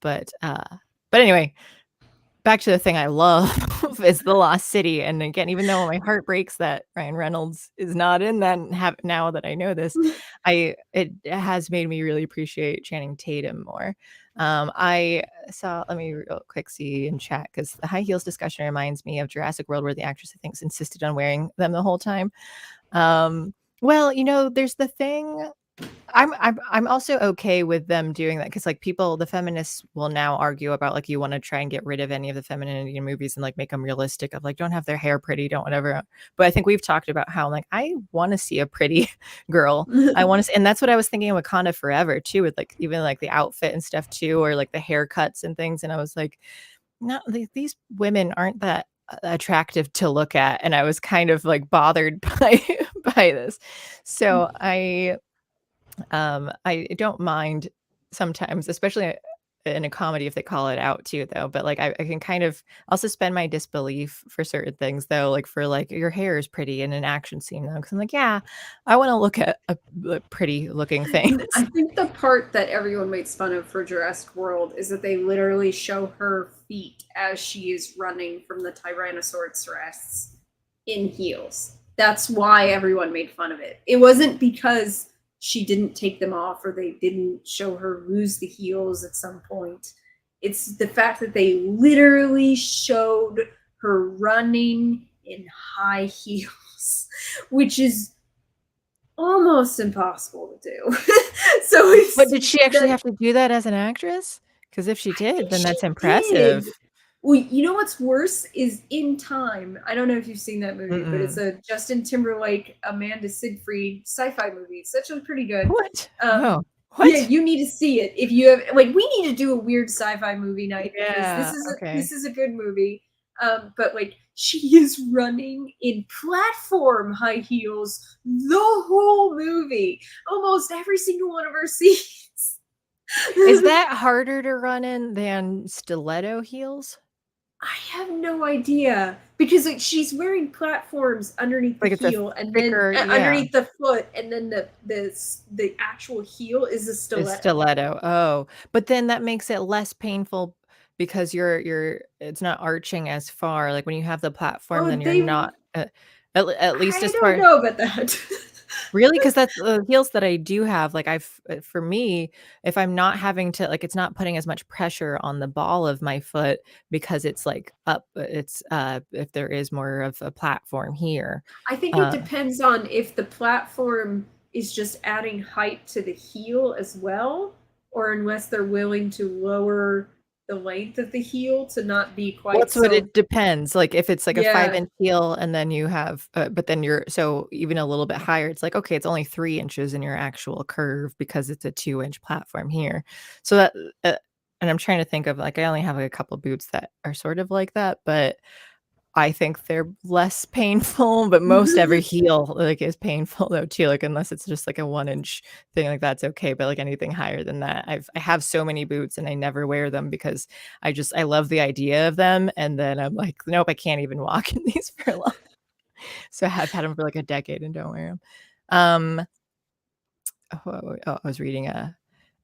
But, uh but anyway, back to the thing I love is The Lost City, and again, even though my heart breaks that Ryan Reynolds is not in that and have now that I know this, it has made me really appreciate Channing Tatum more. I saw let me real quick see in chat because the high heels discussion reminds me of Jurassic World where the actress, I think, insisted on wearing them the whole time. Um, well, there's the thing I'm also okay with them doing that because, like, the feminists will now argue about, like, you wanna try and get rid of any of the femininity in movies and, like, make them realistic of, like, don't have their hair pretty, don't whatever. But I think we've talked about how, like, I wanna see a pretty girl. I wanna see and that's what I was thinking of Wakanda Forever too with, like, even, like, the outfit and stuff too, or, like, the haircuts and things, and I was like, "No, these women aren't that attractive to look at," and I was kind of, like, bothered by this. So I don't mind sometimes, especially in a comedy if they call it out too, though. But like I can kind of I'll suspend my disbelief for certain things, though, like for like your hair is pretty in an action scene, though, because I'm like, yeah, I want to look at pretty looking things. I think the part that everyone makes fun of for Jurassic World is that they literally show her feet as she is running from the Tyrannosaurus Rex in heels. That's why everyone made fun of it. It wasn't because she didn't take them off or they didn't show her lose the heels at some point. It's the fact that they literally showed her running in high heels, which is almost impossible to do. So But did she actually have to do that as an actress? Because if she did, then that's impressive. did. Well, you know what's worse is In Time. I don't know if you've seen that movie, but it's a Justin Timberlake, Amanda Seyfried sci-fi movie. It's actually pretty good. What? What? Yeah, you need to see it if you have. Like, we need to do a weird sci-fi movie night because this is a good movie. But like, she is running in platform high heels the whole movie, almost every single one of her scenes. Is that harder to run in than stiletto heels? I have no idea because like, she's wearing platforms underneath the heel and thicker, then underneath the foot, and then the actual heel is a stiletto. Is stiletto. Oh, but then that makes it less painful because it's not arching as far. Like when you have the platform, then you're not at least as far. I don't know about that. Really? Because that's the heels that I do have. Like for me, if I'm not having to like, it's not putting as much pressure on the ball of my foot because it's like up. It's if there is more of a platform here. I think it depends on if the platform is just adding height to the heel as well, or unless they're willing to lower the length of the heel to not be quite. That's what it depends. Like if it's like a 5-inch heel and then you have, but then you're so even a little bit higher, it's like, okay, it's only 3 inches in your actual curve because it's a 2-inch platform here. So that, and I'm trying to think of like, I only have like a couple boots that are sort of like that, but I think they're less painful, but most every heel like is painful though too. Like unless it's just like a 1-inch thing, like that's okay. But like anything higher than that, I have so many boots and I never wear them because I love the idea of them, and then I'm like, nope, I can't even walk in these for long. So I've had them for like a decade and don't wear them. I was reading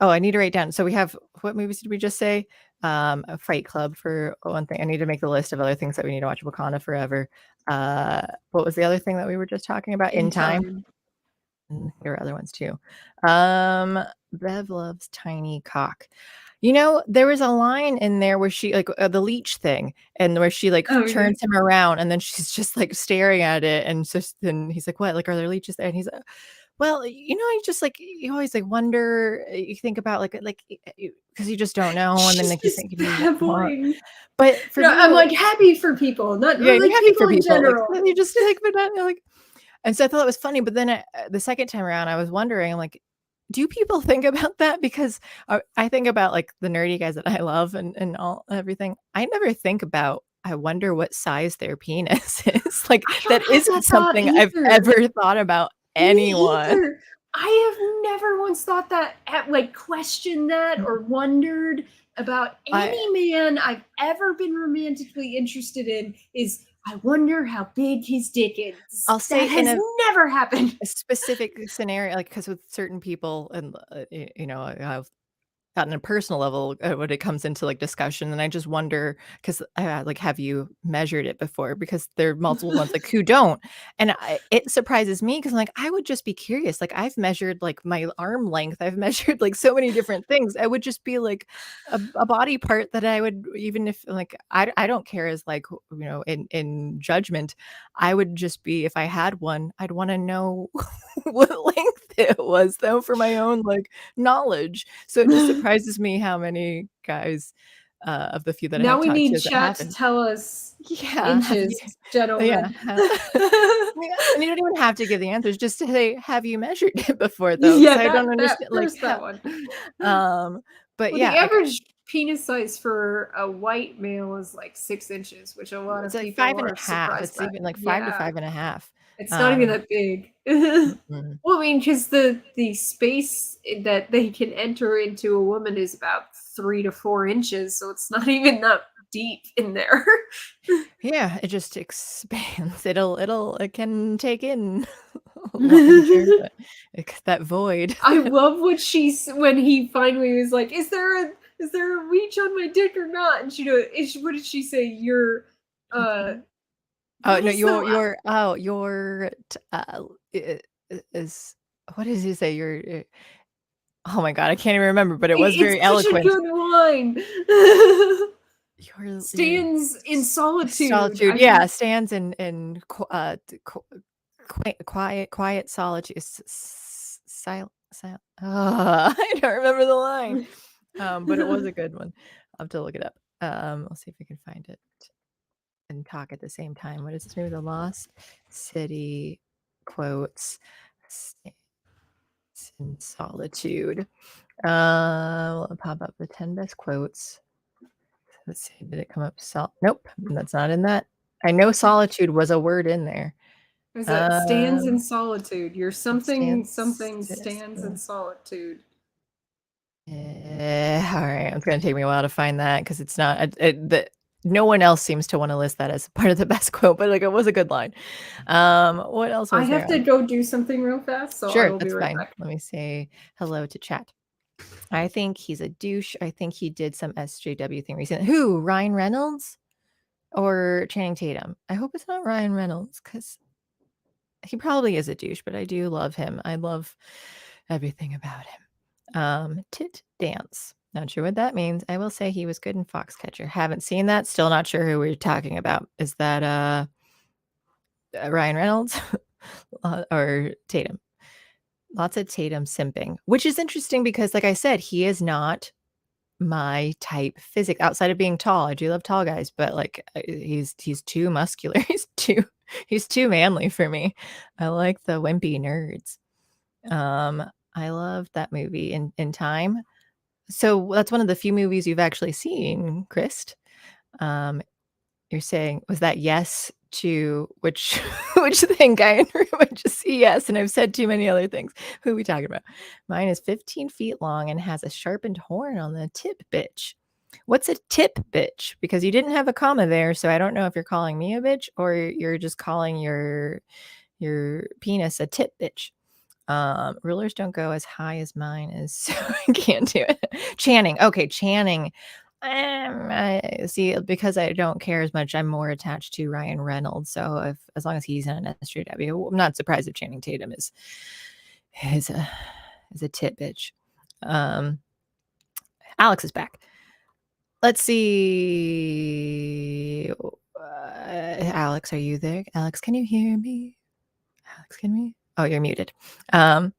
I need to write down. So we have, what movies did we just say? A Fight Club for one thing. I need to make the list of other things that we need to watch. Wakanda Forever. What was the other thing that we were just talking about? In Time. There are other ones too. Bev loves Tiny Cock. You know, there was a line in there where she like the leech thing, and where she like turns him around, and then she's just like staring at it, and so then he's like, "What? Like, are there leeches there?" And he's like, well, you know, you just like you always like wonder. You think about like because you just don't know, and then like you think, but for me, I'm like happy for people, not like happy people for in people. general. Like, you just like, but not like. And so I thought it was funny, but then the second time around, I was wondering, I'm like, do people think about that? Because I think about like the nerdy guys that I love and all everything. I never think about. I wonder what size their penis is. Like that isn't something I've ever thought about. Anyone. I have never once thought that, like questioned that or wondered about any man I've ever been romantically interested in. Is I wonder how big his dick is. I'll say that has never happened. A specific scenario, like because with certain people, and you know, I've on a personal level when it comes into like discussion, and I just wonder because like, have you measured it before? Because there are multiple ones like who don't, and it surprises me because I'm like, I would just be curious. Like I've measured like my arm length, I've measured like so many different things. I would just be like a body part that I would, even if like I don't care as like, you know, in judgment, I would just be, if I had one, I'd want to know what length it was though for my own like knowledge. So it just surprises me how many guys of the few that I have we talked need to chat to tell us inches, gentlemen. And you don't even have to give the answers, just to say, have you measured it before though? I don't understand like that one. But the average penis size for a white male is like 6 inches, which a lot of people like 5.5. are surprised it's even like 5 to 5.5. It's not even that big. Well, I mean, because the space that they can enter into a woman is about 3 to 4 inches, so it's not even that deep in there. Yeah, it just expands. It can take in larger, but that void. I love what when he finally was like, is there a reach on my dick or not?" And what did she say? You're Oh what no, is the your is what does he say? Oh my God, I can't even remember, but it was very it's such a eloquent. good line. Your Stands in solitude. solitude, yeah, stands in quiet solitude. I don't remember the line. But it was a good one. I'll have to look it up. We'll see if we can find it and talk at the same time. What is this movie? The Lost City quotes in solitude. Will pop up the 10 best quotes. Let's see. Did it come up? Nope, that's not in that. I know solitude was a word in there. Is it stands in Um, solitude? You're something stands in solitude. All right, it's gonna take me a while to find that because it's not no one else seems to want to list that as part of the best quote, but like it was a good line. What else I was have there? to go do something real fast, so I Sure, will be that's right fine. back. Let me say hello to chat. I think he's a douche. I think he did some SJW thing recently. Who? Ryan Reynolds or Channing Tatum? I hope it's not Ryan Reynolds because he probably is a douche, but I do love him. I love everything about him. Tit dance. Not sure what that means. I will say he was good in Foxcatcher. Haven't seen that. Still not sure who we're talking about. Is that Ryan Reynolds or Tatum? Lots of Tatum simping, which is interesting because, like I said, he is not my type physic outside of being tall. I do love tall guys, but like he's too muscular. He's too manly for me. I like the wimpy nerds. I love that movie in time. So that's one of the few movies you've actually seen, Chris. Um, you're saying, was that yes to which which thing, guy in the room? I just see yes, and I've said too many other things. Who are we talking about? Mine is 15 feet long and has a sharpened horn on the tip, bitch. What's a tip, bitch? Because you didn't have a comma there, so I don't know if you're calling me a bitch or you're just calling your penis a tip, bitch. Rulers don't go as high as mine is, so I can't do it. Channing. Okay, Channing. I see, because I don't care as much, I'm more attached to Ryan Reynolds. So as long as he's in an SJW, I'm not surprised if Channing Tatum is a tit bitch. Alex is back. Let's see. Alex, are you there? Alex, can you hear me? Alex, can we? Oh, you're muted. What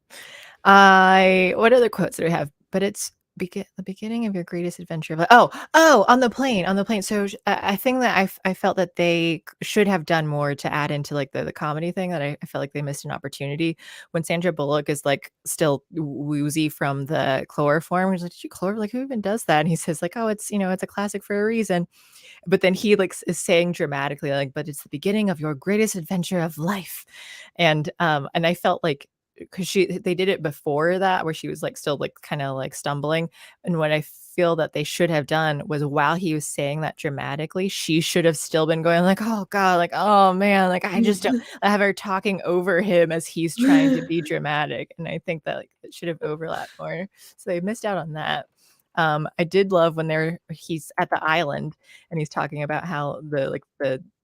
other quotes do we have? But it's the beginning of your greatest adventure. On the plane. So I think that I felt that they should have done more to add into like the comedy thing, that I felt like they missed an opportunity when Sandra Bullock is like still woozy from the chloroform. He's like, did you chloroform? Like, who even does that? And he says like, oh, it's it's a classic for a reason. But then he like is saying dramatically like, but it's the beginning of your greatest adventure of life. And I felt like, because they did it before that where she was like still like kind of like stumbling, and what I feel that they should have done was, while he was saying that dramatically, she should have still been going like, oh god, like, oh man, like I just don't. I have her talking over him as he's trying to be dramatic, and I think that like it should have overlapped more, so they missed out on that. I did love when he's at the island and he's talking about how the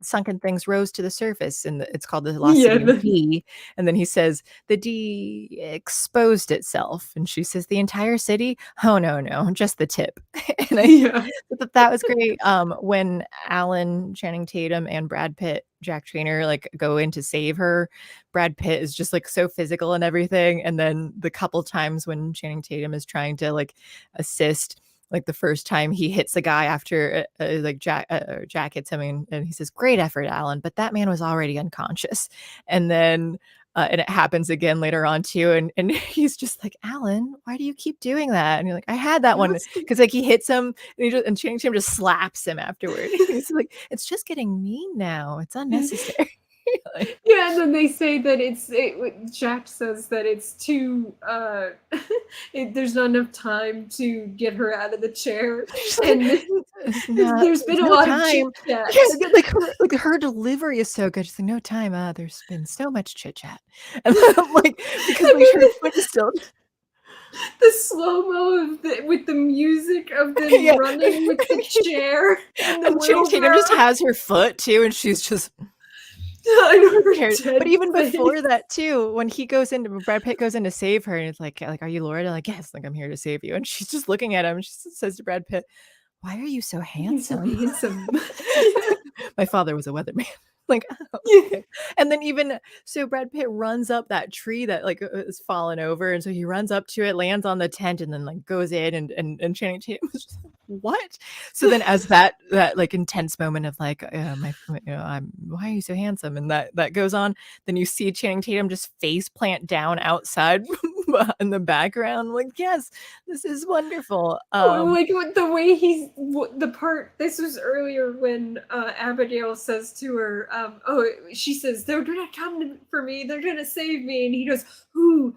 sunken things rose to the surface, and it's called the lost Yeah, city of D. And then he says the D exposed itself, and she says the entire city. Oh no, just the tip. And I thought that was great. When Alan Channing Tatum and Brad Pitt, Jack Trainer, like go in to save her, Brad Pitt is just like so physical and everything. And then the couple times when Channing Tatum is trying to like assist, like the first time he hits the guy after like Jack hits him, and he says, great effort, Alan, but that man was already unconscious. And then and it happens again later on too, and he's just like, Alan, why do you keep doing that? And you're like, I had that one, because like he hits him and Channing Tatum just slaps him afterward. He's like, it's just getting mean now, it's unnecessary. Yeah, and then they say that Jack says that it's too there's not enough time to get her out of the chair, and there's There's been a no lot of chit time. chat. Yeah, her delivery is so good. She's like, "No time, there's been so much chit chat." And then I'm like, because And like her then foot is still the slow-mo of with the music of them yeah. running with the chair and the And Channing Tatum just wheelbarrow. has her foot too, and she's just I know her cares. But dead even before face. that too, when Brad Pitt goes in to save her, and it's like, "Are you Laura?" Like, "Yes, like I'm here to save you." And she's just looking at him. And she says to Brad Pitt, "Why are you so You're so handsome?" handsome. My father was a weatherman. Like, oh, Yeah. okay. And then even so Brad Pitt runs up that tree that like is fallen over. And so he runs up to it, lands on the tent, and then like goes in and Channing Tatum was just like, what? So then as that like intense moment of like, I'm why are you so handsome? And that goes on, then you see Channing Tatum just face plant down outside in the background. Like, yes, this is wonderful. Like the way the part. This was earlier when Abigail says to her, she says they're gonna come for me, they're gonna save me, and he goes, "Who?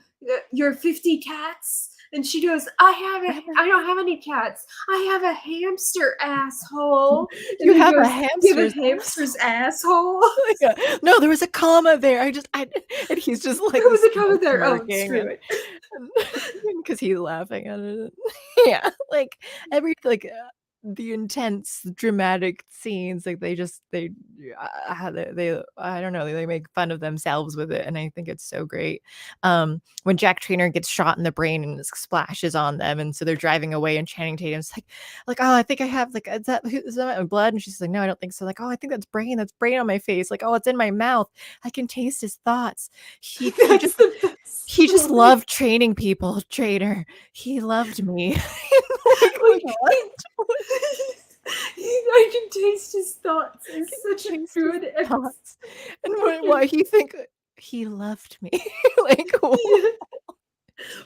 Your 50 cats?" And she goes, I don't have any cats. I have a hamster, asshole." And You he have a goes, "You have hamster's a hamster's asshole." yeah. No, there was a comma there. And he's just like There was this a comment there. Oh, smirking screw it. because he's laughing at it. Yeah, like the intense dramatic scenes, like they I don't know, they make fun of themselves with it, and I think it's so great. When Jack Trainer gets shot in the brain and it splashes on them, and so they're driving away, and Channing Tatum's like, "Oh, I think I have like is that my blood?" And she's like, "No, I don't think so." Like, "Oh, I think that's brain on my face." Like, "Oh, it's in my mouth. I can taste his thoughts." He he That's just the best he just moment. loved training people, Trainer. He loved me. Like, Like what? I can taste his thoughts. It's Can such a taste his good episode. thoughts. And why he think he loved me. Like, Yeah.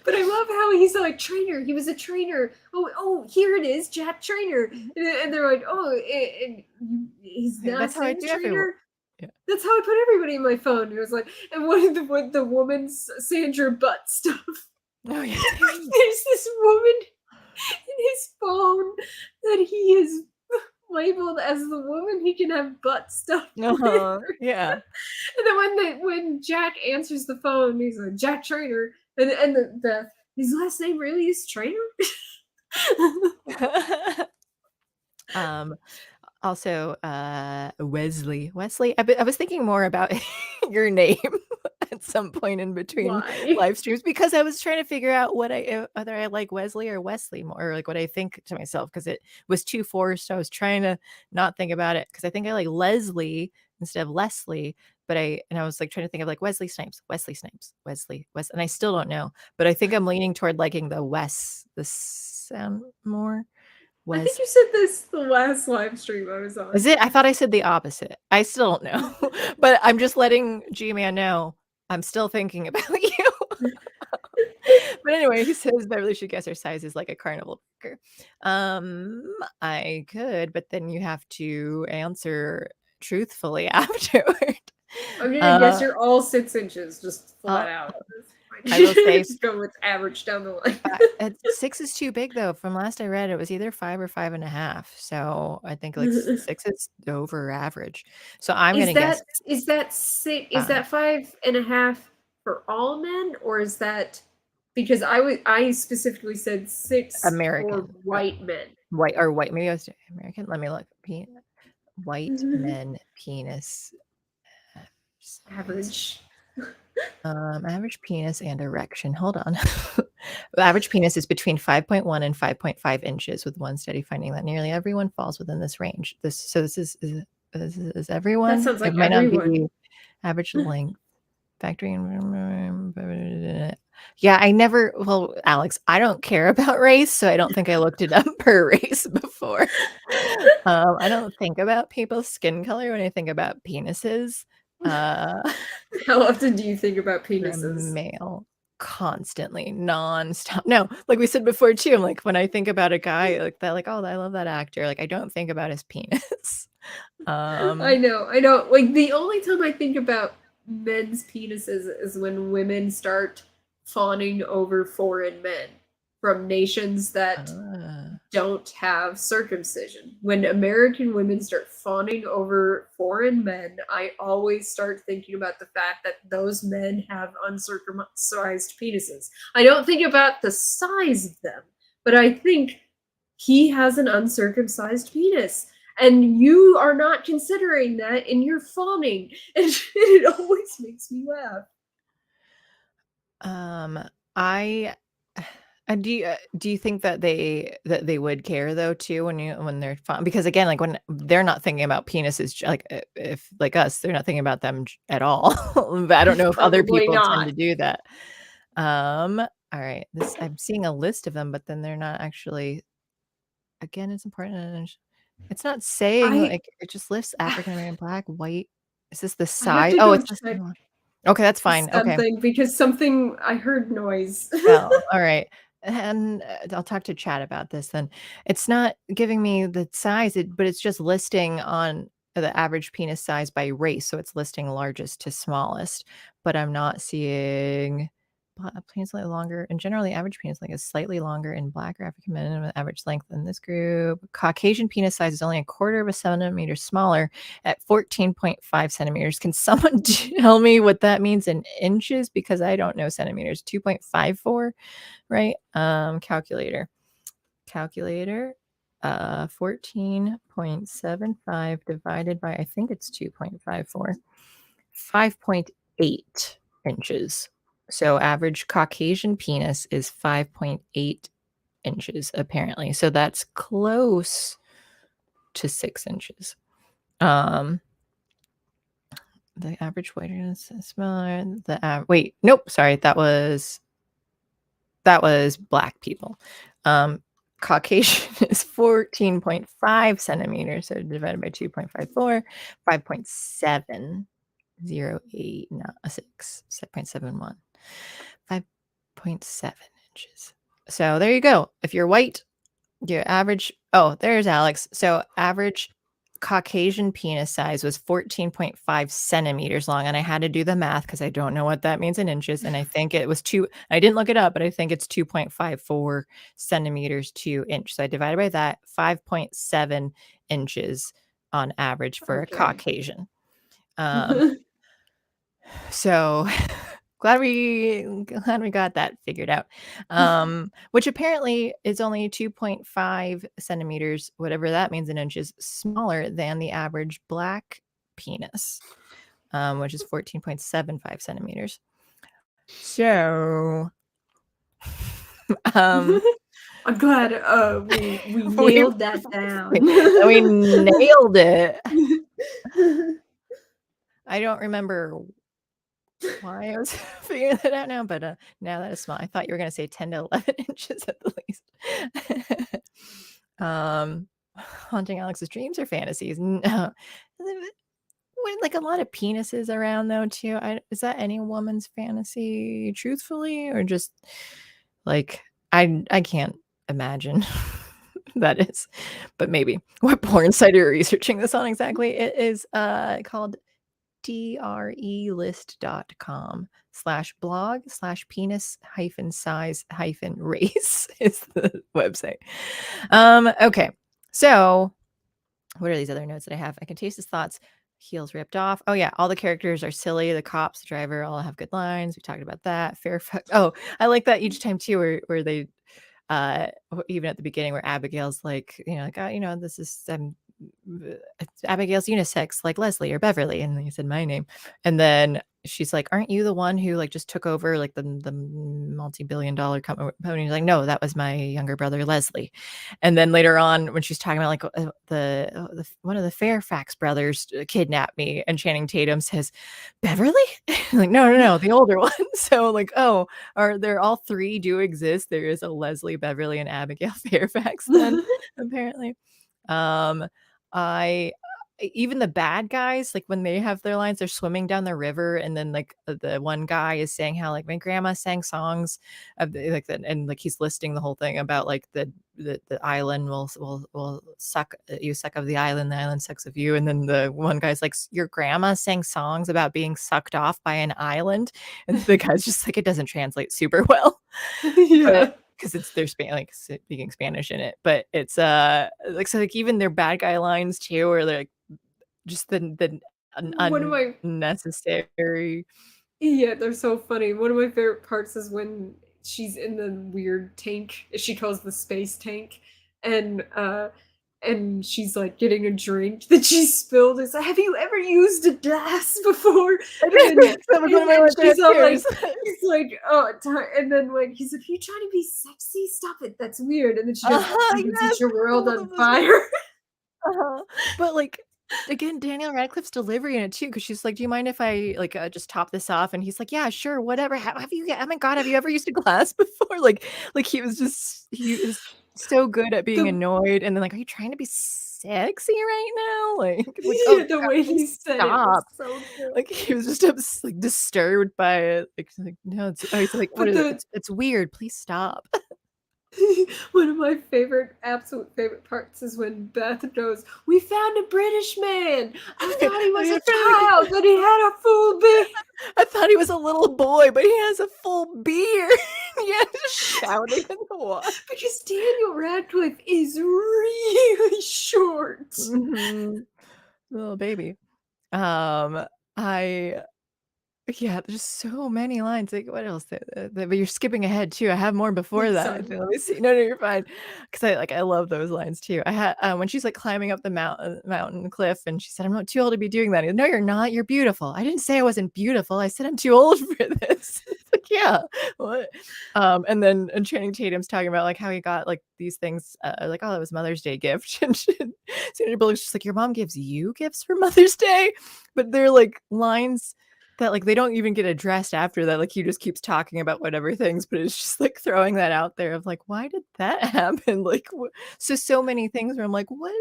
But I love how he's like, "Trainer, he was a trainer. Oh, here it is, Jack Trainer." And they're like, "Oh, he's "Hey, not that's how I saying do everyone." trainer." Yeah. That's how I put everybody in my phone. And it was like, and what the woman's Sandra butt stuff. Oh, yeah. There's this woman in his phone that he is labeled as the woman he can have butt stuff with. Uh-huh. Yeah. And then when Jack answers the phone, he's like, "Jack Trainer," and his last name really is Trainer. Um, Also, Wesley. I was thinking more about your name at some point in between Why? live streams because I was trying to figure out whether I like Wesley or Wesley more, or like what I think to myself because it was too forced. So I was trying to not think about it because I think I like Leslie instead of Leslie. But I was like trying to think of like Wesley Snipes, and I still don't know. But I think I'm leaning toward liking the sound more. I think Wes you said this the last live stream I was Is on. it? I thought I said the opposite. I still don't know, but I'm just letting G-Man know I'm still thinking about you. But anyway, he says Beverly should guess her size is like a carnival barker. I could, but then you have to answer truthfully afterward. I'm gonna guess Uh, you're all 6 inches, just uh, flat out. I will say Just go with average down the line. 6 is too big though. From last I read, it was either 5 or 5.5. So I think like 6 is over average. So I'm Is gonna guess that six? Is 5. that 5.5 for all men, or is that because I specifically said 6 for American, white men? white. Maybe I was American. Let me look. White men penis size. Average. Average penis and erection. Hold on. The average penis is between 5.1 and 5.5 inches, with one study finding that nearly everyone falls within this range. This is That everyone. sounds It like might not everyone. be average length. Factoring. Yeah, well, Alex, I don't care about race, so I don't think I looked it up per race before. I don't think about people's skin color when I think about penises. Uh, How often do you think about you're a penises? male constantly, nonstop. No, like we said before too, I'm like when I think about a guy like that, like, oh, I love that actor. Like I don't think about his penis. I know. Like the only time I think about men's penises is when women start fawning over foreign men from nations that don't have circumcision. When American women start fawning over foreign men, I always start thinking about the fact that those men have uncircumcised penises. I don't think about the size of them, but I think he has an uncircumcised penis. And you are not considering that in your fawning. And it always makes me laugh. I do you think that they would care though too when they're because again, like when they're not thinking about penises, like if like us, they're not thinking about them at all. But I don't know if other Probably people tend not. to do that. All right, I'm seeing a list of them, but then they're not actually. Again, it's important. And it's not saying I like it just lists African American, black, white. Is this the I have size? to Oh, go it's check listing. Okay, that's fine. Okay. something because something I heard noise. Oh, all right. And I'll talk to Chad about this then. It's not giving me the size, but it's just listing on the average penis size by race. So it's listing largest to smallest, but I'm not seeing penis slightly longer. And generally, average penis length is slightly longer in black or African men with average length in this group. Caucasian penis size is only a quarter of a centimeter smaller at 14.5 centimeters. Can someone tell me what that means in inches? Because I don't know centimeters. 2.54, right? Calculator. 14.75 divided by, I think it's 2.54, 5.8 inches. So average Caucasian penis is 5.8 inches, apparently. So that's close to 6 inches. The average white is smaller. Wait, nope, sorry, that was black people. Caucasian is 14.5 centimeters, so divided by 2.54, 5.708, not a 6.71, 5.7 inches. So there you go. If you're white, your average, oh, there's Alex. So average Caucasian penis size was 14.5 centimeters long. And I had to do the math because I don't know what that means in inches. And I think it was I didn't look it up, but I think it's 2.54 centimeters to inch. So I divided by that, 5.7 inches on average for a Caucasian. So glad we got that figured out. Which apparently is only 2.5 centimeters, whatever that means in inches, smaller than the average black penis, which is 14.75 centimeters. So I'm glad we nailed that down. we nailed it. I don't remember why I was figuring that out now, but now that is small. I thought you were going to say 10 to 11 inches at the least. Haunting Alex's dreams or fantasies? No. With like a lot of penises around though too. Is that any woman's fantasy, truthfully, or just like I can't imagine that is, but maybe. What porn site are you researching this on exactly? It is called drelist.com/blog/penis-size-race is the website. Okay. So what are these other notes that I have? I can taste his thoughts. Heels ripped off. Oh yeah, all the characters are silly. The cops, the driver, all have good lines. We talked about that. Fairfax. Oh, I like that each time too, where they even at the beginning where Abigail's like, like, oh, this is Abigail's unisex, like Leslie or Beverly, and he said my name, and then she's like, aren't you the one who like just took over like the multi-billion-dollar company? He's like, no, that was my younger brother Leslie. And then later on when she's talking about like the one of the Fairfax brothers kidnapped me, and Channing Tatum says Beverly. Like no, the older one. So like, oh, are there all three do exist? There is a Leslie, Beverly, and Abigail Fairfax then apparently. I even the bad guys, like when they have their lines, they're swimming down the river, and then like the one guy is saying how like my grandma sang songs of the, like that, and like he's listing the whole thing about like the island will suck, you suck of the island sucks of you, and then the one guy's like, your grandma sang songs about being sucked off by an island, and the guy's just like, it doesn't translate super well, Yeah. but because it's their like speaking Spanish in it, but it's like, so like even their bad guy lines too, or they're like just the One of my unnecessary. Yeah, they're so funny. One of my favorite parts is when she's in the weird tank, she calls the space tank, and she's like getting a drink that she spilled. It's like, have you ever used a glass before? I And did. then, That was one of my ones she's all like, downstairs. he's like, oh, and then like he's like, are you trying to be sexy? Stop it, that's weird. And then she goes, I can Yes, set your world both on of those were fire. but, like, again, Daniel Radcliffe's delivery in it too, because she's like, "Do you mind if I, like, just top this off?" And he's like, "Yeah, sure, whatever. Have you oh my god, have you ever used a glass before?" Like, he is so good at being The annoyed, and then, like, "Are you trying to be sexy right now?" "Oh Yeah, the god, way he please said it was stop." so good. Like, he was just like, disturbed by it. Like, "No, it's" oh, he's like, "What But is it? the It's weird. Please stop." One of my favorite, absolute favorite parts is when Beth goes, "We found a British man. I thought he was a child, but he had a full beard." I thought he was a little boy, but he has a full beard. Yeah, just shouting in the water. Because Daniel Radcliffe is really short. Mhm. Little baby. Um, I Yeah, there's so many lines, like, what else? But you're skipping ahead too, I have more before that. Sorry. Let me see. No, you're fine. 'Cause I love those lines too. I had when she's, like, climbing up the mountain cliff, and she said, "I'm not too old to be doing that." He goes, "No, you're not, you're beautiful." "I didn't say I wasn't beautiful, I said I'm too old for this." It's like, "Yeah, what?" And Channing Tatum's talking about, like, how he got, like, these things, like, "Oh, that was Mother's Day gift." And Sandra Bullock's just like, "Your mom gives you gifts for Mother's Day?" But they're, like, lines that, like, they don't even get addressed after that, like, he just keeps talking about whatever things, but it's just, like, throwing that out there of, like, why did that happen? Like, so many things where I'm like, what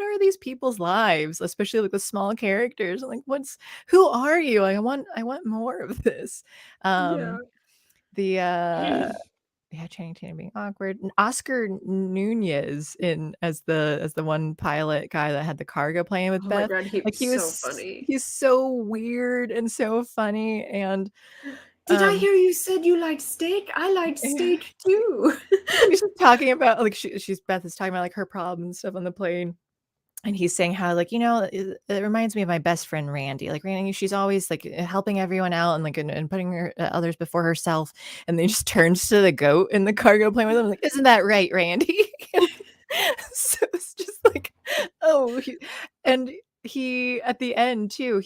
are these people's lives? Especially, like, the small characters, I'm like, who are you? Like, I want more of this. Yeah. Um, the, yeah, Channing Tatum being awkward, and Oscar Nunez in as the one pilot guy that had the cargo plane with Oh my Beth, god, he like, was so funny. he's so weird and so funny, and, "Did I um hear you said you liked steak? I like yeah, steak too." he's just talking about, like, she's Beth is talking about, like, her problems and stuff on the plane. And he's saying how, like, it reminds me of my best friend Randy. Like, Randy, she's always, like, helping everyone out and, like, and putting her others before herself, and then he just turns to the goat in the cargo plane with him, like, "Isn't that right, Randy?" So it's just like, oh, and he at the end too,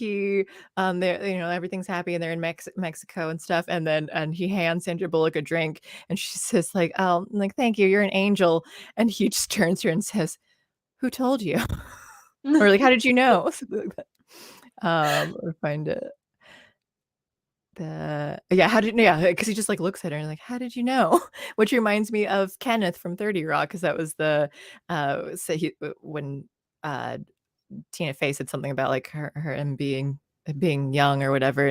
they're, everything's happy and they're in Mexico and stuff, and he hands Sandra Bullock a drink, and she says, like, "Oh, like, thank you, you're an angel." And he just turns to her and says, "Who told you?" Or like, "How did you know?" Something like that. Or find it. Yeah, how did yeah, because he just, like, looks at her and like, "How did you know?" Which reminds me of Kenneth from 30 Rock, because that was so when, uh, Tina Fey said something about, like, her and being young or whatever,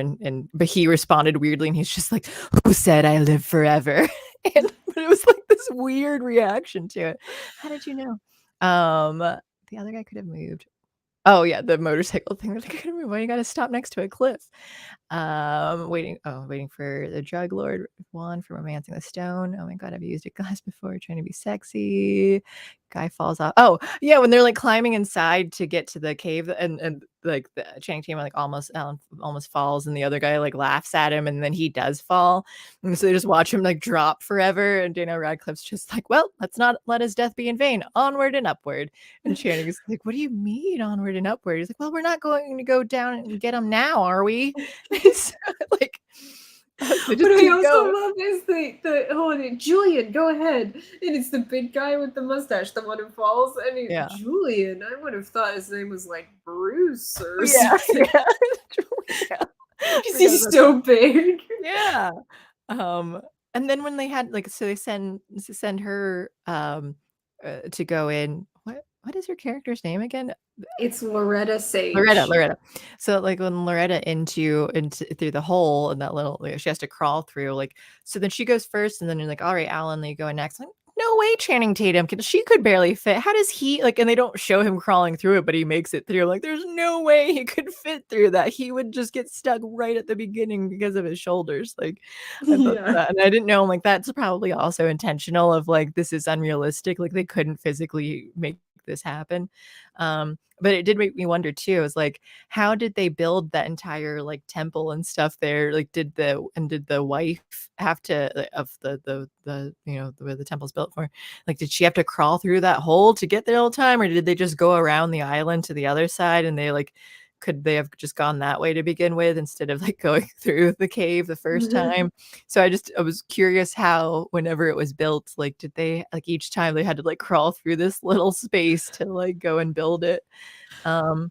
but he responded weirdly, and he's just like, "Who said I live forever?" But it was, like, this weird reaction to it. "How did you know?" The other guy could have moved. Oh, yeah, the motorcycle thing, like, "Why you gotta stop next to a cliff?" Waiting for the drug lord Juan for romancing the stone. "Oh my god, I've used a glass before trying to be sexy." Guy falls off. Oh, yeah, when they're, like, climbing inside to get to the cave, like, the Channing Tatum, like, almost falls, and the other guy, like, laughs at him, and then he does fall, and so they just watch him, like, drop forever, and Daniel Radcliffe's just like, "Well, let's not let his death be in vain. Onward and upward." And Channing is like, "What do you mean onward and upward?" He's like, "Well, we're not going to go down and get him now, are we?" So, like, they What just I keep also going. love is Julian, go ahead. And it's the big guy with the mustache, the one who falls. And Yeah. Julian, I would have thought his name was like Bruce or Yeah, something. yeah. Yeah. Because Forgot he's about that. so big. Yeah. Um, and then when they had, like, so they send her, to go in. what is her character's name again? It's Loretta Sage. Loretta. So like when Loretta into through the hole in that little, like, she has to crawl through, like, so then she goes first, and then you're like, all right, Alan, you go next. Like, no way, Channing Tatum she could barely fit. How does he, like, and they don't show him crawling through it, but he makes it through. Like, there's no way he could fit through that. He would just get stuck right at the beginning because of his shoulders. Like, I thought Yeah. that, and I didn't know, I'm like, that's probably also intentional of like, this is unrealistic. Like, they couldn't physically make this happen. But it did make me wonder too. It was like, how did they build that entire like temple and stuff there? Like, did the wife have to, of the the way the temple's built for? Like, did she have to crawl through that hole to get there all the time, or did they just go around the island to the other side, and they like, could they have just gone that way to begin with instead of like going through the cave the first time? So I was curious how, whenever it was built, like, did they, like, each time they had to like crawl through this little space to like go and build it? Um,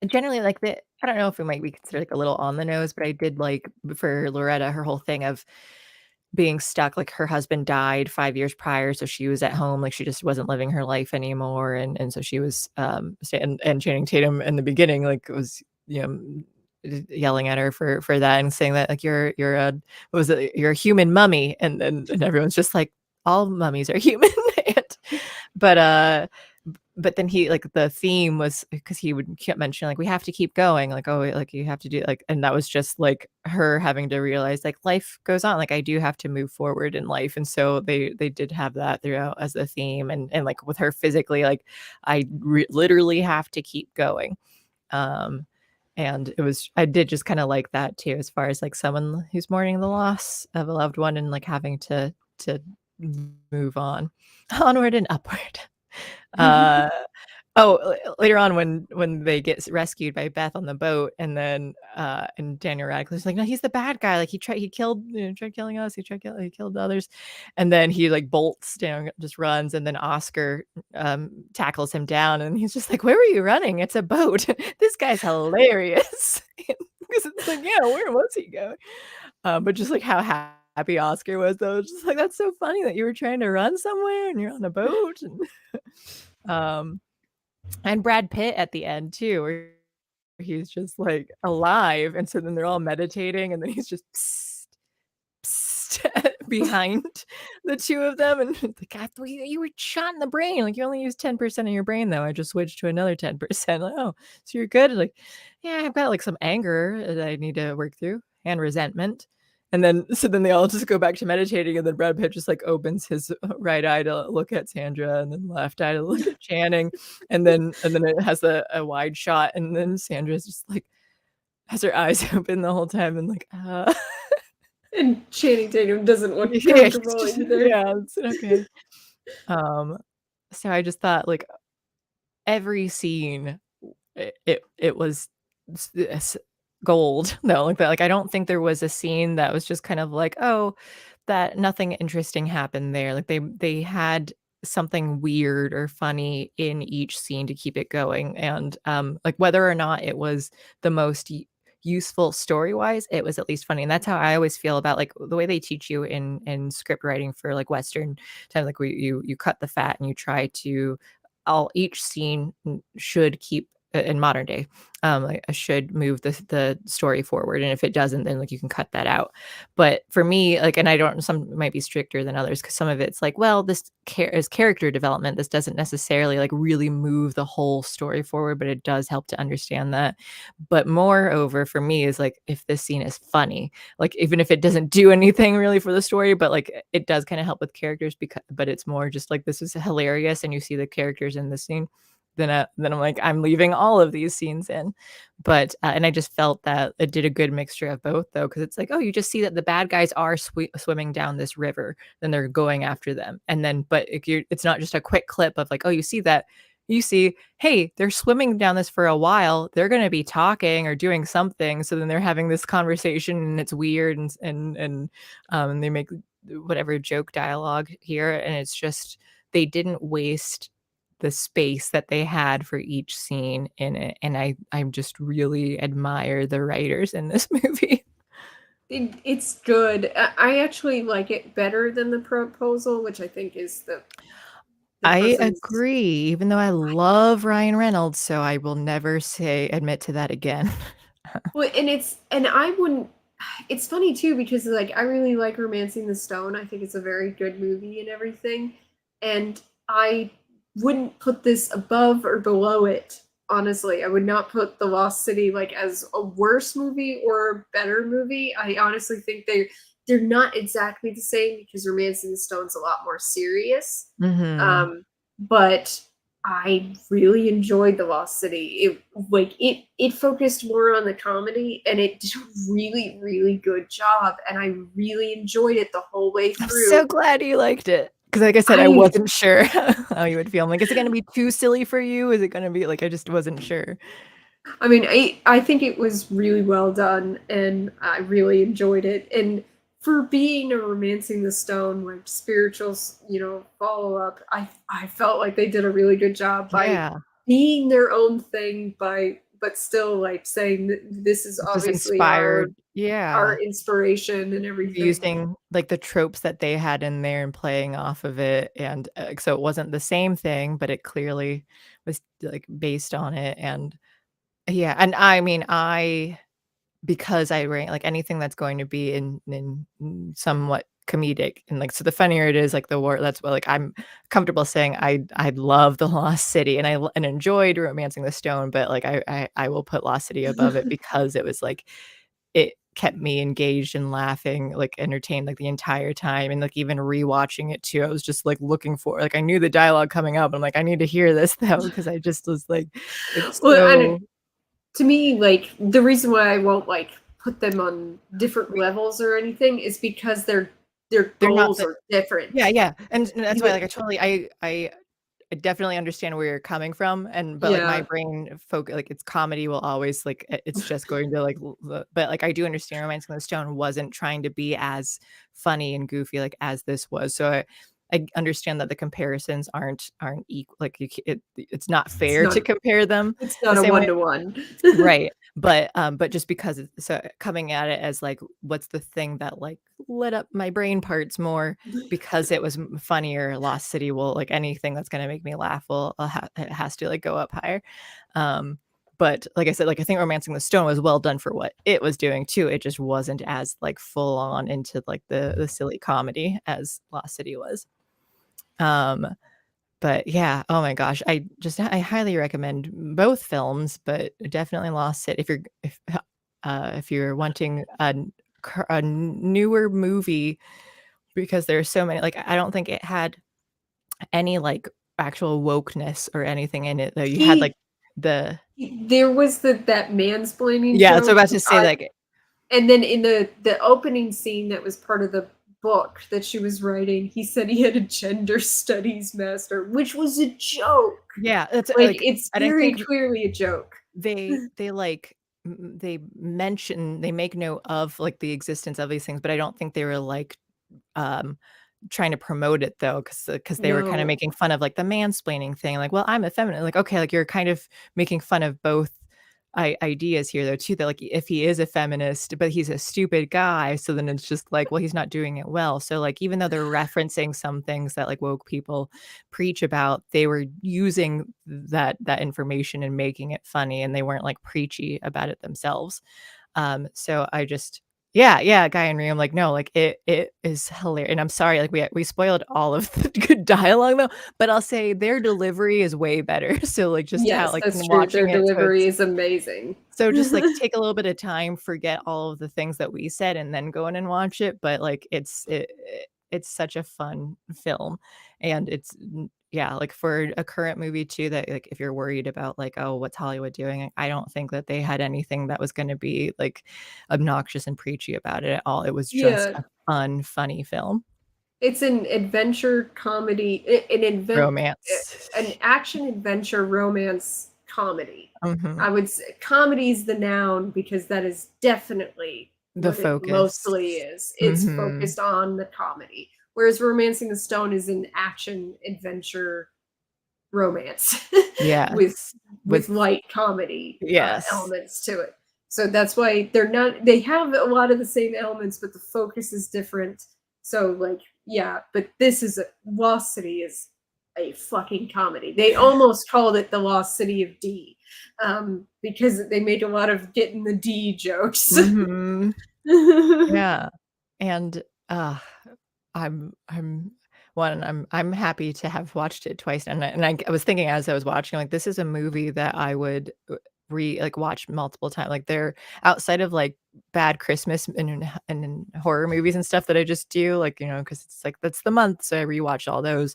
Generally, like, I don't know if it might be considered like a little on the nose, but I did like, for Loretta, her whole thing of being stuck, like, her husband died 5 years prior, so she was at home, like, she just wasn't living her life anymore, and so she was, and Channing Tatum in the beginning, like, was, yelling at her for that and saying that, like, "You're a, what was it? You're a human mummy," and everyone's just like, "All mummies are human." And but, but then he, like, the theme was because he would kept mentioning, like, "We have to keep going," like, "Oh, like, you have to do," like, and that was just, like, her having to realize, like, life goes on, like, I do have to move forward in life, and so they did have that throughout as a theme, and, like, with her physically, like, literally have to keep going, um, and I did just kinda like that too, as far as, like, someone who's mourning the loss of a loved one and, like, having to move on. Onward and upward. Uh Oh, later on when they get rescued by Beth on the boat, and then, and Daniel Radcliffe's like, "No, he's the bad guy, like, he killed, tried killing us, he killed others," and then he, like, bolts down, just runs, and then Oscar, tackles him down, and he's just like, "Where were you running? It's a boat." This guy's hilarious. Because it's like, yeah, where was he going? But just, like, how happy Oscar was, though, it's just like, "That's so funny that you were trying to run somewhere, and you're on a boat," and, um and Brad Pitt at the end too, where he's just, like, alive, and so then they're all meditating, and then he's just "Psst, psst," behind the 2 of them, and it's like, "I thought you were shot in the brain, like, you only use 10% of your brain, though. I just switched to another 10%." Like, "Oh, so you're good?" Like, "Yeah, I've got, like, some anger that I need to work through, and resentment." And then so then they all just go back to meditating, and then Brad Pitt just, like, opens his right eye to look at Sandra, and then left eye to look at Channing, and then it has a wide shot, and then Sandra's just, like, has her eyes open the whole time and, like, And Channing Tatum doesn't look Yeah, she's comfortable just, either. yeah, it's okay. Um, so I just thought, like, every scene, it was gold. No, like that. Like, I don't think there was a scene that was just kind of like, oh, that nothing interesting happened there. Like, they had something weird or funny in each scene to keep it going, and like, whether or not it was the most useful story wise, it was at least funny. And that's how I always feel about, like, the way they teach you in script writing for like Western time. Like, you cut the fat and you try to, all each scene should keep, in modern day, like, should move the story forward, and if it doesn't, then, like, you can cut that out. But for me, like, and I don't, some might be stricter than others, because some of it's like, well, this is character development, this doesn't necessarily like really move the whole story forward, but it does help to understand that. But moreover, for me, is like, if this scene is funny, like, even if it doesn't do anything really for the story, but like, it does kind of help with characters, because but it's more just like, this is hilarious, and you see the characters in the scene, then I'm like, I'm leaving all of these scenes in. But, and I just felt that it did a good mixture of both, though, because it's like, oh, you just see that the bad guys are swimming down this river, then they're going after them. And then, but it's not just a quick clip of like, oh, you see that, you see, hey, they're swimming down this for a while. They're going to be talking or doing something. So then they're having this conversation, and it's weird, and they make whatever joke dialogue here. And it's just, they didn't waste the space that they had for each scene in it, and I just really admire the writers in this movie. It's good. I actually like it better than The Proposal, which I think is the the I person's. agree, even though I love Ryan Reynolds, so I will never admit to that again. Well, and I wouldn't. It's funny too because like I really like *Romancing the Stone*. I think it's a very good movie and everything, and I wouldn't put this above or below it. Honestly, I would not put *The Lost City* like as a worse movie or a better movie. I honestly think they're not exactly the same because *Romancing the Stone's a lot more serious. Mhm. But I really enjoyed *The Lost City*. It focused more on the comedy and it did a really, really good job. And I really enjoyed it the whole way I'm through. so glad you liked it, 'cause like I said, I I wasn't sure how you would feel. I'm like, "Is it gonna be too silly for you? Is it gonna be" like, I just wasn't sure. I mean, I think it was really well done and I really enjoyed it. And for being a *Romancing the Stone*, like spirituals, follow up, I felt like they did a really good job by Yeah. being their own thing but still like saying that this is Just obviously our inspired. Yeah. our inspiration and everything. Using, like, the tropes that they had in there and playing off of it, and, so it wasn't the same thing, but it clearly was, like, based on it, and yeah, and I mean, because I rank like, anything that's going to be in somewhat comedic and, like so the funnier it is, like, the more that's what, like, I'm comfortable saying I love The Lost City, and and enjoyed *Romancing the Stone*, but, like, I will put *Lost City* above it because it was, like it kept me engaged and laughing, like, entertained, like, the entire time, and, like, even rewatching it too, I was just, like, looking for like, I knew the dialogue coming up, I'm like, "I need to hear this though," because I just was like, it's Well, and so to me, like the reason why I won't like put them on different levels or anything is because their they're not goals the are different. yeah, yeah, and that's why, You- like, I definitely understand where you're coming from, and but, like, my Yeah. brain like, it's comedy will always, like, it's just going to, like, but, like, I do understand *Romancing the Stone* wasn't trying to be as funny and goofy, like, as this was, so I understand that the comparisons aren't equal like, you it's not It's fair to not compare them it's the not a same way. one-to-one. Right, but just because it's so coming at it as, like, what's the thing that, like, lit up my brain parts more because it was funnier, Lost City will like, anything that's gonna make me laugh will it has to, like, go up higher, but like I said, like, I think *Romancing the Stone* was well done for what it was doing too, it just wasn't as, like, full on into, like, the silly comedy as Lost City was, um but yeah, oh my gosh, I highly recommend both films, but definitely Lost City if you're wanting a newer movie because there's so many like, I don't think it had any, like, actual wokeness or anything in it, though you had, like, He the there was that mansplaining yeah, so joke, about to which say, I like and then in the opening scene that was part of the book that she was writing, he said he had a gender studies master, which was a joke. yeah, it's, Like, like it's and I very think clearly a joke. they, like, they make note of, like, the existence of these things, but I don't think they were, like, um trying to promote it though, because they were kinda No. making fun of, like, the mansplaining thing, like, "Well, I'm a feminine," like, okay, like, you're kind of making fun of both ideas here though too, that, like, if he is a feminist, but he's a stupid guy, so then it's just like, well, he's not doing it well, so, like, even though they're referencing some things that, like, woke people preach about, they were using that information and making it funny, and they weren't, like, preachy about it themselves. So I just yeah, yeah, Guy and Rhea, I'm like, "No, like, it is hilarious. And I'm sorry, like, we spoiled all of the good dialogue, though, but I'll say their delivery is way better. So, like, just how, Yes, like, that's in true. Their watching it, delivery is amazing. so just, like, take a little bit of time, forget all of the things that we said, and then go in and watch it, but, like, it's such a fun film, and yeah, like, for a current movie too that, like, if you're worried about, like, "Oh, what's Hollywood doing?" I don't think that they had anything that was gonna be, like, obnoxious and preachy about it at all. It was just Yeah, a fun, funny film. it's an adventure comedy, Romance. an action adventure romance comedy. Mhm. I would say comedy is the noun because that is definitely The what it focus. mostly is. It's Mhm. focused on the comedy, whereas *Romancing the Stone* is an action adventure romance with Yes. with With light comedy yes. elements to it. So that's why they have a lot of the same elements, but the focus is different. So like yeah, but this is a Lost City is a fucking comedy. They almost called it The Lost City of D, because they made a lot of getting the D jokes. Mhm. Yeah, and, I'm I'm happy to have watched it twice, and I was thinking as I was watching, like, this is a movie that I would, watch multiple times. Like, they're outside of, like, bad Christmas and horror movies and stuff that I just do, like, because it's, like, that's the month, so I rewatch all those.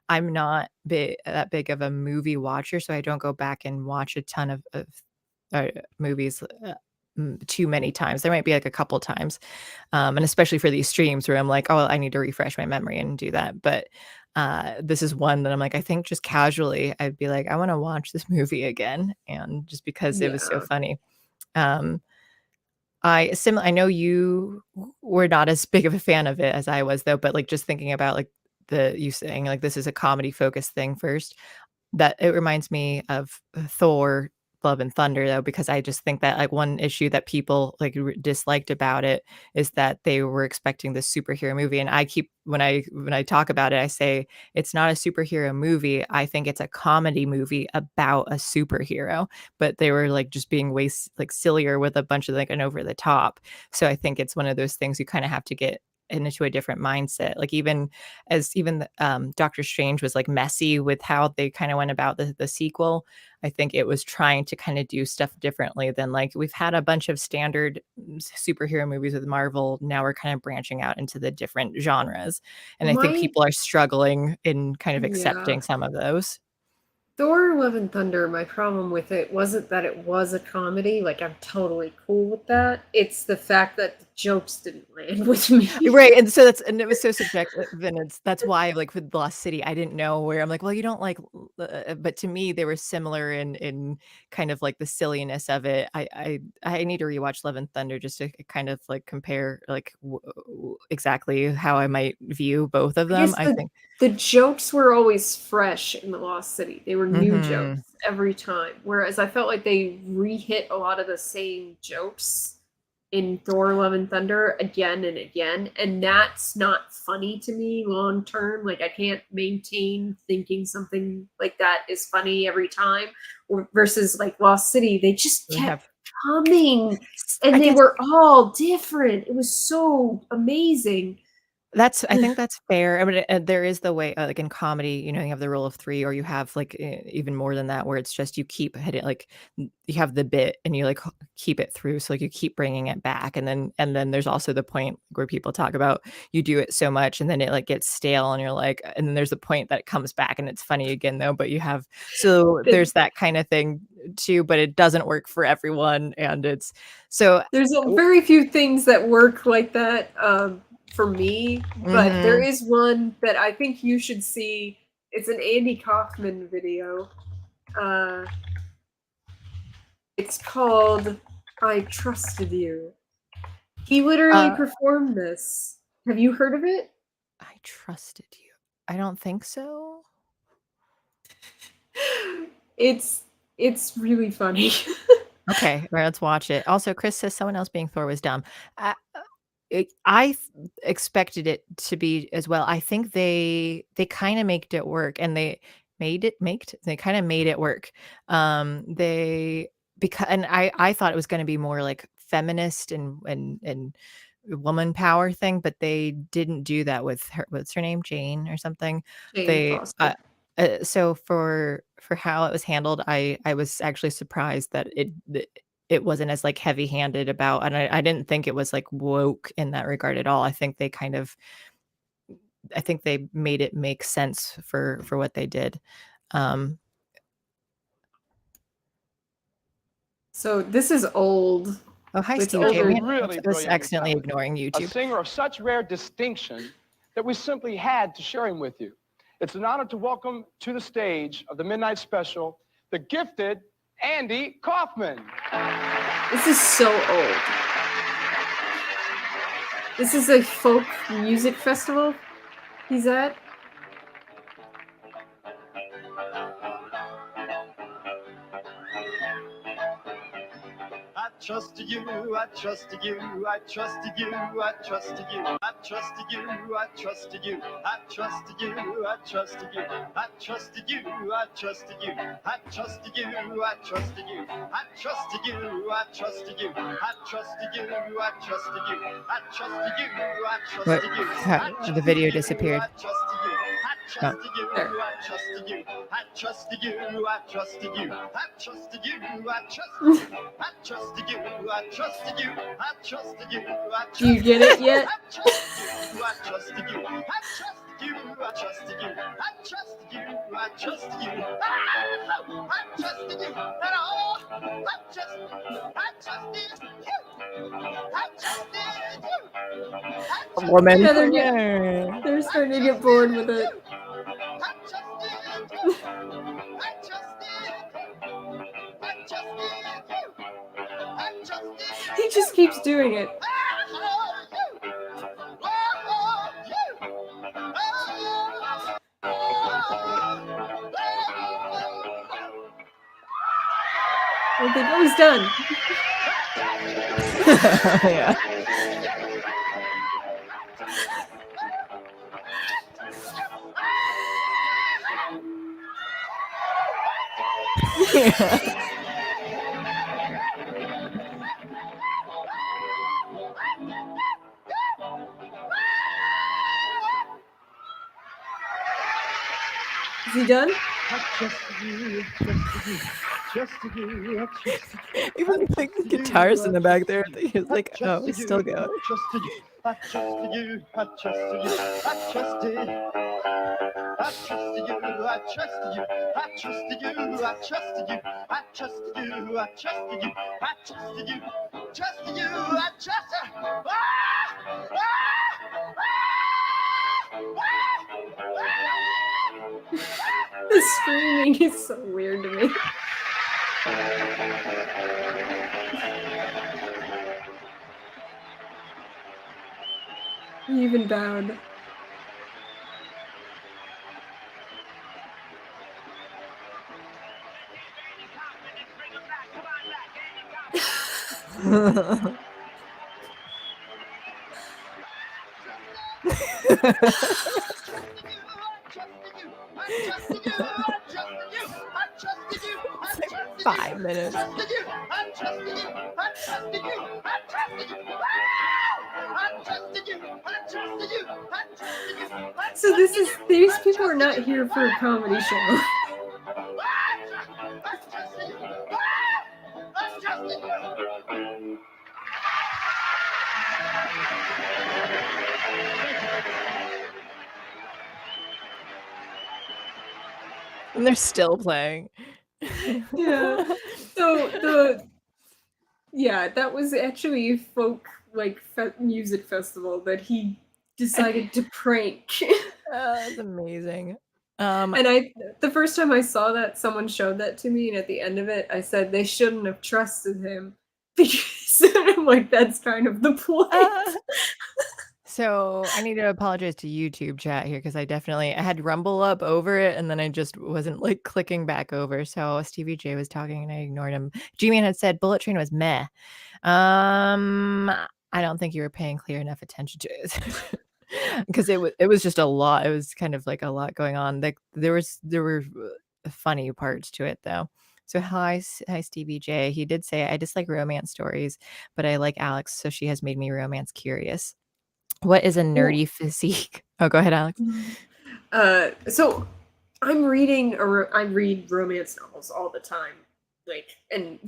I'm not that big of a movie watcher, so I don't go back and watch a ton of movies, too many times. There might be, like, a couple times, and especially for these streams where I'm like, "Oh, I need to refresh my memory and do that." But, this is one that I'm like, I think just casually, I'd be like, "I wanna watch this movie again," and just because it was so Yeah. funny. Um, I know you were not as big of a fan of it as I was, though, but, like, just thinking about, like, you saying, like, this is a comedy-focused thing first, that it reminds me of Thor: Love and Thunder, though, because I just think that, like, one issue that people, like, disliked about it is that they were expecting this superhero movie, and I keep when I talk about it, I say, "It's not a superhero movie, I think it's a comedy movie about a superhero," but they were, like, just being way sillier with a bunch of, like, an over the top. So I think it's one of those things you kinda have to get into a different mindset. Like, even the, Doctor Strange was, like, messy with how they kinda went about the sequel. I think it was trying to kinda do stuff differently than, like, we've had a bunch of standard superhero movies with Marvel, now we're kind of branching out into the different genres, and I think My people are struggling in kind of Yeah. accepting some of those. Thor: Love and Thunder, my problem with it wasn't that it was a comedy, like, I'm totally cool with that. It's the fact that the jokes didn't land with me. Right, and it was so subjective, and that's why, like, with Lost City, I didn't know where I'm like, "Well, you don't like," but to me, they were similar in kind of, like, the silliness of it. I need to rewatch Love and Thunder just to kind of, like, compare, like, exactly how I might view both of I them, guess I think. the jokes were always fresh in The Lost City. They were new Mhm. jokes every time, whereas I felt like they re-hit a lot of the same jokes in Thor: Love and Thunder again and again, and that's not funny to me long term. Like, I can't maintain thinking something like that is funny every time, or versus, like, Lost City, they just We kept have coming, I and they think were all different. It was so amazing. I think that's fair. I mean, there is the way, like in comedy, you have the rule of 3, or you have like even more than that, where it's just you keep hitting, like you have the bit and you like keep it through. So like you keep bringing it back, and then there's also the point where people talk about you do it so much and then it like gets stale, and you're like, and then there's the point that it comes back and it's funny again though. But so The there's that kind of thing too, but it doesn't work for everyone, and it's so. There's a very few things that work like that, for me, but there Mhm. is one that I think you should see. It's an Andy Kaufman video. Uh, it's called "I Trusted You." He literally Uh, performed this. Have you heard of it? I trusted you. I don't think so. It's it's really funny. Okay, right, let's watch it. Also, Chris says someone else being Thor was dumb. I expected it to be as well. I think they kinda maked it work, and they kinda made it work. They because and I thought it was gonna be more, like, feminist and woman power thing, but they didn't do that with her. What's her name? Jane or something? Jane They, Foster. so for how it was handled, I was actually surprised that it wasn't as, like, heavy-handed about, and I didn't think it was, like, woke in that regard at all. I think they made it make sense for what they did. Um So this is old. oh, hi, It's Stevie J. older. Man, Really I was brilliantly accidentally talented. ignoring A YouTube. singer of such rare distinction that we simply had to share him with you. It's an honor to welcome to the stage of the Midnight Special, the gifted Andy Kaufman. This is so old. This is a folk music festival he's at. I trusted you, I trusted you, I trusted you, I trusted you, I trusted you, I trusted you, I trusted you, I trusted you, I trusted you, I trusted you, I trusted you, I trusted you, I trusted you, I trusted you, I trusted you, I trusted you, I trusted you, I What? trusted you, The video disappeared. I trusted you, I Oh. trusted you, There. I trusted you, I trusted you, I trusted you, I trusted you, I trusted you, I trusted you, I trusted you, I trusted you, I trusted you. Do you get it yet? I trusted you, I trusted you, I trusted you, I trusted you, I trusted you, I trusted you, I trusted you at all. I trusted you, I trusted you. Woman. Yeah, Yeah. they're starting to get bored with it. He just keeps doing it. I think, oh, he's done. Yeah. Yeah. Is he done? Even like the guitars in the back there, he's like, oh, he's still going. I trusted you, I trusted you, I trusted you. I trusted you, I trusted you, I trusted you, I trusted you, I trusted you, I trusted you, I trusted you, trusted you, I trusted The screaming is so weird to me. He even bowed. It's like 5 minutes. So these people are not here for a comedy show. And they're still playing. Yeah. So that was actually a folk music festival that he decided to prank. That's amazing. And the first time I saw that, someone showed that to me, and at the end of it, I said they shouldn't have trusted him because I'm like, that's kind of the point. So I need to apologize to YouTube chat here because I had Rumble up over it and then I just wasn't like clicking back over. So Stevie J was talking and I ignored him. G-Man had said Bullet Train was meh. I don't think you were paying clear enough attention to it. Because it was just a lot. It was kind of like a lot going on. Like there were funny parts to it though. So hi Stevie J. He did say I dislike romance stories, but I like Alex, so she has made me romance curious. What is a nerdy physique? Oh, go ahead, Alex. So I read romance novels all the time. And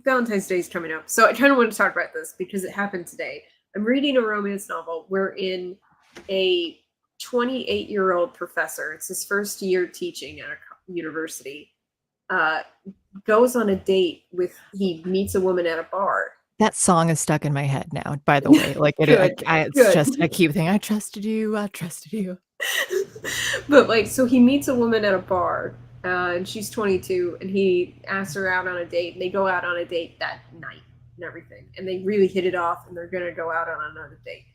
Valentine's Day is coming up. So I kind of want to talk about this because it happened today. I'm reading a romance novel wherein a 28-year-old professor, it's his first year teaching at a university, goes on a date he meets a woman at a bar. That song is stuck in my head now, by the way. Like it's just I keep thinking, I trusted you, I trusted you. But so he meets a woman at a bar, and she's 22, and he asks her out on a date, and they go out on a date that night and everything. And they really hit it off, and they're gonna go out on another date.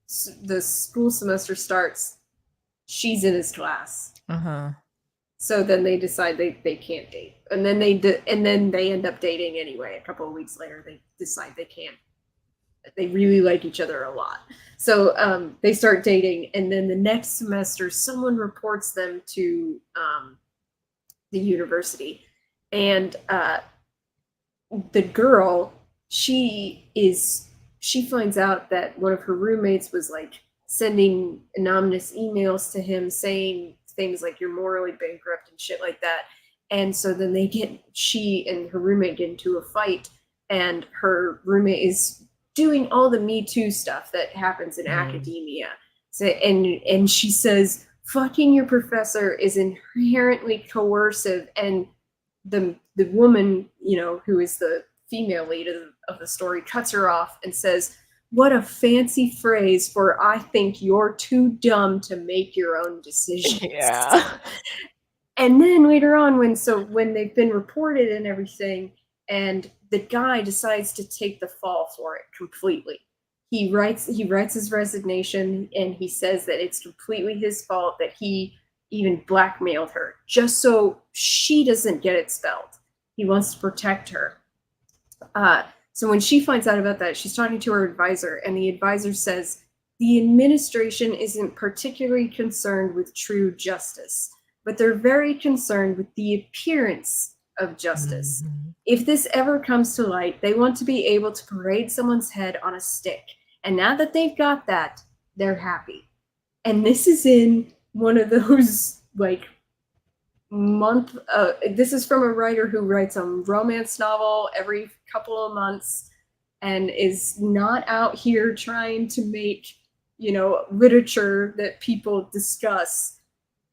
So the school semester starts, she's in his class. Uh-huh. So then they decide they can't date, and then they end up dating anyway. A couple of weeks later, they decide they can't. They really like each other a lot, so they start dating, and then the next semester, someone reports them to the university, and the girl, she finds out that one of her roommates was like sending anonymous emails to him saying things like you're morally bankrupt and shit like that. And so then she and her roommate get into a fight, and her roommate is doing all the Me Too stuff that happens in academia. So, and she says, fucking your professor is inherently coercive, and the woman, who is the female lead of the story, cuts her off and says, "What a fancy phrase for I think you're too dumb to make your own decisions." Yeah. And then later on, when they've been reported and everything, and the guy decides to take the fall for it completely. He writes his resignation, and he says that it's completely his fault, that he even blackmailed her just so she doesn't get expelled. He wants to protect her. So when she finds out about that, she's talking to her advisor, and the advisor says, the administration isn't particularly concerned with true justice, but they're very concerned with the appearance of justice. If this ever comes to light, they want to be able to parade someone's head on a stick. And now that they've got that, they're happy. And this is in one of those this is from a writer who writes a romance novel every couple of months and is not out here trying to make literature that people discuss.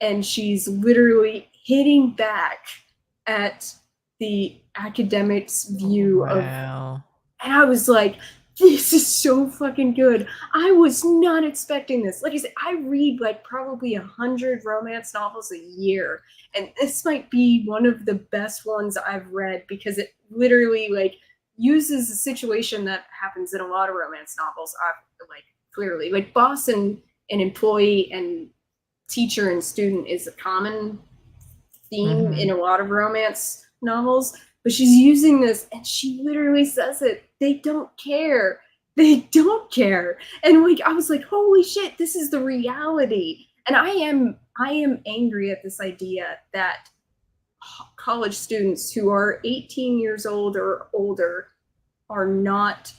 And she's literally hitting back at the academics' view of, and I was like, this is so fucking good. I was not expecting this. Like I said, I read probably 100 romance novels a year, and this might be one of the best ones I've read because it literally uses a situation that happens in a lot of romance novels. Clearly, boss and employee and teacher and student is a common theme in a lot of romance novels, but she's using this, and she literally says it. They don't care. They don't care. And I was like, holy shit, this is the reality. And I am angry at this idea that college students who are 18 years old or older are not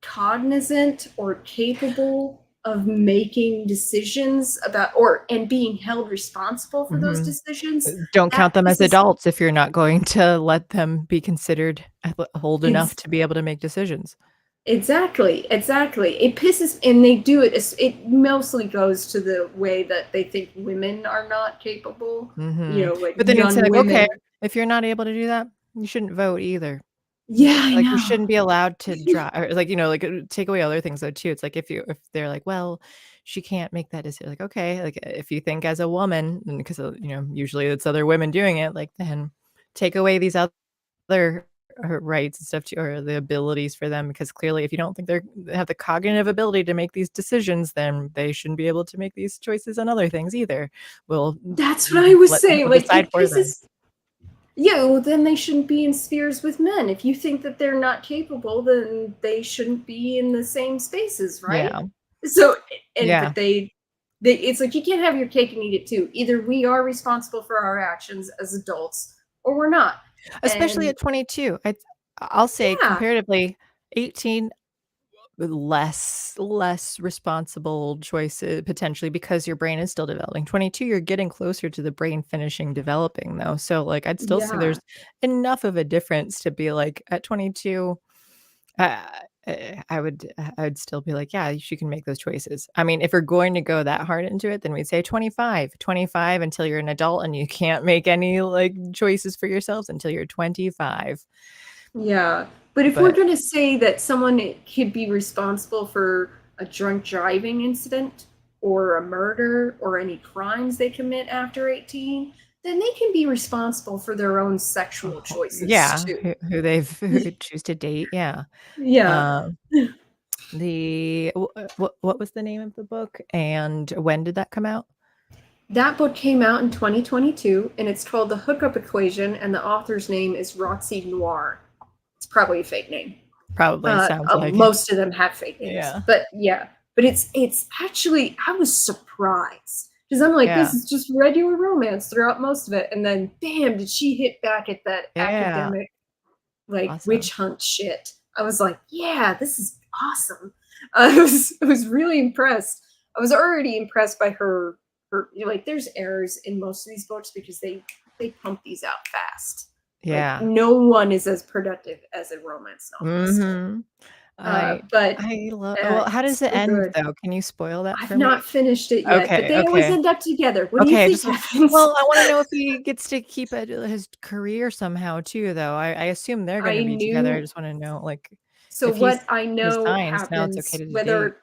cognizant or capable of making decisions about and being held responsible for those decisions. Don't count them as adults if you're not going to let them be considered old enough to be able to make decisions. Exactly. It pisses, and they do it. It mostly goes to the way that they think women are not capable. But then you'd say okay, if you're not able to do that, you shouldn't vote either. Yeah, I know. You shouldn't be allowed to drive, or take away other things though too. It's if they're like, well, she can't make that decision. Okay, if you think as a woman, because usually it's other women doing it, then take away these other rights and stuff too, or the abilities for them, because clearly if you don't think they have the cognitive ability to make these decisions, then they shouldn't be able to make these choices on other things either. That's what I was saying. Decide for them. Yeah, well, then they shouldn't be in spheres with men. If you think that they're not capable, then they shouldn't be in the same spaces, right? Yeah. So, but they it's you can't have your cake and eat it too. Either we are responsible for our actions as adults, or we're not. Especially at 22. I'll say comparatively, 18, less responsible choices potentially, because your brain is still developing. 22, you're getting closer to the brain finishing developing though. So I'd still say there's enough of a difference to be at 22, I would still be yeah, she can make those choices. I mean, if we're going to go that hard into it, then we'd say 25 until you're an adult and you can't make any choices for yourselves until you're 25. Yeah. But if we're going to say that someone could be responsible for a drunk driving incident or a murder or any crimes they commit after 18, then they can be responsible for their own sexual choices too. Who they choose to date. Yeah. What was the name of the book, and when did that come out? That book came out in 2022, and it's called The Hookup Equation, and the author's name is Roxy Noir. It's probably a fake name. Probably sounds like it. Most of them have fake names. Yeah. But yeah. But it's actually, I was surprised. Because I'm like, this is just regular romance throughout most of it. And then, damn, did she hit back at that academic, like, Awesome. witch hunt shit. I was like, yeah, this is awesome. I was really impressed. I was already impressed by her, like, there's errors in most of these books because they pump these out fast. Yeah. Like, no one is as productive as a romance novelist. Mm-hmm. But I love. Well, how does it end though? Can you spoil that for I've me? not finished it yet, but they always end up together. What do you think happens? Well, I want to know if he gets to keep his career somehow too, though. I assume they're going to be together. I just want to know, like, so if what I he know resigns, now it's happens, okay to date. whether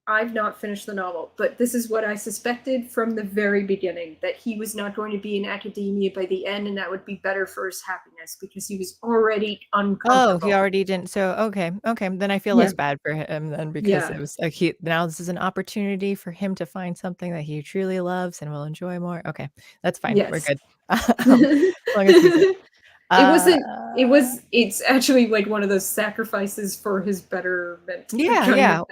I've not finished the novel, but this is what I suspected from the very beginning, that he was not going to be in academia by the end, and that would be better for his happiness because he was already uncomfortable. Oh, he already didn't. So okay, then I feel less bad for him then, because it was like now this is an opportunity for him to find something that he truly loves and will enjoy more. Okay, that's fine. We're good. As long as he's it's actually like one of those sacrifices for his betterment. The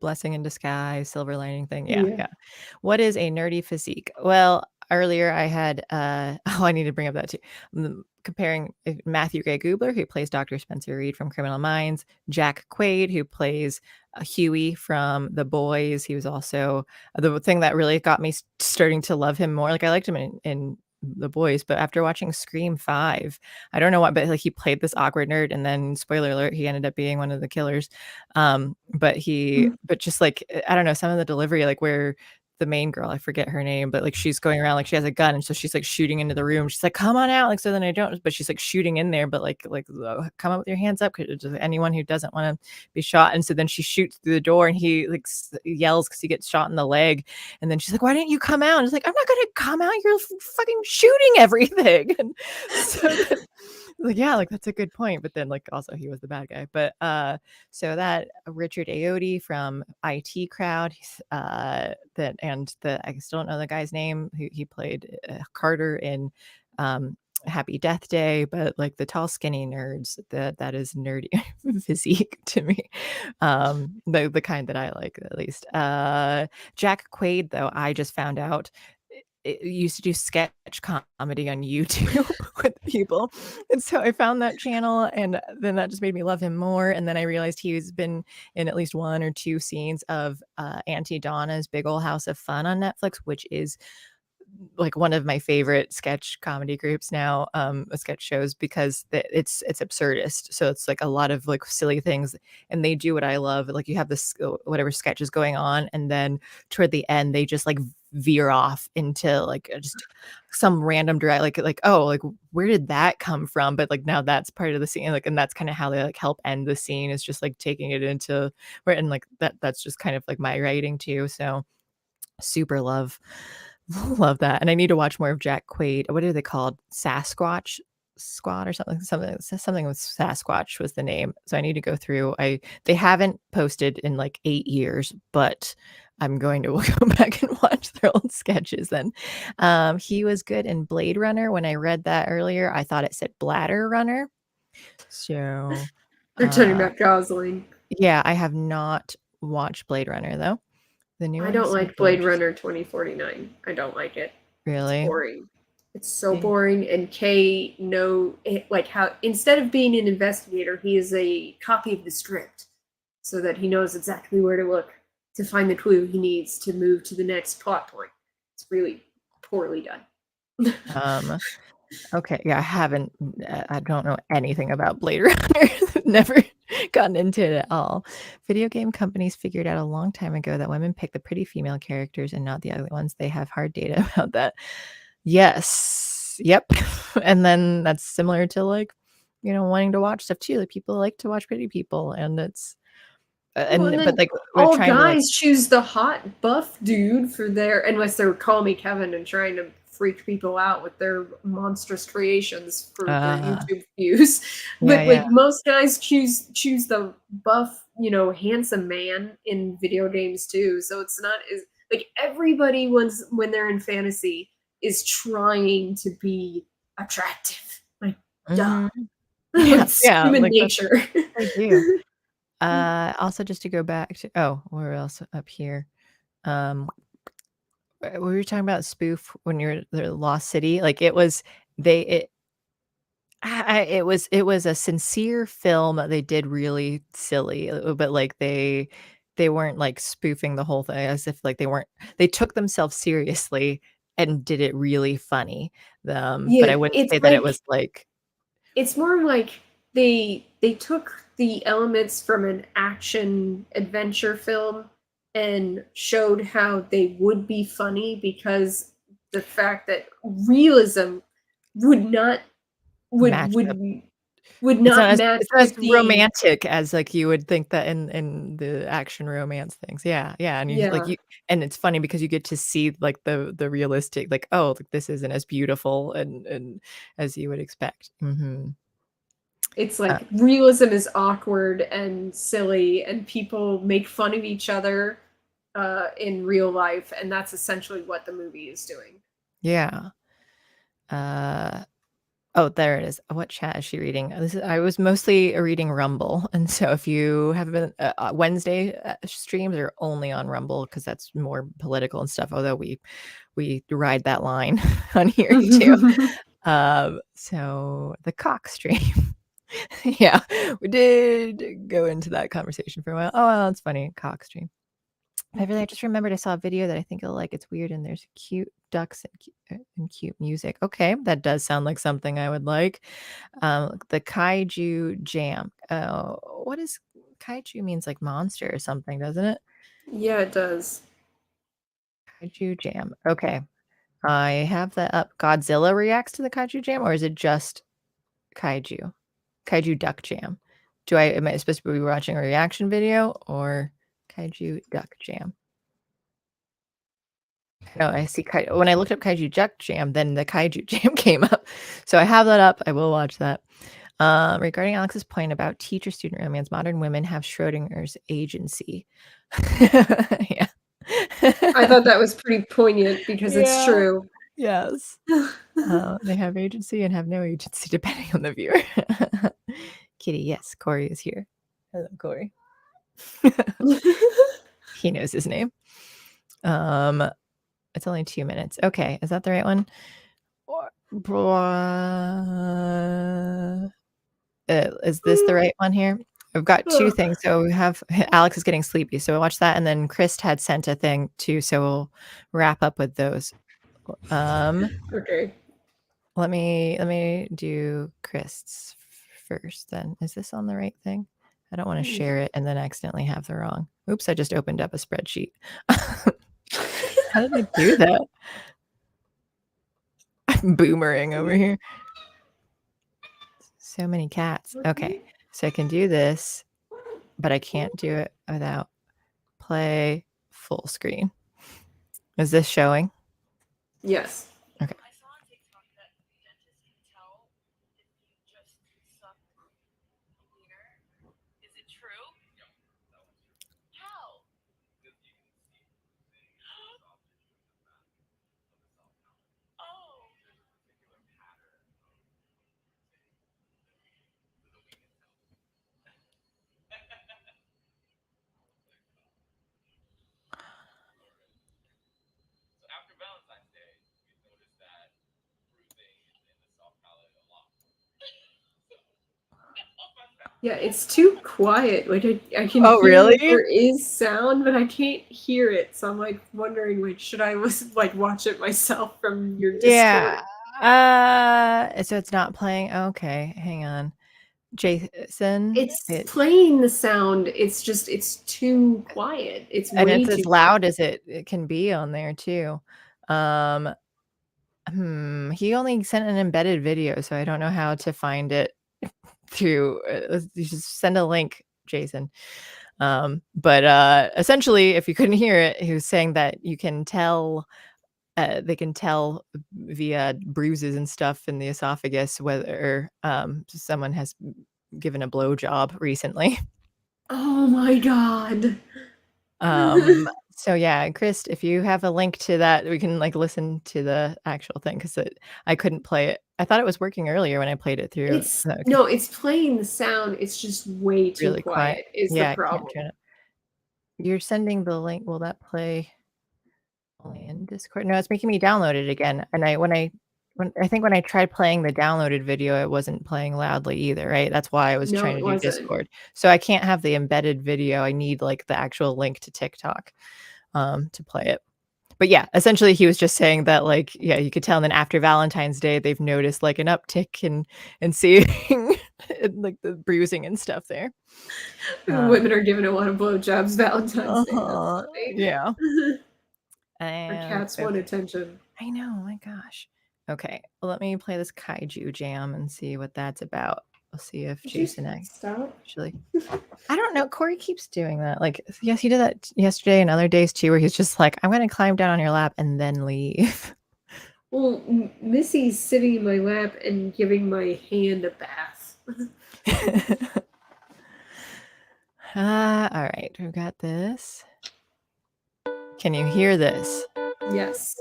blessing in disguise, silver lining thing. Yeah. What is a nerdy physique? Well, earlier I had I need to bring up that too. Comparing Matthew Gray Gubler, who plays Dr. Spencer Reed from Criminal Minds, Jack Quaid, who plays Huey from The Boys. He was also the thing that really got me starting to love him more. Like, I liked him in The Boys, but after watching Scream 5, I don't know what, but like, he played this awkward nerd, and then spoiler alert, he ended up being one of the killers. But just like, I don't know, some of the delivery, like where the main girl, I forget her name, but like, she's going around like she has a gun, and so she's like shooting into the room. She's like, come on out, like, so then I don't, but she's like shooting in there, but like come out with your hands up, because anyone who doesn't want to be shot. And so then she shoots through the door, and he like yells because he gets shot in the leg, and then she's like, why didn't you come out? And he's like, I'm not gonna come out, you're fucking shooting everything. And so then, like, yeah, like, that's a good point. But then, like, also he was the bad guy. But so that Richard Ayoade from IT Crowd, I still don't know the guy's name. He played Carter in Happy Death Day, but like the tall, skinny nerds, that is nerdy physique to me. The kind that I like, at least. Jack Quaid, though, I just found out it used to do sketch comedy on YouTube with people. And so I found that channel, and then that just made me love him more. And then I realized he's been in at least one or two scenes of Auntie Donna's Big Ol' House of Fun on Netflix, which is like one of my favorite sketch comedy groups now, sketch shows, because it's absurdist. So it's like a lot of like silly things, and they do what I love. Like, you have this whatever sketch is going on, and then toward the end they just like veer off into like just some random direct, like oh, like where did that come from? But like now that's part of the scene, like, and that's kind of how they like help end the scene, is just like taking it into where, and like that's just kind of like my writing too. So super love that. And I need to watch more of Jack Quaid. What are they called? Sasquatch Squad or something with Sasquatch was the name. So I need to go through. They haven't posted in like 8 years, but I'm going to go back and watch their old sketches then. He was good in Blade Runner. When I read that earlier, I thought it said Bladder Runner. So they're talking about Gosling. Yeah, I have not watched Blade Runner though. I don't like Blade Runner 2049. I don't like it. Really? It's boring. It's so boring. And Kay like how instead of being an investigator, he is a copy of the script, so that he knows exactly where to look to find the clue he needs to move to the next plot point. It's really poorly done. Okay, yeah, I don't know anything about Blade Runner. Never gotten into it at all. Video game companies figured out a long time ago that women pick the pretty female characters and not the ugly ones. They have hard data about that. Yes. Yep. And then that's similar to like, wanting to watch stuff too. Like, people like to watch pretty people, and it's but like all guys choose the hot buff dude for their, unless they're Call Me Kevin and trying to freak people out with their monstrous creations for their YouTube views. But like most guys choose the buff, handsome man in video games too. So it's not Like everybody when they're in fantasy is trying to be attractive. Like duh. Mhm. Yeah, It's yeah, human like, that's nature. what they do. Also just to go back to where else up here? Um, we were talking about spoof when you're the Lost City, like, it was they it it was a sincere film that they did really silly, but, like, they weren't, like, spoofing the whole thing as if, like, they took themselves seriously and did it really funny, but Yeah, I wouldn't it's say that it like was, like it's more like they took the elements from an action adventure film and showed how they would be funny because the fact that realism would not would matched up. would would not match It's not as with the romantic as, like, you would think that in the action romance things. Yeah, yeah, and yeah. and it's funny because you get to see, like, the realistic, like, "Oh, like, this isn't as beautiful and as you would expect." Mhm. It's Uh, like realism is awkward and silly and people make fun of each other in real life, and that's essentially what the movie is doing. yeah. Uh Oh, there it is. What chat is she reading? I was mostly reading Rumble, and so if you have been Wednesday streams are only on Rumble because that's more political and stuff. Although we ride that line on here too. So the cock stream, yeah, we did go into that conversation for a while. Oh, well, that's funny, cock stream. Beverly, I just remembered I saw a video that I think you'll like. It's weird and there's cute ducks and cute music. Okay, that does sound like something I would like. The Kaiju Jam. What is Kaiju means like monster or something, doesn't it? Yeah, it does. Kaiju Jam. Okay. I have that up. Godzilla reacts to the Kaiju Jam, or is it just Kaiju? Kaiju Duck Jam. Am I supposed to be watching a reaction video or Kaiju Duck Jam? No, I see when I looked up Kaiju Duck Jam, then the Kaiju Jam came up. So I have that up. I will watch that. Regarding Alex's point about teacher-student romance, modern women have Schrodinger's agency. Yeah. I thought that was pretty poignant because it's Yeah. true. Yes. They have agency and have no agency depending on the viewer. Kitty, yes, Corey is here. Hello, Corey. He knows his name. It's only 2 minutes. Okay, is that the right one? Is this the right one here? I've got 2 things. So we have Alex is getting sleepy, so we'll watch that, and then Chris had sent a thing too, so we'll wrap up with those. Okay. Let me do Chris first then. Is this on the right thing? I don't wanna share it and then accidentally have the wrong. Oops, I just opened up a spreadsheet. How did I do that? I'm boomerang over here. So many cats. Okay, so I can do this, but I can't do it without play full screen. Is this showing? Yes. Okay. Yeah, it's too quiet. Like I can Oh, hear that really? there is sound, but I can't hear it. So I'm like wondering, like, should I like watch it myself from your Discord? Yeah. So it's not playing. Okay, hang on. Jason, It's playing the sound. It's just it's too quiet. It's and way it's too as loud as it can be on there too. Um, he only sent an embedded video, so I don't know how to find it through. You just send a link, Jason. But essentially, if you couldn't hear it, he was saying that you can tell. They can tell via bruises and stuff in the esophagus whether someone has given a blowjob recently. Oh my god. Um, So yeah, Chris, if you have a link to that, we can like listen to the actual thing because I couldn't play it. I thought it was working earlier when I played it through. It's Okay, no, it's playing the sound. It's just way too really quiet. quiet is the Yeah, I can't problem. turn it. You're sending the link. Will that play only in Discord? No, it's making me download it again. And I think when I tried playing the downloaded video, it wasn't playing loudly either, right? That's why I was No, trying it to do wasn't. Discord. So I can't have the embedded video. I need like the actual link to TikTok to play it. But yeah, essentially he was just saying that like, yeah, you could tell. And then after Valentine's Day, they've noticed like an uptick in seeing like the bruising and stuff there. Women are giving a lot of blowjobs Valentine's Day. That's Uh-huh. funny. Yeah. Our And cats want attention. I know, my gosh. Okay, well, let me play this kaiju jam and see what that's about. We'll see if Did Jason you stop? actually. I don't know. Corey keeps doing that. Like, yes, he did that yesterday and other days too, where he's just like, I'm going to climb down on your lap and then leave. Well, Missy's sitting in my lap and giving my hand a bath. All right, we've got this. Can you hear this? Yes.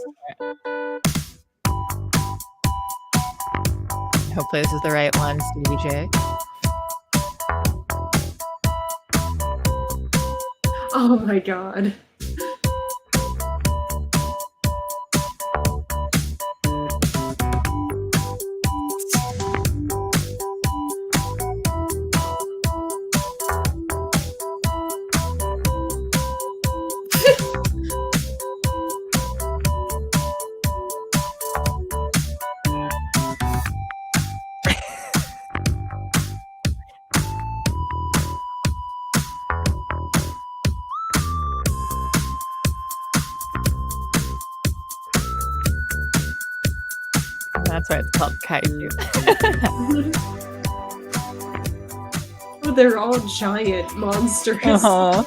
Hopefully this is the right one, Stevie J. Oh my god. That's why it's called kaiju. They're all giant monsters. Uh-huh.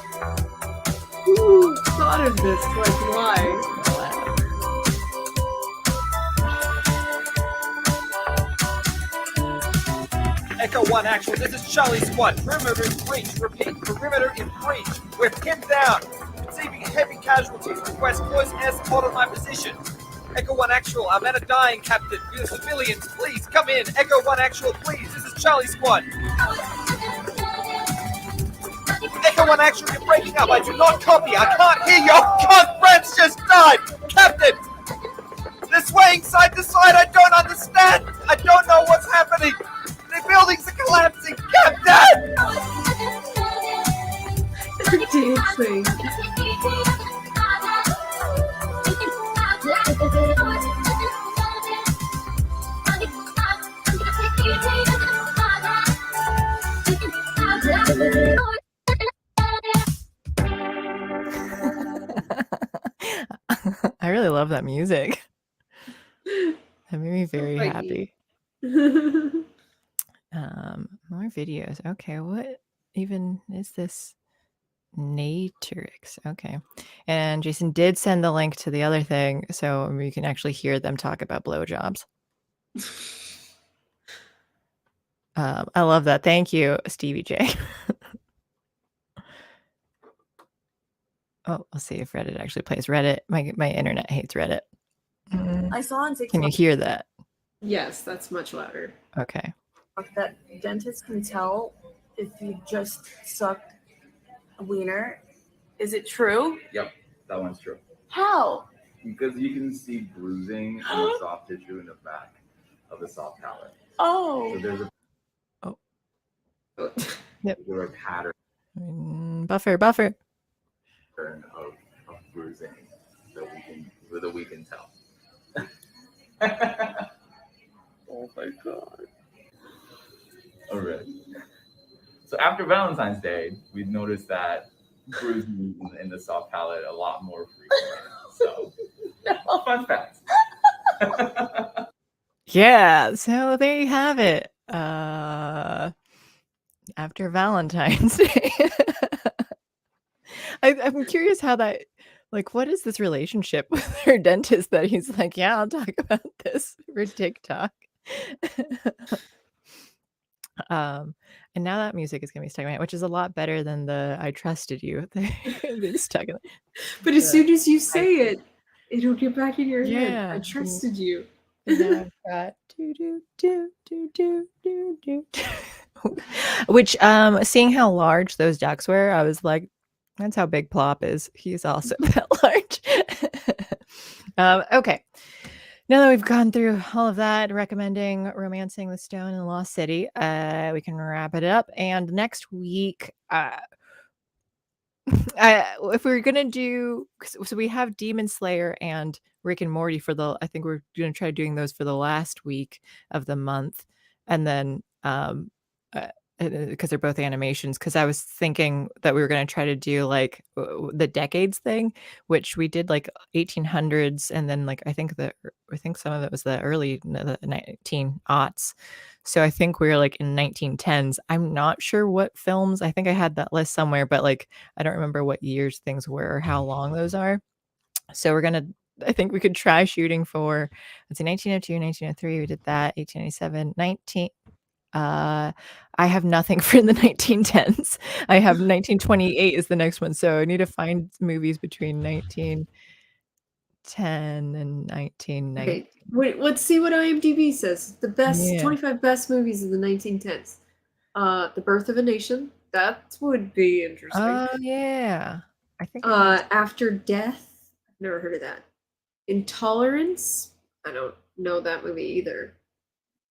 Who thought of this? Like, why? Echo 1 actual, this is Charlie Squad. Perimeter is breached. Repeat, perimeter is breached. We're pinned down. Receiving heavy casualties. Request close escort on my position. Echo 1 actual, our men are dying, Captain. You're civilians, please come in. Echo 1 actual, please. This is Charlie Squad. Echo 1 actual, you're breaking up. I do not copy. I can't hear you. Oh, God, friends just died. Captain! They're swaying side to side. I don't understand. I don't know what's happening. The buildings are collapsing. Captain! They're dancing. I really love that music. That made me very happy. More videos. Okay, what even is this? Natrix. Okay. And Jason did send the link to the other thing, so you can actually hear them talk about blowjobs. I love that. Thank you, Stevie J. Oh, let's see if Reddit actually plays. Reddit. My internet hates Reddit. I saw on TikTok Can you hear that? Yes, that's much louder. Okay. that dentists can tell if you just sucked a wiener. Is it true? Yep, that one's true. How? Because you can see bruising in the soft tissue in the back of the soft palate. Oh. So there's a Yep. particular pattern Buffer. of bruising that we can tell. Oh my god. All right. So after Valentine's Day, we noticed that bruising in the soft palate a lot more frequently. So, fun facts. Yeah, so there you have it. After Valentine's Day. I'm curious how that, like, what is this relationship with her dentist that he's like, yeah, I'll talk about this for TikTok. And now that music is gonna be stuck in my head, which is a lot better than the "I trusted you" thing being stuck in But as the soon as you I say it, it'll get back in your head. I yeah, trusted you. and now I've got do do do do do do do which, seeing how large those ducks were, I was like, "That's how big Plop is. He's also that large." Okay. Now that we've gone through all of that, recommending Romancing the Stone in the Lost City, we can wrap it up. And next week, if we're gonna do, so we have Demon Slayer and Rick and Morty for I think we're gonna try doing those for the last week of the month, and then uh, because they're both animations. Because I was thinking that we were gonna try to do like the decades thing, which we did like 1800s, and then like I think some of it was the early the 19 aughts. So I think we were like in 1910s. I'm not sure what films. I think I had that list somewhere, but like I don't remember what years things were or how long those are. So I think we could try shooting for, let's see, 1902, 1903, we did that, 1897, 19. I have nothing for the 1910s. I have 1928 is the next one. So I need to find movies between 1910 and 1990. Okay, wait, let's see what IMDb says. The best Yeah. 25 best movies of the 1910s. The Birth of a Nation. That would be interesting. Oh, yeah. I think I have After Death. I've never heard of that. Intolerance. I don't know that movie either.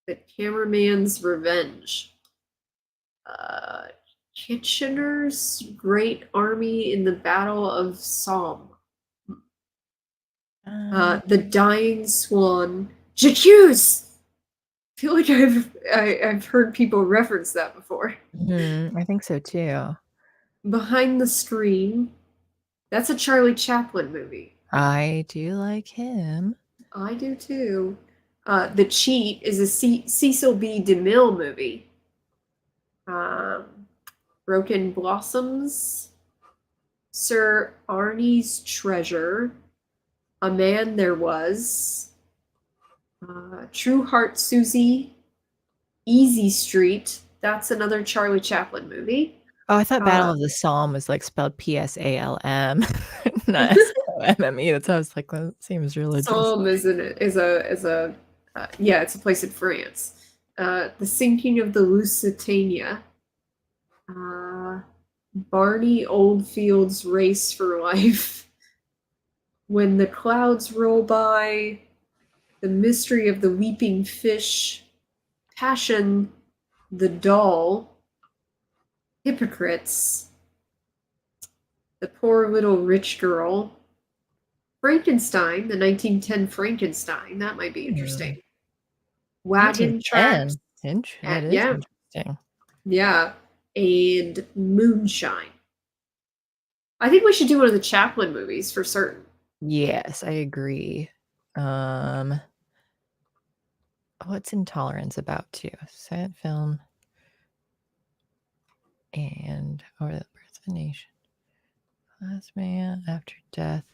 The Cameraman's Revenge. Kitchener's Great Army in the Battle of Somme. The Dying Swan. J'accuse! I feel like I've heard people reference that before. I think so too. Behind the Screen. That's a Charlie Chaplin movie. I do like him. I do too. The Cheat is a Cecil B. DeMille movie. Broken Blossoms. Sir Arnie's Treasure. A Man There Was. True Heart Susie. Easy Street. That's another Charlie Chaplin movie. Oh, I thought Battle of the Somme was like spelled Psalm, not Somme. That's how I was like, that seems religious. Somme is a yeah, it's a place in France. The Sinking of the Lusitania. Barney Oldfield's Race for Life. When the Clouds Roll By. The Mystery of the Weeping Fish. Passion. The Doll. Hypocrites. The Poor Little Rich Girl. Frankenstein, the 1910 Frankenstein. That might be interesting. Wagon Tracks. That is interesting. Yeah. And Moonshine. I think we should do one of the Chaplin movies for certain. Yes, I agree. What's Intolerance about too? Silent film or the Birth of a Nation. Last Man After Death.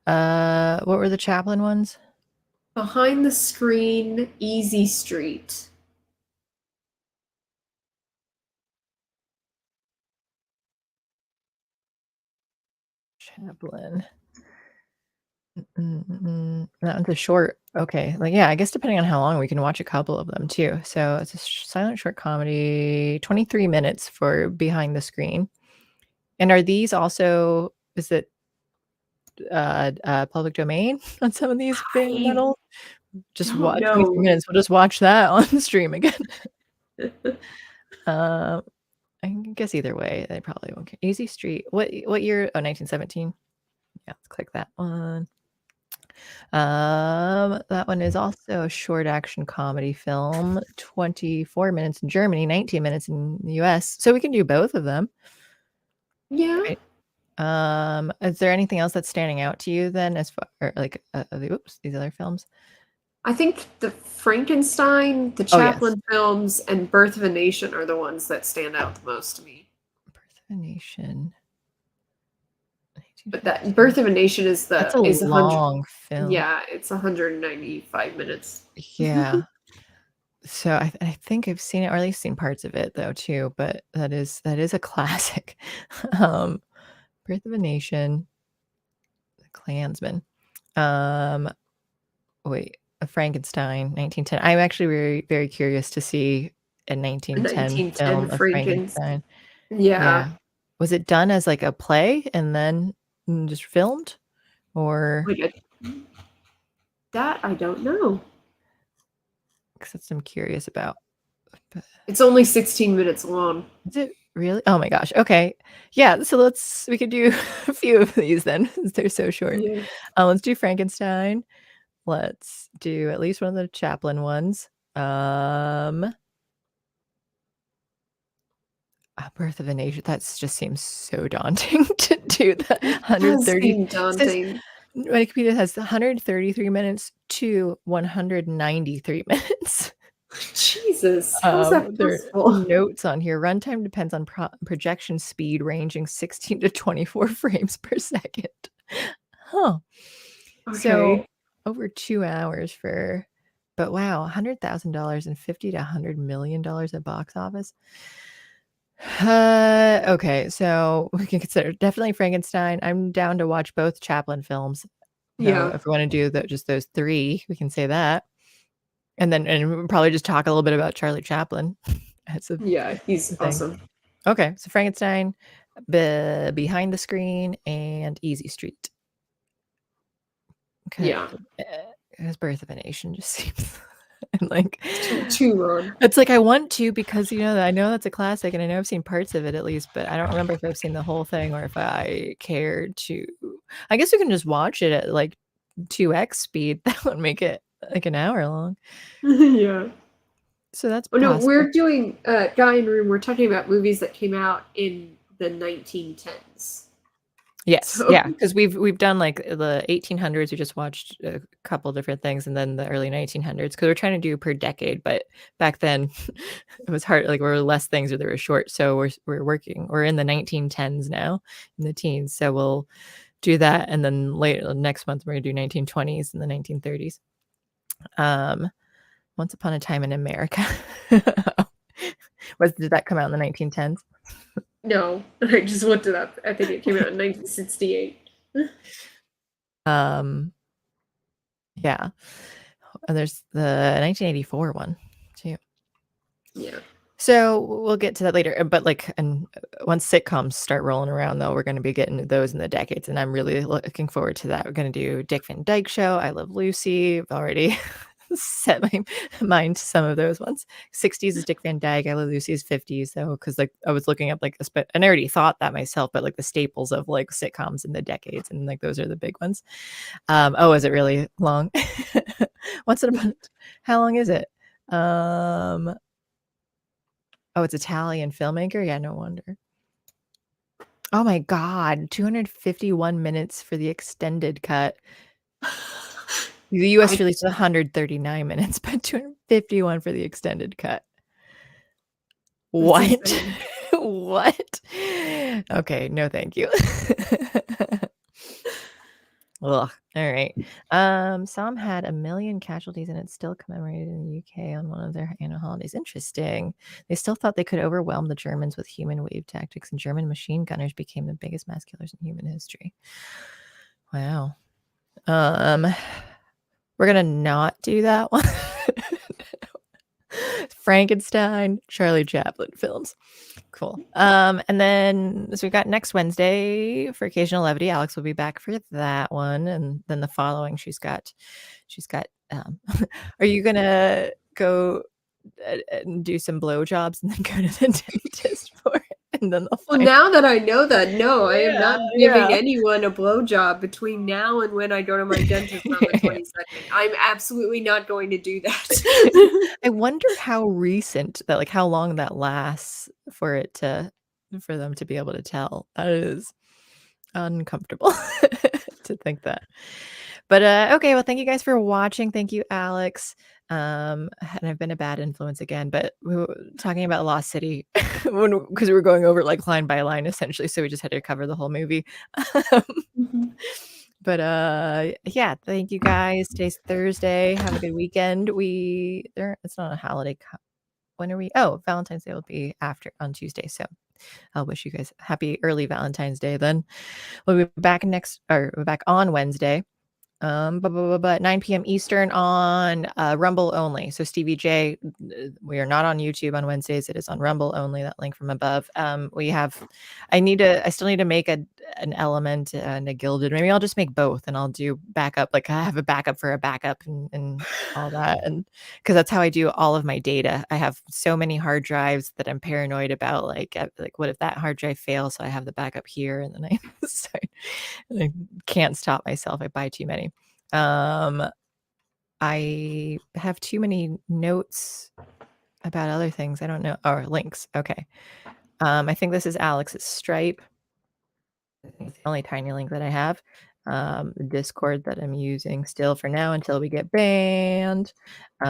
What were the Chaplin ones? Behind the Screen, Easy Street. Chaplin. That one's a short. Okay. Like, yeah, I guess depending on how long, we can watch a couple of them too. So it's a silent short comedy, 23 minutes for Behind the Screen. And are these also, is it public domain on some of these band metals? Just watch 23 minutes. We'll just watch that on the stream again. I guess either way, they probably won't care. Easy Street. What year? Oh, 1917. Yeah, let's click that one. That one is also a short action comedy film. 24 minutes in Germany, 19 minutes in the US. So we can do both of them. Yeah. Right. Is there anything else that's standing out to you then, as far like these other films? I think the Frankenstein, the Chaplin films, and Birth of a Nation are the ones that stand out the most to me. Birth of a Nation. But that Birth of a Nation is that's a long film. Yeah, it's 195 minutes. Yeah. So I think I've seen it, or at least seen parts of it though too. But that is a classic. um, Birth of a Nation, The Klansman. Um, wait, a Frankenstein, 1910. I'm actually very very curious to see a 1910 1910 film of Frankenstein. Frankenstein. Yeah. Yeah, was it done as like a play and then just filmed, or? Wait, that I don't know. Because that's I'm curious about. But It's only 16 minutes long. is it really? Oh my gosh. Okay. Yeah. So we could do a few of these then, since they're so short. Yeah. Let's do Frankenstein. Let's do at least one of the Chaplin ones. Birth of a Nation. That just seems so daunting to do that. It does 130. seem daunting. My computer has 133 minutes to 193 minutes. Jesus, how is that There are possible? notes on here. Runtime depends on projection speed ranging 16 to 24 frames per second. Huh. So Okay. over 2 hours for, but wow, $100,000 and $50 to $100 million at box office. Okay, so we can consider definitely Frankenstein. I'm down to watch both Chaplin films. So Yeah. if we want to do just those three, we can say that. And we'll probably just talk a little bit about Charlie Chaplin. Yeah, he's thing. awesome. Okay, so Frankenstein, Behind the Screen, and Easy Street. Okay. Yeah. His Birth of a Nation just seems like Too long. it's like I want to, because I know that's a classic and I know I've seen parts of it at least, but I don't remember if I've seen the whole thing or if I cared to. I guess we can just watch it at like 2x speed. That would make it like an hour long. Yeah. So that's Oh no, possible. we're doing Guy in Room. We're talking about movies that came out in the 1910s. Yes, So- yeah, because we've done like the 1800s. We just watched a couple different things, and then the early 1900s, because we're trying to do per decade. But back then, it was hard. Like, there were less things, or they were short. So we're in the 1910s now, in the teens. So we'll do that, and then later next month we're gonna do 1920s and the 1930s. Once Upon a Time in America. Did that come out in the 1910s? No, I just looked it up. I think it came out in 1968. Yeah. And there's the 1984 one too. Yeah. So we'll get to that later. But once sitcoms start rolling around, though, we're going to be getting to those in the decades, and I'm really looking forward to that. We're going to do Dick Van Dyke Show, I Love Lucy. I've already set my mind to some of those ones. 60s is Dick Van Dyke, I Love Lucy is 50s, though, because I was looking up and I already thought that myself, but like the staples of like sitcoms in the decades, and like those are the big ones. Is it really long? How long is it? It's Italian filmmaker? Yeah, no wonder. Oh my God, 251 minutes for the extended cut. The US released 139 minutes, but 251 for the extended cut. What? What? Okay, no thank you. Ugh. All right. Somme had 1 million casualties and it's still commemorated in the UK on one of their annual holidays. Interesting. They still thought they could overwhelm the Germans with human wave tactics, and German machine gunners became the biggest mass killers in human history. Wow. We're gonna not do that one. Frankenstein, Charlie Chaplin films. Cool. And then so we got next Wednesday for Occasional Levity. Alex will be back for that one, and then the following she's got are you gonna go and do some blowjobs and then go to the dentist for it? And then Well, now that I know that, no, I am not giving anyone a blowjob between now and when I go to my dentist on the 22nd. I'm absolutely not going to do that. I wonder how recent that, like how long that lasts for them to be able to tell. That is uncomfortable to think that. But okay, well, thank you guys for watching. Thank you, Alex. And I've been a bad influence again, but we were talking about Lost City because we were going over like line by line essentially, so we just had to cover the whole movie. But yeah, thank you guys. Today's Thursday. Have a good weekend. It's not a holiday. When are we? Oh, Valentine's Day will be after on Tuesday. So I'll wish you guys happy early Valentine's Day then. We'll be back on Wednesday. But 9 p.m. Eastern on Rumble only. So Stevie J, we are not on YouTube on Wednesdays. It is on Rumble only. That link from above. I still need to make an element and a gilded. Maybe I'll just make both, and I'll do backup. Like I have a backup for a backup and all that, and because that's how I do all of my data. I have so many hard drives that I'm paranoid about. Like what if that hard drive fails? So I have the backup here, and then I can't stop myself. I buy too many. I have too many notes about other things. I don't know. Or links. Okay. I think this is Alex's Stripe. It's the only tiny link that I have. The Discord that I'm using still for now until we get banned. What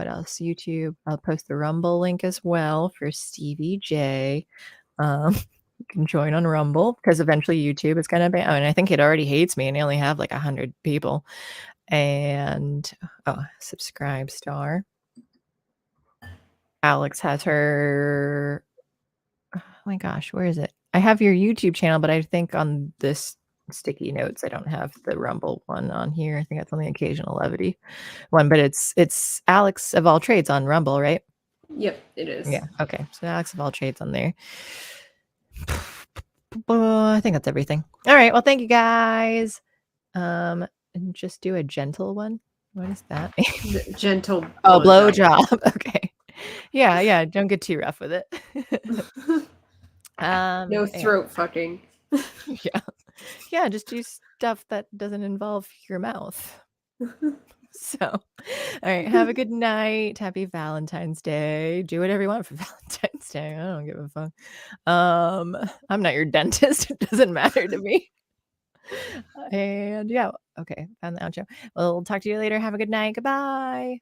else? YouTube. I'll post the Rumble link as well for Stevie J. You can join on Rumble because eventually YouTube is going to ban. And I think it already hates me and I only have like 100 people. And subscribe star. Alex has her. Oh my gosh, where is it? I have your YouTube channel, but I think on this sticky notes, I don't have the Rumble one on here. I think that's on the occasional levity one, but it's Alex of all trades on Rumble, right? Yep, it is. Yeah. Okay. So Alex of all trades on there. I think that's everything. All right. Well, thank you guys. And just do a gentle one. What is that? Gentle. Blowjob. Okay. Yeah. Don't get too rough with it. No throat fucking. Yeah. Just do stuff that doesn't involve your mouth. So, all right. Have a good night. Happy Valentine's Day. Do whatever you want for Valentine's Day. I don't give a fuck. I'm not your dentist. It doesn't matter to me. And yeah. Okay. Found the outro. We'll talk to you later. Have a good night. Goodbye.